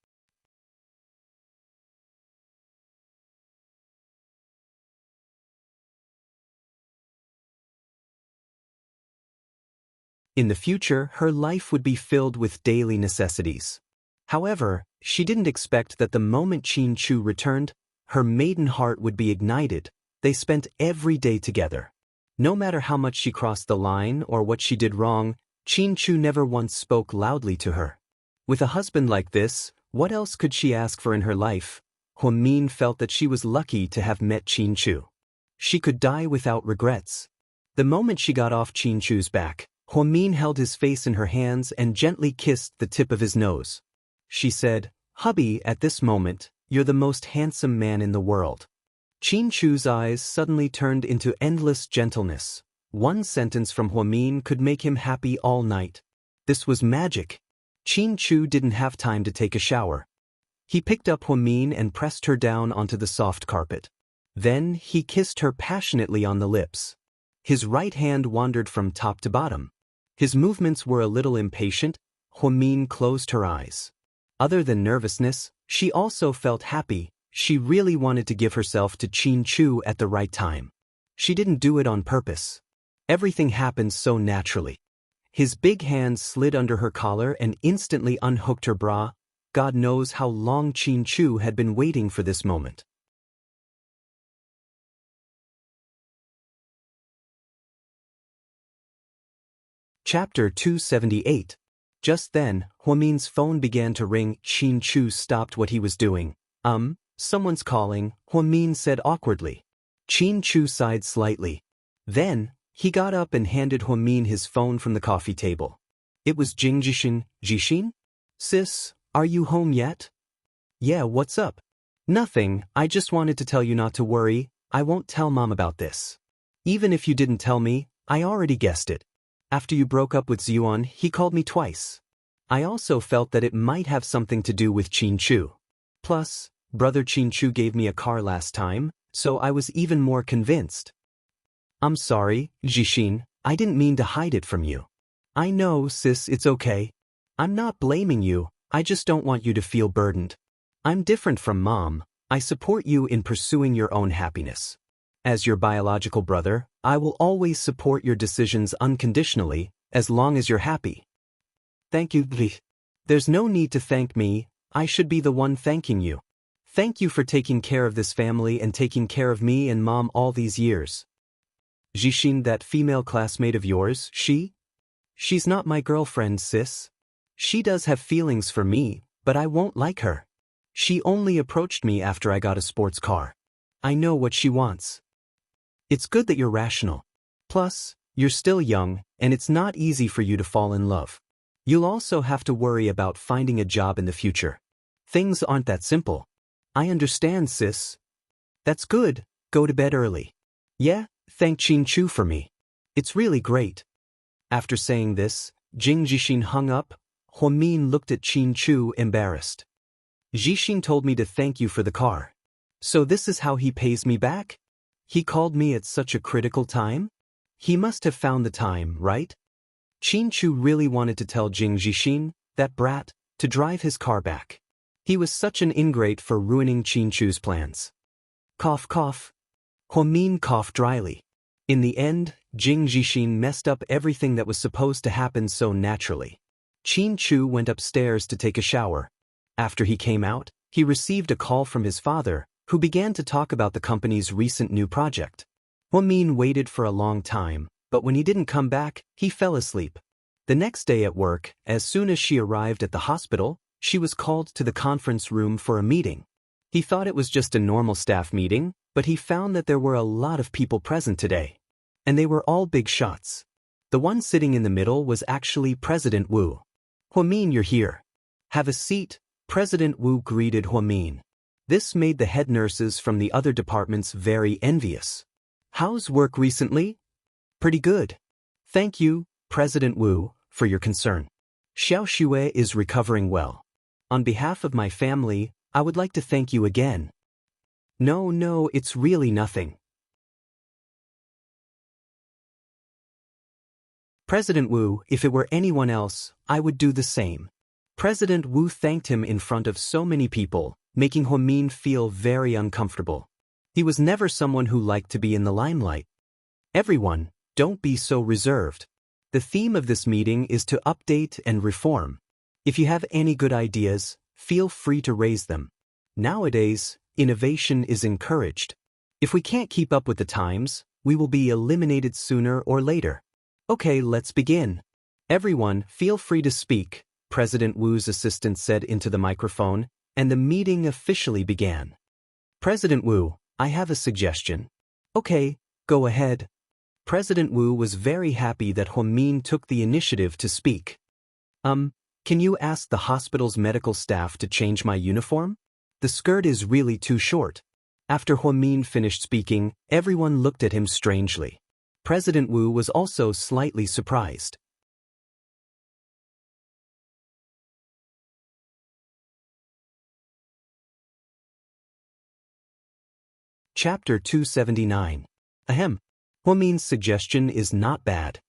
In the future, her life would be filled with daily necessities. However, she didn't expect that the moment Qin Chu returned, her maiden heart would be ignited. They spent every day together. No matter how much she crossed the line or what she did wrong, Qin Chu never once spoke loudly to her. With a husband like this, what else could she ask for in her life? Huamin felt that she was lucky to have met Qin Chu. She could die without regrets. The moment she got off Qin Chu's back, Huamin held his face in her hands and gently kissed the tip of his nose. She said, "Hubby, at this moment, you're the most handsome man in the world." Qin Chu's eyes suddenly turned into endless gentleness. One sentence from Huamin could make him happy all night. This was magic. Qin Chu didn't have time to take a shower. He picked up Huamin and pressed her down onto the soft carpet. Then he kissed her passionately on the lips. His right hand wandered from top to bottom. His movements were a little impatient. Huamin closed her eyes. Other than nervousness, she also felt happy. She really wanted to give herself to Qin Chu at the right time. She didn't do it on purpose. Everything happened so naturally. His big hand slid under her collar and instantly unhooked her bra. God knows how long Qin Chu had been waiting for this moment. Chapter 278. Just then, Huamin's phone began to ring. Qin Chu stopped what he was doing. Someone's calling," Huamin said awkwardly. Qin Chu sighed slightly. Then, he got up and handed Huamin his phone from the coffee table. It was Jixin. "Jixin? Sis, are you home yet?" "Yeah, what's up?" "Nothing, I just wanted to tell you not to worry. I won't tell Mom about this. Even if you didn't tell me, I already guessed it. After you broke up with Xuan, he called me twice. I also felt that it might have something to do with Qin Chu. Plus, Brother Qin Chu gave me a car last time, so I was even more convinced." "I'm sorry, Jixin, I didn't mean to hide it from you." "I know, sis, it's okay. I'm not blaming you, I just don't want you to feel burdened. I'm different from Mom. I support you in pursuing your own happiness. As your biological brother, I will always support your decisions unconditionally, as long as you're happy." "Thank you, Bri. There's no need to thank me, I should be the one thanking you. Thank you for taking care of this family and taking care of me and Mom all these years." "Jixin, that female classmate of yours, she's not my girlfriend, sis. She does have feelings for me, but I won't like her. She only approached me after I got a sports car. I know what she wants." "It's good that you're rational. Plus, you're still young, and it's not easy for you to fall in love. You'll also have to worry about finding a job in the future. Things aren't that simple." "I understand, sis." "That's good, go to bed early." "Yeah, thank Qin Chu for me. It's really great." After saying this, Jixin hung up. Huamin looked at Qin Chu embarrassed. "Jixin told me to thank you for the car. So this is how he pays me back? He called me at such a critical time? He must have found the time, right?" Qin Chu really wanted to tell Jixin, that brat, to drive his car back. He was such an ingrate for ruining Qin Chu's plans. Cough cough. Huamin coughed dryly. In the end, Jixin messed up everything that was supposed to happen so naturally. Qin Chu went upstairs to take a shower. After he came out, he received a call from his father, who began to talk about the company's recent new project. Huamin waited for a long time, but when he didn't come back, he fell asleep. The next day at work, as soon as she arrived at the hospital, she was called to the conference room for a meeting. He thought it was just a normal staff meeting, but he found that there were a lot of people present today. And they were all big shots. The one sitting in the middle was actually President Wu. "Huamin, you're here. Have a seat," President Wu greeted Huamin. This made the head nurses from the other departments very envious. "How's work recently?" "Pretty good. Thank you, President Wu, for your concern. Xiaoxue is recovering well. On behalf of my family, I would like to thank you again. No, it's really nothing. President Wu, if it were anyone else, I would do the same. President Wu thanked him in front of so many people, making Huamin feel very uncomfortable. He was never someone who liked to be in the limelight. Everyone, don't be so reserved. The theme of this meeting is to update and reform. If you have any good ideas, feel free to raise them. Nowadays, innovation is encouraged. If we can't keep up with the times, we will be eliminated sooner or later. Okay, let's begin. Everyone, feel free to speak, President Wu's assistant said into the microphone, and the meeting officially began. President Wu, I have a suggestion. Okay, go ahead. President Wu was very happy that Huamin took the initiative to speak. Can you ask the hospital's medical staff to change my uniform? The skirt is really too short. After Huamin finished speaking, everyone looked at him strangely. President Wu was also slightly surprised. Chapter 279. Huamin's suggestion is not bad.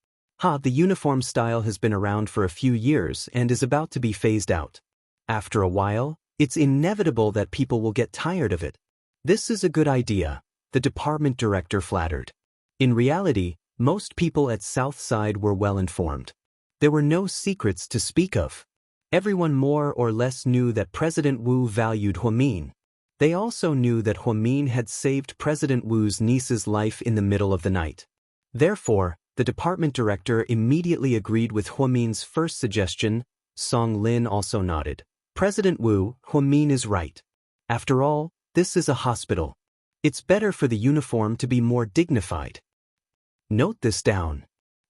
The uniform style has been around for a few years and is about to be phased out. After a while, it's inevitable that people will get tired of it. This is a good idea, the department director flattered. In reality, most people at Southside were well informed. There were no secrets to speak of. Everyone more or less knew that President Wu valued Huamin. They also knew that Huamin had saved President Wu's niece's life in the middle of the night. Therefore, the department director immediately agreed with Huamin's first suggestion. Wang Lin also nodded. President Wu, Huamin is right. After all, this is a hospital. It's better for the uniform to be more dignified. Note this down.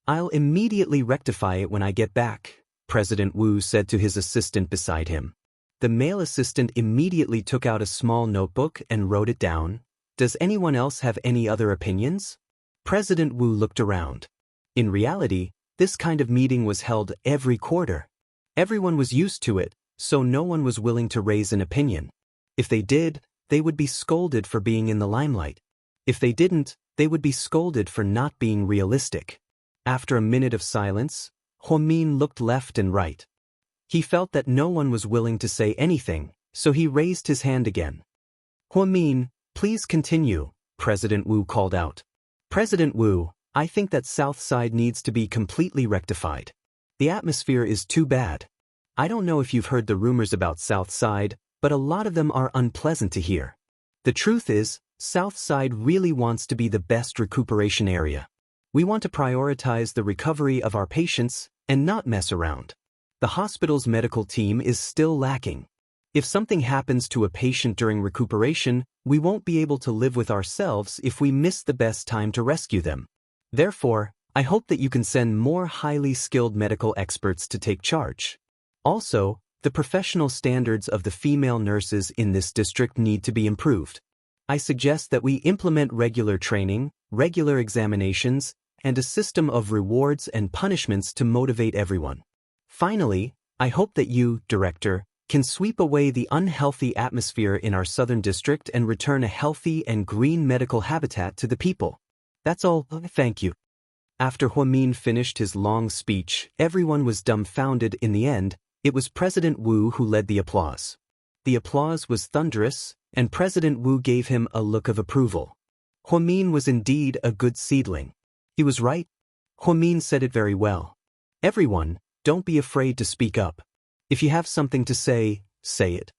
I'll immediately rectify it when I get back, President Wu said to his assistant beside him. The male assistant immediately took out a small notebook and wrote it down. Does anyone else have any other opinions? President Wu looked around. In reality, this kind of meeting was held every quarter. Everyone was used to it, so no one was willing to raise an opinion. If they did, they would be scolded for being in the limelight. If they didn't, they would be scolded for not being realistic. After a minute of silence, Huamin looked left and right. He felt that no one was willing to say anything, so he raised his hand again. Huamin, please continue, President Wu called out. President Wu, I think that Southside needs to be completely rectified. The atmosphere is too bad. I don't know if you've heard the rumors about Southside, but a lot of them are unpleasant to hear. The truth is, Southside really wants to be the best recuperation area. We want to prioritize the recovery of our patients and not mess around. The hospital's medical team is still lacking. If something happens to a patient during recuperation, we won't be able to live with ourselves if we miss the best time to rescue them. Therefore, I hope that you can send more highly skilled medical experts to take charge. Also, the professional standards of the female nurses in this district need to be improved. I suggest that we implement regular training, regular examinations, and a system of rewards and punishments to motivate everyone. Finally, I hope that you, Director, can sweep away the unhealthy atmosphere in our southern district and return a healthy and green medical habitat to the people. That's all, thank you. After Huamin finished his long speech, everyone was dumbfounded. In the end, it was President Wu who led the applause. The applause was thunderous, and President Wu gave him a look of approval. Huamin was indeed a good seedling. He was right. Huamin said it very well. Everyone, don't be afraid to speak up. If you have something to say, say it.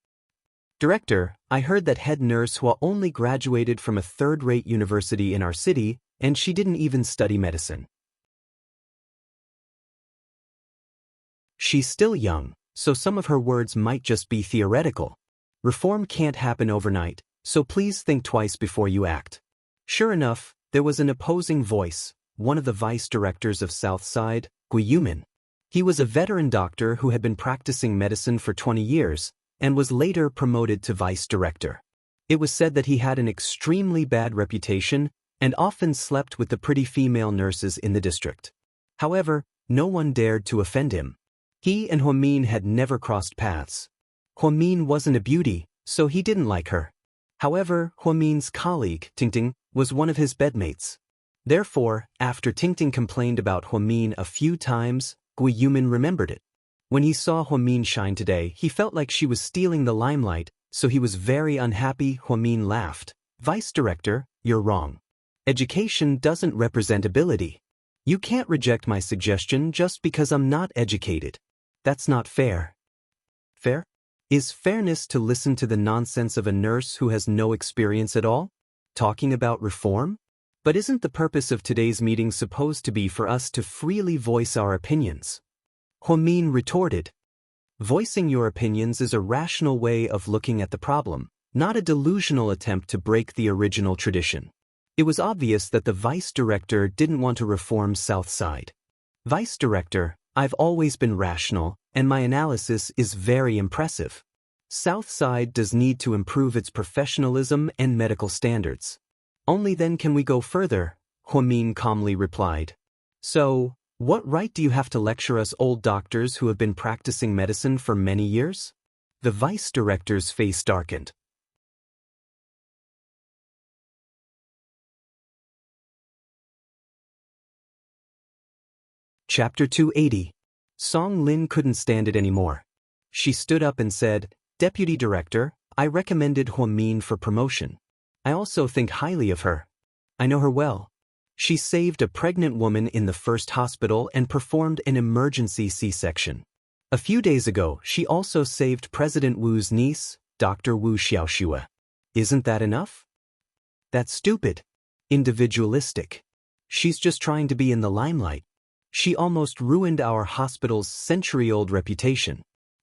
Director, I heard that head nurse Hua only graduated from a third-rate university in our city, and she didn't even study medicine. She's still young, so some of her words might just be theoretical. Reform can't happen overnight, so please think twice before you act. Sure enough, there was an opposing voice, one of the vice directors of Southside, Guiyumin. He was a veteran doctor who had been practicing medicine for 20 years, and was later promoted to vice director. It was said that he had an extremely bad reputation, and often slept with the pretty female nurses in the district. However, no one dared to offend him. He and Huamin had never crossed paths. Huamin wasn't a beauty, so he didn't like her. However, Huamin's colleague, Tingting, was one of his bedmates. Therefore, after Tingting complained about Huamin a few times, Gui Yumin remembered it. When he saw Huamin shine today, he felt like she was stealing the limelight, so he was very unhappy. Huamin laughed. Vice Director, you're wrong. Education doesn't represent ability. You can't reject my suggestion just because I'm not educated. That's not fair. Fair? Is fairness to listen to the nonsense of a nurse who has no experience at all? Talking about reform? But isn't the purpose of today's meeting supposed to be for us to freely voice our opinions? Huamin retorted. Voicing your opinions is a rational way of looking at the problem, not a delusional attempt to break the original tradition. It was obvious that the vice director didn't want to reform Southside. Vice director, I've always been rational, and my analysis is very impressive. Southside does need to improve its professionalism and medical standards. Only then can we go further, Huamin calmly replied. So, what right do you have to lecture us old doctors who have been practicing medicine for many years? The vice director's face darkened. Chapter 280. Song Lin couldn't stand it anymore. She stood up and said, Deputy Director, I recommended Huamin for promotion. I also think highly of her. I know her well. She saved a pregnant woman in the first hospital and performed an emergency C-section. A few days ago, she also saved President Wu's niece, Dr. Wu Xiaoxua. Isn't that enough? That's stupid. Individualistic. She's just trying to be in the limelight. She almost ruined our hospital's century-old reputation.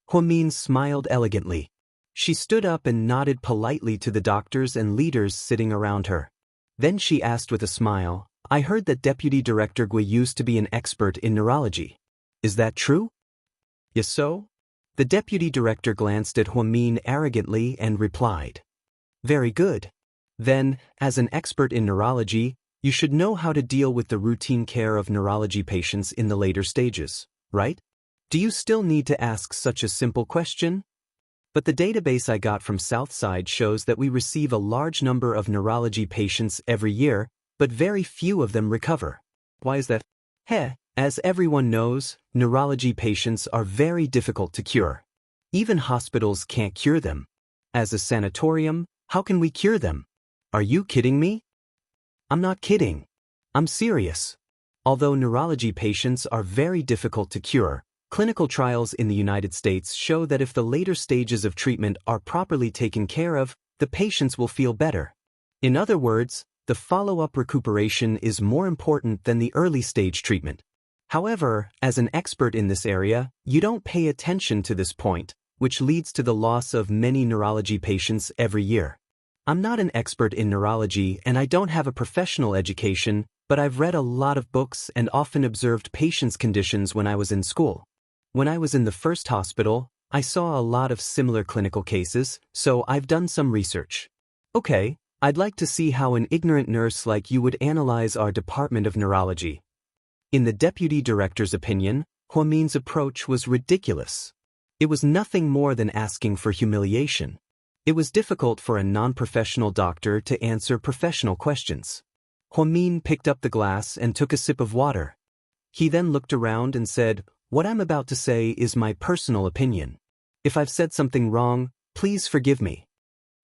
Huamin smiled elegantly. She stood up and nodded politely to the doctors and leaders sitting around her. Then she asked with a smile, I heard that Deputy Director Gui used to be an expert in neurology. Is that true? Yes so? The Deputy Director glanced at Huamin arrogantly and replied. Very good. Then, as an expert in neurology, you should know how to deal with the routine care of neurology patients in the later stages, right? Do you still need to ask such a simple question? But the database I got from Southside shows that we receive a large number of neurology patients every year, but very few of them recover. Why is that? As everyone knows, neurology patients are very difficult to cure. Even hospitals can't cure them. As a sanatorium, how can we cure them? Are you kidding me? I'm not kidding. I'm serious. Although neurology patients are very difficult to cure, clinical trials in the United States show that if the later stages of treatment are properly taken care of, the patients will feel better. In other words, the follow-up recuperation is more important than the early-stage treatment. However, as an expert in this area, you don't pay attention to this point, which leads to the loss of many neurology patients every year. I'm not an expert in neurology and I don't have a professional education, but I've read a lot of books and often observed patients' conditions when I was in school. When I was in the first hospital, I saw a lot of similar clinical cases, so I've done some research. Okay, I'd like to see how an ignorant nurse like you would analyze our department of neurology. In the deputy director's opinion, Huamin's approach was ridiculous. It was nothing more than asking for humiliation. It was difficult for a non-professional doctor to answer professional questions. Huamin picked up the glass and took a sip of water. He then looked around and said, What I'm about to say is my personal opinion. If I've said something wrong, please forgive me.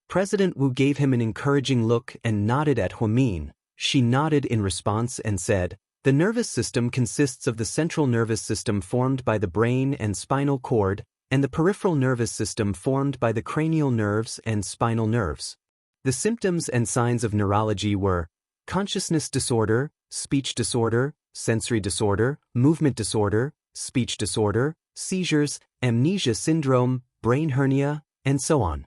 President Wu gave him an encouraging look and nodded at Huamin. She nodded in response and said, The nervous system consists of the central nervous system formed by the brain and spinal cord, and the peripheral nervous system formed by the cranial nerves and spinal nerves. The symptoms and signs of neurology were consciousness disorder, speech disorder, sensory disorder, movement disorder, speech disorder, seizures, amnesia syndrome, brain hernia, and so on.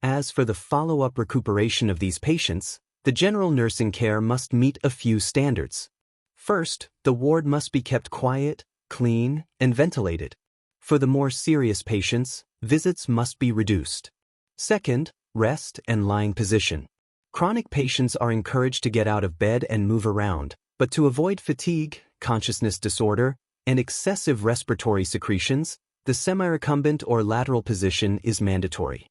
As for the follow-up recuperation of these patients, the general nursing care must meet a few standards. First, the ward must be kept quiet, clean, and ventilated. For the more serious patients, visits must be reduced. Second, rest and lying position. Chronic patients are encouraged to get out of bed and move around, but to avoid fatigue, consciousness disorder, and excessive respiratory secretions, the semi-recumbent or lateral position is mandatory.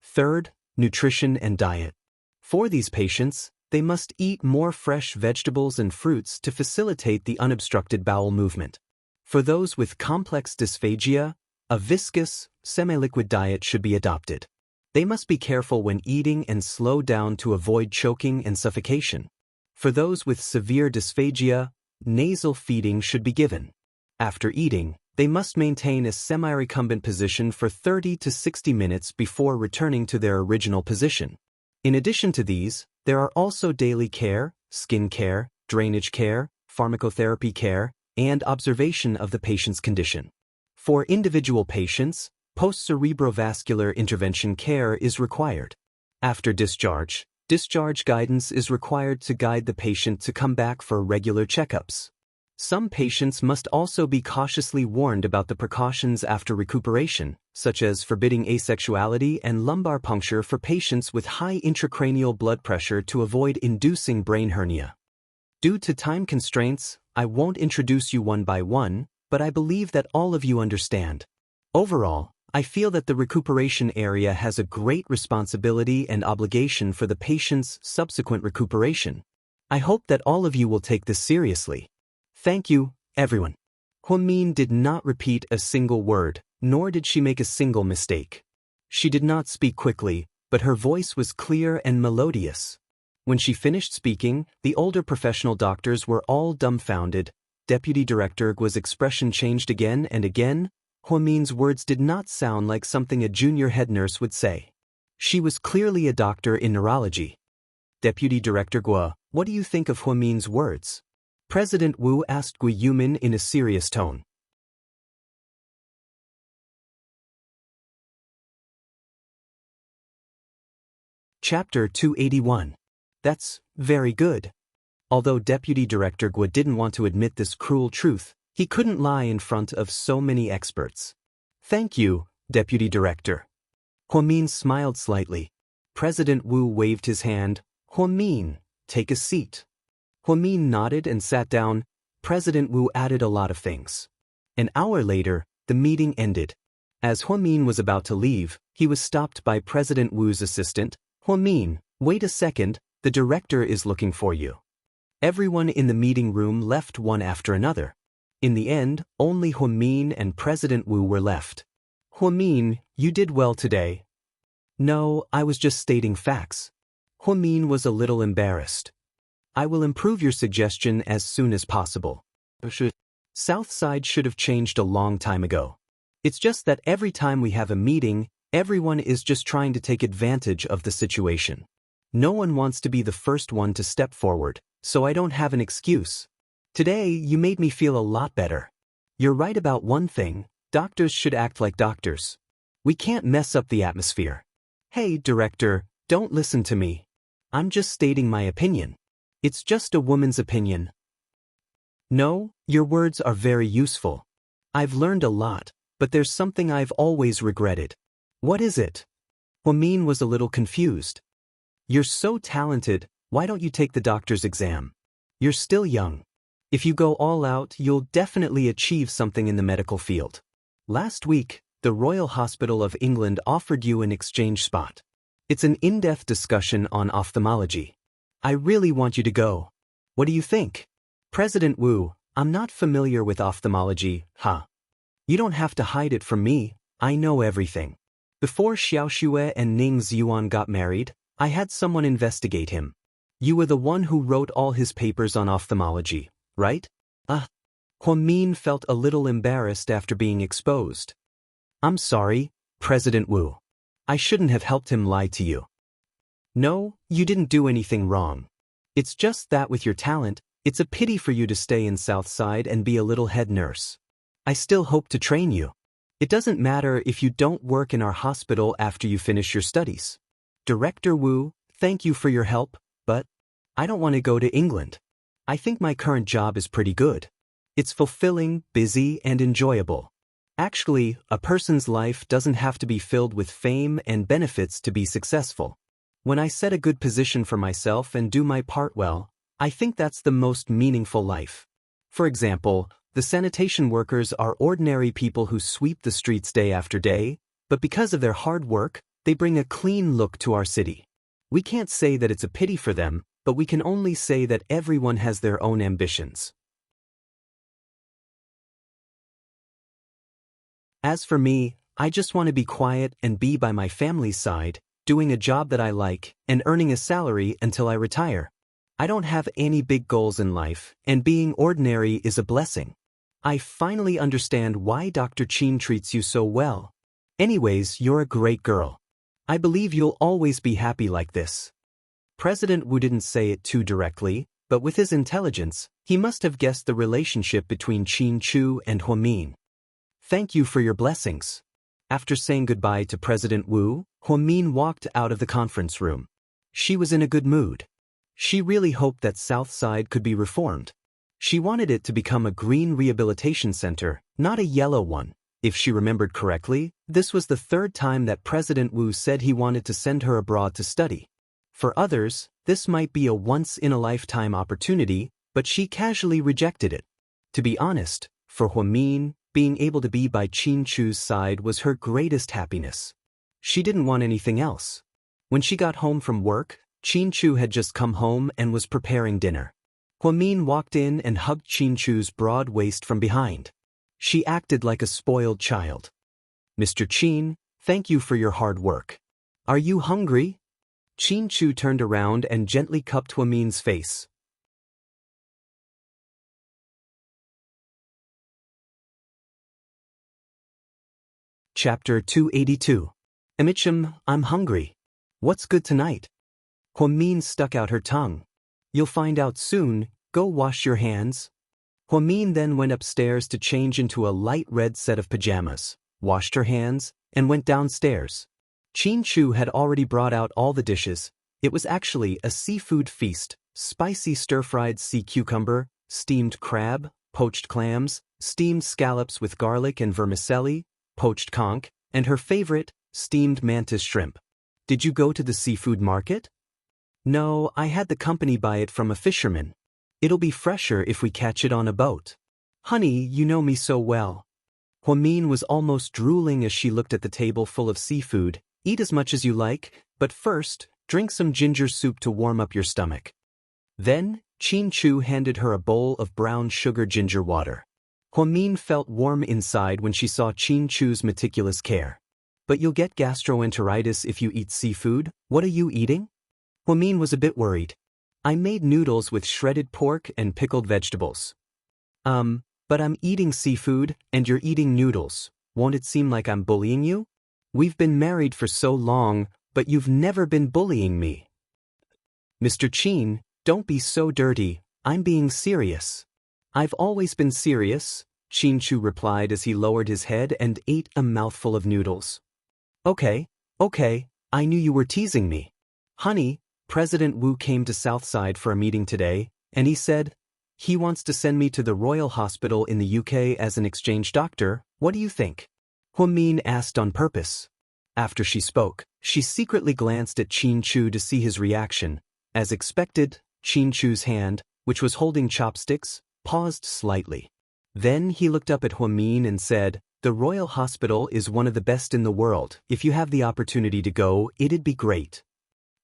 Third, nutrition and diet. For these patients, they must eat more fresh vegetables and fruits to facilitate the unobstructed bowel movement. For those with complex dysphagia, a viscous, semi-liquid diet should be adopted. They must be careful when eating and slow down to avoid choking and suffocation. For those with severe dysphagia, nasal feeding should be given. After eating, they must maintain a semi-recumbent position for 30 to 60 minutes before returning to their original position. In addition to these, there are also daily care, skin care, drainage care, pharmacotherapy care, and observation of the patient's condition. For individual patients, post-cerebrovascular intervention care is required. After discharge, discharge guidance is required to guide the patient to come back for regular checkups. Some patients must also be cautiously warned about the precautions after recuperation, such as forbidding asexuality and lumbar puncture for patients with high intracranial blood pressure to avoid inducing brain hernia. Due to time constraints, I won't introduce you one by one, but I believe that all of you understand. Overall, I feel that the recuperation area has a great responsibility and obligation for the patient's subsequent recuperation. I hope that all of you will take this seriously. Thank you, everyone. Huamin did not repeat a single word, nor did she make a single mistake. She did not speak quickly, but her voice was clear and melodious. When she finished speaking, the older professional doctors were all dumbfounded. Deputy Director Guo's expression changed again and again. Huamin's words did not sound like something a junior head nurse would say. She was clearly a doctor in neurology. Deputy Director Guo, what do you think of Huamin's words? President Wu asked Gu Yumin in a serious tone. Chapter 281. That's very good. Although Deputy Director Guo didn't want to admit this cruel truth, he couldn't lie in front of so many experts. Thank you, Deputy Director. Huamin smiled slightly. President Wu waved his hand. Huamin, take a seat. Huamin nodded and sat down. President Wu added a lot of things. An hour later, the meeting ended. As Huamin was about to leave, he was stopped by President Wu's assistant. Huamin, wait a second, the director is looking for you. Everyone in the meeting room left one after another. In the end, only Huamin and President Wu were left. Huamin, you did well today. No, I was just stating facts. Huamin was a little embarrassed. I will improve your suggestion as soon as possible. Southside should have changed a long time ago. It's just that every time we have a meeting, everyone is just trying to take advantage of the situation. No one wants to be the first one to step forward, so I don't have an excuse. Today, you made me feel a lot better. You're right about one thing, doctors should act like doctors. We can't mess up the atmosphere. Hey, director, don't listen to me. I'm just stating my opinion. It's just a woman's opinion. No, your words are very useful. I've learned a lot, but there's something I've always regretted. What is it? Huamin was a little confused. You're so talented, why don't you take the doctor's exam? You're still young. If you go all out, you'll definitely achieve something in the medical field. Last week, the Royal Hospital of England offered you an exchange spot. It's an in-depth discussion on ophthalmology. I really want you to go. What do you think? President Wu, I'm not familiar with ophthalmology, huh? You don't have to hide it from me, I know everything. Before Xiao Xue and Ning Ziyuan got married, I had someone investigate him. You were the one who wrote all his papers on ophthalmology, right? Huamin felt a little embarrassed after being exposed. I'm sorry, President Wu. I shouldn't have helped him lie to you. No, you didn't do anything wrong. It's just that with your talent, it's a pity for you to stay in Southside and be a little head nurse. I still hope to train you. It doesn't matter if you don't work in our hospital after you finish your studies. Director Wu, thank you for your help, but I don't want to go to England. I think my current job is pretty good. It's fulfilling, busy, and enjoyable. Actually, a person's life doesn't have to be filled with fame and benefits to be successful. When I set a good position for myself and do my part well, I think that's the most meaningful life. For example, the sanitation workers are ordinary people who sweep the streets day after day, but because of their hard work, they bring a clean look to our city. We can't say that it's a pity for them, but we can only say that everyone has their own ambitions. As for me, I just want to be quiet and be by my family's side, doing a job that I like, and earning a salary until I retire. I don't have any big goals in life, and being ordinary is a blessing. I finally understand why Dr. Qin treats you so well. Anyways, you're a great girl. I believe you'll always be happy like this. President Wu didn't say it too directly, but with his intelligence, he must have guessed the relationship between Qin Chu and Huamin. Thank you for your blessings. After saying goodbye to President Wu, Huamin walked out of the conference room. She was in a good mood. She really hoped that South Side could be reformed. She wanted it to become a green rehabilitation center, not a yellow one. If she remembered correctly, this was the third time that President Wu said he wanted to send her abroad to study. For others, this might be a once-in-a-lifetime opportunity, but she casually rejected it. To be honest, for Huamin, being able to be by Qin Chu's side was her greatest happiness. She didn't want anything else. When she got home from work, Qin Chu had just come home and was preparing dinner. Huamin walked in and hugged Qin Chu's broad waist from behind. She acted like a spoiled child. Mr. Qin, thank you for your hard work. Are you hungry? Qin Chu turned around and gently cupped Huamin's face. Chapter 282. Amichum, I'm hungry. What's good tonight? Huamin stuck out her tongue. You'll find out soon, go wash your hands. Huamin then went upstairs to change into a light red set of pajamas, washed her hands, and went downstairs. Qin Chu had already brought out all the dishes. It was actually a seafood feast: spicy stir-fried sea cucumber, steamed crab, poached clams, steamed scallops with garlic and vermicelli, poached conch, and her favorite, steamed mantis shrimp. Did you go to the seafood market? No, I had the company buy it from a fisherman. It'll be fresher if we catch it on a boat. Honey, you know me so well. Huamin was almost drooling as she looked at the table full of seafood. Eat as much as you like, but first, drink some ginger soup to warm up your stomach. Then, Qin Chu handed her a bowl of brown sugar ginger water. Huamin felt warm inside when she saw Qin Chu's meticulous care. But you'll get gastroenteritis if you eat seafood. What are you eating? Huamin was a bit worried. I made noodles with shredded pork and pickled vegetables. But I'm eating seafood, and you're eating noodles. Won't it seem like I'm bullying you? We've been married for so long, but you've never been bullying me. Mr. Qin, don't be so dirty. I'm being serious. I've always been serious, Qin Chu replied as he lowered his head and ate a mouthful of noodles. Okay, I knew you were teasing me. Honey, President Wu came to Southside for a meeting today, and he said he wants to send me to the Royal Hospital in the UK as an exchange doctor. What do you think? Huamin asked on purpose. After she spoke, she secretly glanced at Qin Chu to see his reaction. As expected, Qin Chu's hand, which was holding chopsticks, paused slightly. Then he looked up at Huamin and said, The Royal Hospital is one of the best in the world. If you have the opportunity to go, it'd be great.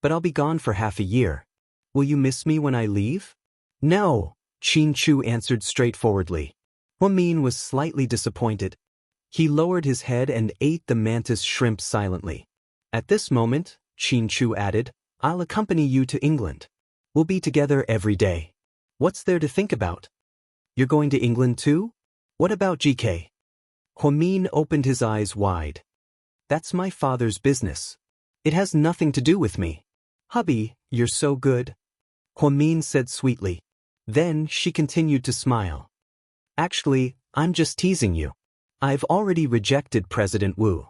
But I'll be gone for half a year. Will you miss me when I leave? No, Qin Chu answered straightforwardly. Huamin was slightly disappointed. He lowered his head and ate the mantis shrimp silently. At this moment, Qin Chu added, I'll accompany you to England. We'll be together every day. What's there to think about? You're going to England too? What about GK? Huamin opened his eyes wide. That's my father's business. It has nothing to do with me. Hubby, you're so good, Huamin said sweetly. Then she continued to smile. Actually, I'm just teasing you. I've already rejected President Wu.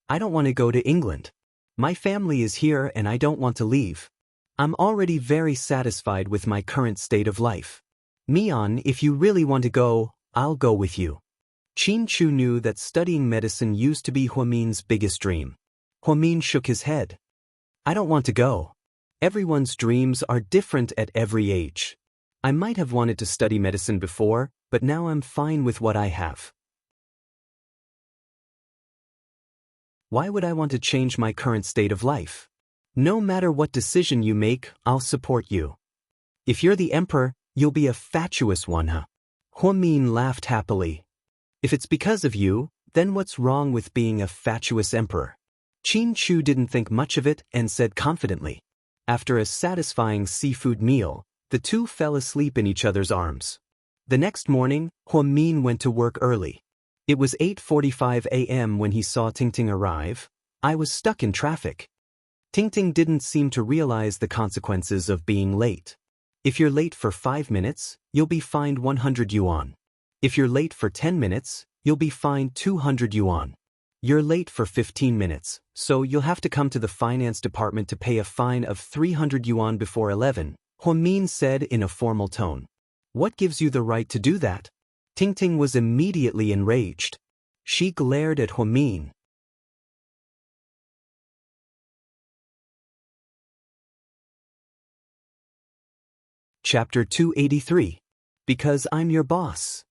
I don't want to go to England. My family is here and I don't want to leave. I'm already very satisfied with my current state of life. Mian, if you really want to go, I'll go with you. Qin Chu knew that studying medicine used to be Huamin's biggest dream. Huamin shook his head. I don't want to go. Everyone's dreams are different at every age. I might have wanted to study medicine before, but now I'm fine with what I have. Why would I want to change my current state of life? No matter what decision you make, I'll support you. If you're the emperor, you'll be a fatuous one, huh? Huamin laughed happily. If it's because of you, then what's wrong with being a fatuous emperor? Qin Chu didn't think much of it and said confidently. After a satisfying seafood meal, the two fell asleep in each other's arms. The next morning, Huamin went to work early. It was 8:45 a.m. when he saw Tingting arrive. I was stuck in traffic. Tingting didn't seem to realize the consequences of being late. If you're late for 5 minutes, you'll be fined 100 yuan. If you're late for 10 minutes, you'll be fined 200 yuan. You're late for 15 minutes, so you'll have to come to the finance department to pay a fine of 300 yuan before 11, Huamin said in a formal tone. What gives you the right to do that? Tingting was immediately enraged. She glared at Huamin. Chapter 283. Because I'm your boss.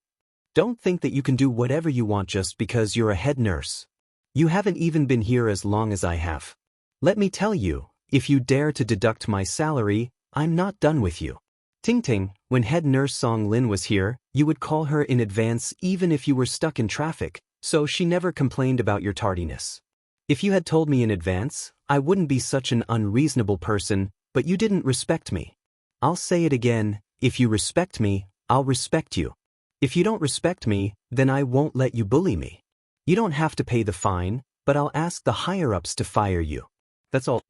Don't think that you can do whatever you want just because you're a head nurse. You haven't even been here as long as I have. Let me tell you, if you dare to deduct my salary, I'm not done with you. Tingting, when head nurse Wang Lin was here, you would call her in advance even if you were stuck in traffic, so she never complained about your tardiness. If you had told me in advance, I wouldn't be such an unreasonable person, but you didn't respect me. I'll say it again, if you respect me, I'll respect you. If you don't respect me, then I won't let you bully me. You don't have to pay the fine, but I'll ask the higher-ups to fire you. That's all.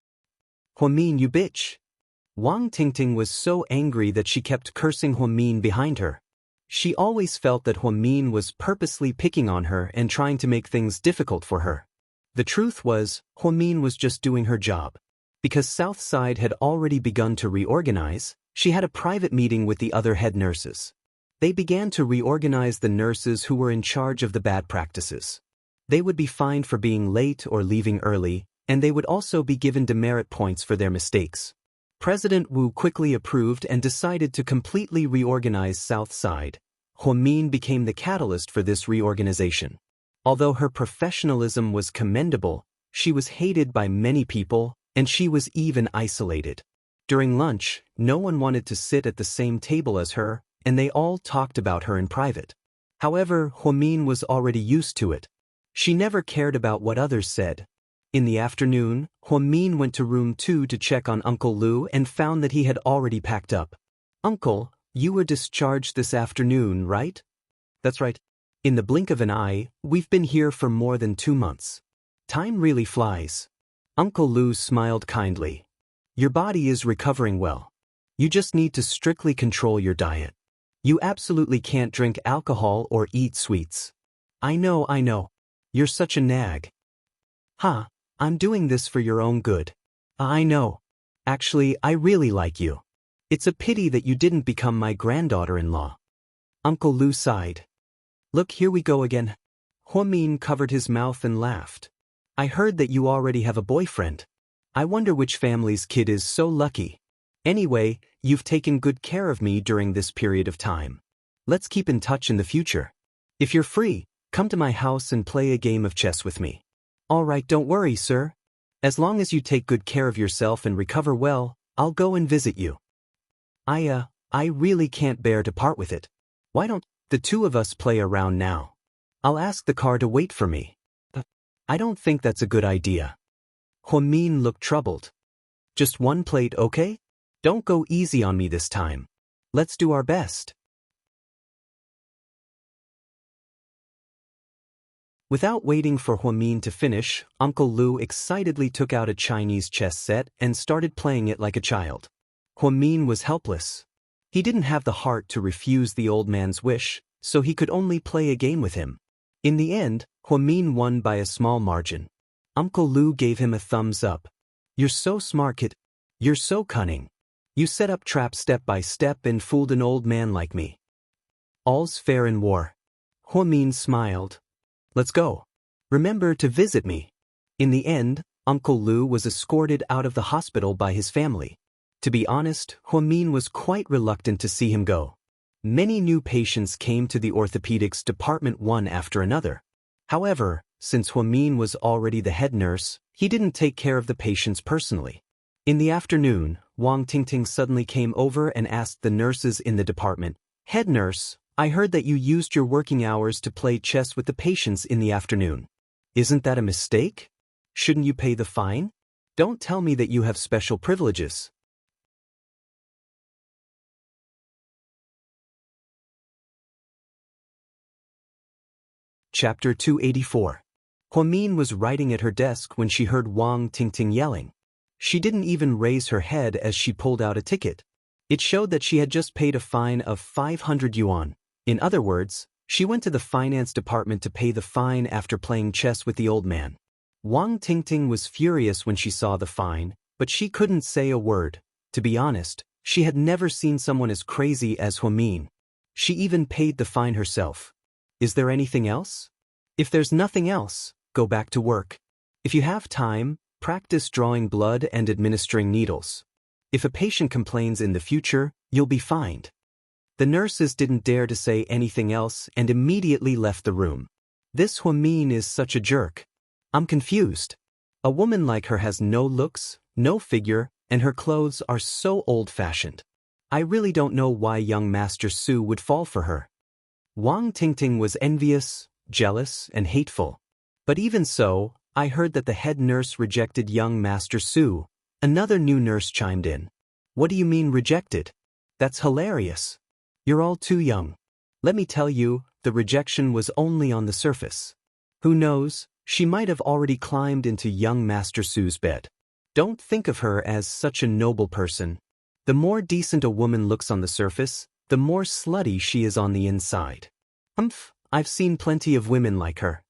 Huamin, you bitch. Wang Tingting was so angry that she kept cursing Huamin behind her. She always felt that Huamin was purposely picking on her and trying to make things difficult for her. The truth was, Huamin was just doing her job. Because Southside had already begun to reorganize, she had a private meeting with the other head nurses. They began to reorganize the nurses who were in charge of the bad practices. They would be fined for being late or leaving early, and they would also be given demerit points for their mistakes. President Wu quickly approved and decided to completely reorganize Southside. Huamin became the catalyst for this reorganization. Although her professionalism was commendable, she was hated by many people, and she was even isolated. During lunch, no one wanted to sit at the same table as her, and they all talked about her in private. However, Huamin was already used to it. She never cared about what others said. In the afternoon, Huamin went to room 2 to check on Uncle Lu and found that he had already packed up. Uncle, you were discharged this afternoon, right? That's right. In the blink of an eye, we've been here for more than 2 months. Time really flies. Uncle Lu smiled kindly. Your body is recovering well. You just need to strictly control your diet. You absolutely can't drink alcohol or eat sweets. I know. You're such a nag. Ha, I'm doing this for your own good. I know. Actually, I really like you. It's a pity that you didn't become my granddaughter-in-law. Uncle Lu sighed. Look, here we go again. Huamin covered his mouth and laughed. I heard that you already have a boyfriend. I wonder which family's kid is so lucky. Anyway, you've taken good care of me during this period of time. Let's keep in touch in the future. If you're free, come to my house and play a game of chess with me. All right, don't worry, sir. As long as you take good care of yourself and recover well, I'll go and visit you. I really can't bear to part with it. Why don't the two of us play a round now? I'll ask the car to wait for me. I don't think that's a good idea. Huamin looked troubled. Just one plate, okay? Don't go easy on me this time. Let's do our best. Without waiting for Huamin to finish, Uncle Lu excitedly took out a Chinese chess set and started playing it like a child. Huamin was helpless. He didn't have the heart to refuse the old man's wish, so he could only play a game with him. In the end, Huamin won by a small margin. Uncle Lu gave him a thumbs up. You're so smart, kid. You're so cunning. You set up traps step by step and fooled an old man like me. All's fair in war. Huamin smiled. Let's go. Remember to visit me. In the end, Uncle Lu was escorted out of the hospital by his family. To be honest, Huamin was quite reluctant to see him go. Many new patients came to the orthopedics department one after another. However, since Huamin was already the head nurse, he didn't take care of the patients personally. In the afternoon, Wang Tingting suddenly came over and asked the nurses in the department, "Head nurse, I heard that you used your working hours to play chess with the patients in the afternoon. Isn't that a mistake? Shouldn't you pay the fine? Don't tell me that you have special privileges." Chapter 284. Huamin was writing at her desk when she heard Wang Tingting yelling. She didn't even raise her head as she pulled out a ticket. It showed that she had just paid a fine of 500 yuan. In other words, she went to the finance department to pay the fine after playing chess with the old man. Wang Tingting was furious when she saw the fine, but she couldn't say a word. To be honest, she had never seen someone as crazy as Huamin. She even paid the fine herself. Is there anything else? If there's nothing else, go back to work. If you have time, practice drawing blood and administering needles. If a patient complains in the future, you'll be fined. The nurses didn't dare to say anything else and immediately left the room. This Huamin is such a jerk. I'm confused. A woman like her has no looks, no figure, and her clothes are so old-fashioned. I really don't know why young Master Su would fall for her. Wang Tingting was envious, jealous, and hateful. But even so, I heard that the head nurse rejected young Master Su. Another new nurse chimed in. What do you mean rejected? That's hilarious. You're all too young. Let me tell you, the rejection was only on the surface. Who knows, she might have already climbed into young Master Su's bed. Don't think of her as such a noble person. The more decent a woman looks on the surface, the more slutty she is on the inside. I've seen plenty of women like her.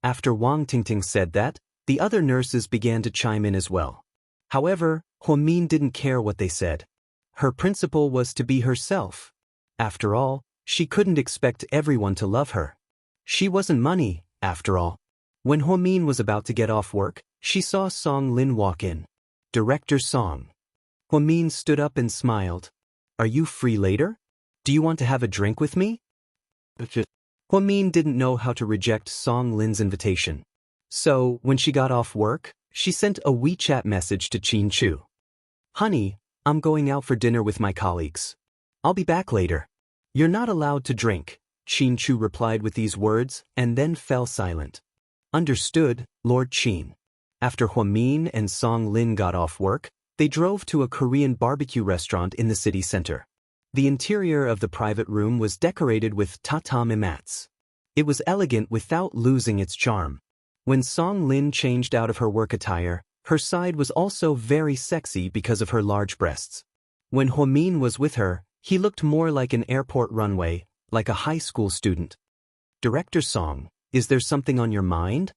After Wang Tingting said that, the other nurses began to chime in as well. However, Huamin didn't care what they said. Her principle was to be herself. After all, she couldn't expect everyone to love her. She wasn't money, after all. When Huamin was about to get off work, she saw Song Lin walk in. Director Song. Huamin stood up and smiled. Are you free later? Do you want to have a drink with me? Huamin didn't know how to reject Song Lin's invitation. So, when she got off work, she sent a WeChat message to Qin Chu. Honey, I'm going out for dinner with my colleagues. I'll be back later. You're not allowed to drink, Qin Chu replied with these words and then fell silent. Understood, Lord Qin. After Huamin and Song Lin got off work, they drove to a Korean barbecue restaurant in the city center. The interior of the private room was decorated with tatami mats. It was elegant without losing its charm. When Song Lin changed out of her work attire, her side was also very sexy because of her large breasts. When Huamin was with her, he looked more like an airport runway, like a high school student. Director Song, is there something on your mind?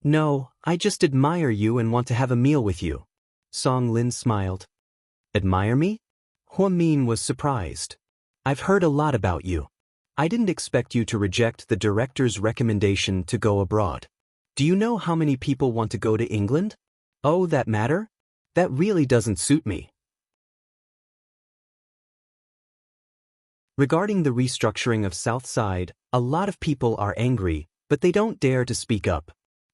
No, I just admire you and want to have a meal with you. Song Lin smiled. Admire me? Huamin was surprised. I've heard a lot about you. I didn't expect you to reject the director's recommendation to go abroad. Do you know how many people want to go to England? Oh, that matter? That really doesn't suit me. Regarding the restructuring of Southside, a lot of people are angry, but they don't dare to speak up.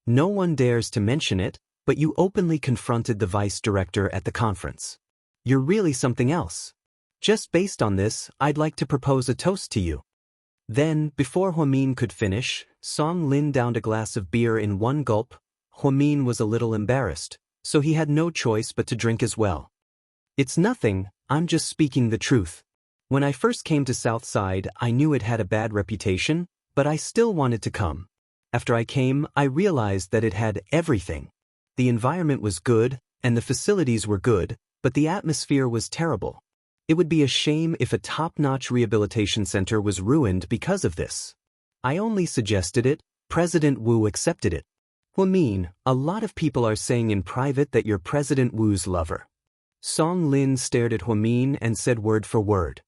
No one dares to mention it, but you openly confronted the vice director at the conference. You're really something else. Just based on this, I'd like to propose a toast to you. Then, before Huamin could finish, Song Lin downed a glass of beer in one gulp. Huamin was a little embarrassed, so he had no choice but to drink as well. It's nothing, I'm just speaking the truth. When I first came to Southside, I knew it had a bad reputation, but I still wanted to come. After I came, I realized that it had everything. The environment was good, and the facilities were good, but the atmosphere was terrible. It would be a shame if a top-notch rehabilitation center was ruined because of this. I only suggested it, President Wu accepted it. Huamin, a lot of people are saying in private that you're President Wu's lover. Song Lin stared at Huamin and said word for word.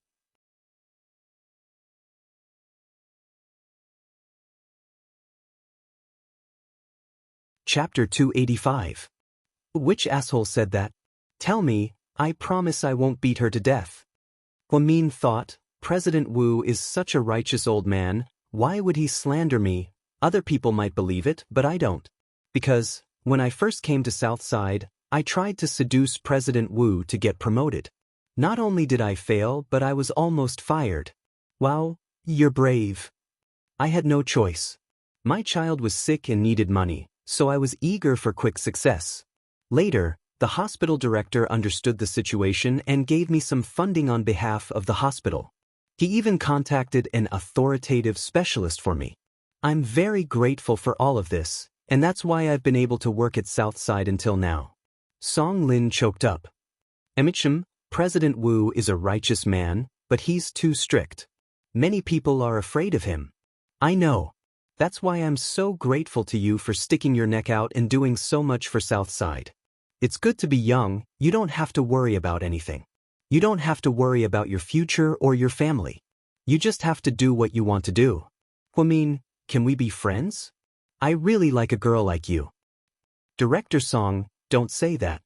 Chapter 285. Which asshole said that? Tell me, I promise I won't beat her to death. Huamin thought, President Wu is such a righteous old man, why would he slander me? Other people might believe it, but I don't. Because, when I first came to Southside, I tried to seduce President Wu to get promoted. Not only did I fail, but I was almost fired. Wow, you're brave. I had no choice. My child was sick and needed money, so I was eager for quick success. Later, the hospital director understood the situation and gave me some funding on behalf of the hospital. He even contacted an authoritative specialist for me. I'm very grateful for all of this, and that's why I've been able to work at Southside until now. Song Lin choked up. Emichim, President Wu is a righteous man, but he's too strict. Many people are afraid of him. I know. That's why I'm so grateful to you for sticking your neck out and doing so much for Southside. It's good to be young, you don't have to worry about anything. You don't have to worry about your future or your family. You just have to do what you want to do. Huamin, can we be friends? I really like a girl like you. Director Song, don't say that.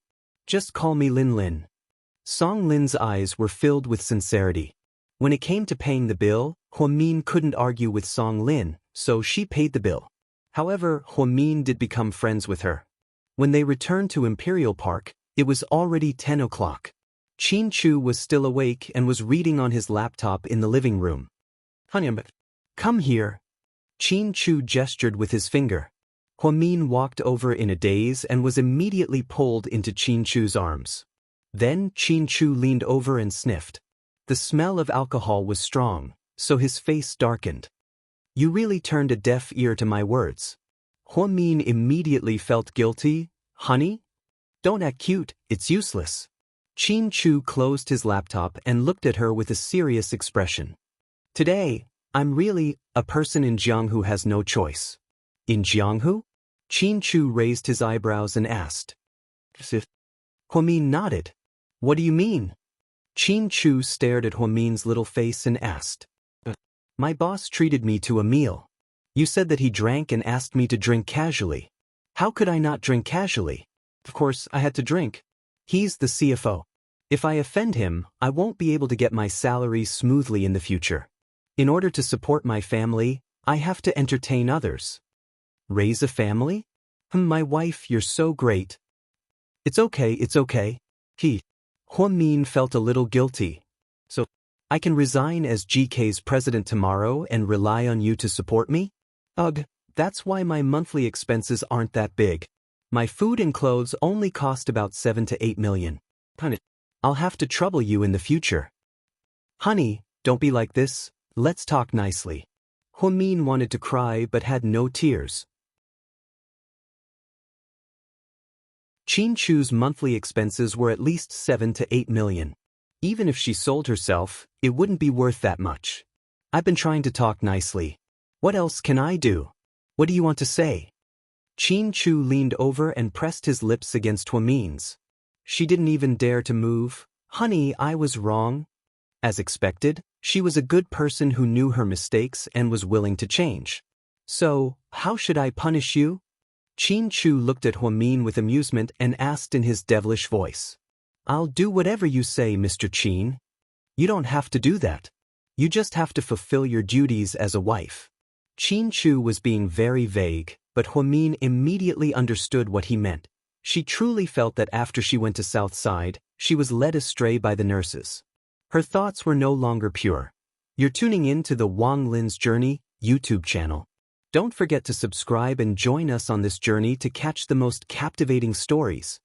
Just call me Lin Lin. Song Lin's eyes were filled with sincerity. When it came to paying the bill, Huamin couldn't argue with Song Lin, so she paid the bill. However, Huamin did become friends with her. When they returned to Imperial Park, it was already 10 o'clock. Qin Chu was still awake and was reading on his laptop in the living room. Come here. Qin Chu gestured with his finger. Huamin walked over in a daze and was immediately pulled into Qin Chu's arms. Then Qin Chu leaned over and sniffed. The smell of alcohol was strong, so his face darkened. You really turned a deaf ear to my words. Huamin immediately felt guilty. Honey? Don't act cute, it's useless. Qin Chu closed his laptop and looked at her with a serious expression. Today, I'm really a person in Jianghu who has no choice. In Jianghu? Qin Chu raised his eyebrows and asked. Huamin nodded. What do you mean? Qin Chu stared at Huamin's little face and asked. My boss treated me to a meal. You said that he drank and asked me to drink casually. How could I not drink casually? Of course, I had to drink. He's the CFO. If I offend him, I won't be able to get my salary smoothly in the future. In order to support my family, I have to entertain others. Raise a family? My wife, you're so great. It's okay. Huamin felt a little guilty. So, I can resign as GK's president tomorrow and rely on you to support me? Ugh, that's why my monthly expenses aren't that big. My food and clothes only cost about 7 to 8 million. I'll have to trouble you in the future. Honey, don't be like this, let's talk nicely. Huamin wanted to cry but had no tears. Qin Chu's monthly expenses were at least 7 to 8 million. Even if she sold herself, it wouldn't be worth that much. I've been trying to talk nicely. What else can I do? What do you want to say? Qin Chu leaned over and pressed his lips against Huamin's. She didn't even dare to move. Honey, I was wrong. As expected, she was a good person who knew her mistakes and was willing to change. So, how should I punish you? Qin Chu looked at Huamin with amusement and asked in his devilish voice. I'll do whatever you say, Mr. Qin. You don't have to do that. You just have to fulfill your duties as a wife. Qin Chu was being very vague, but Huamin immediately understood what he meant. She truly felt that after she went to Southside, she was led astray by the nurses. Her thoughts were no longer pure. You're tuning in to the Wang Lin's Journey YouTube channel. Don't forget to subscribe and join us on this journey to catch the most captivating stories.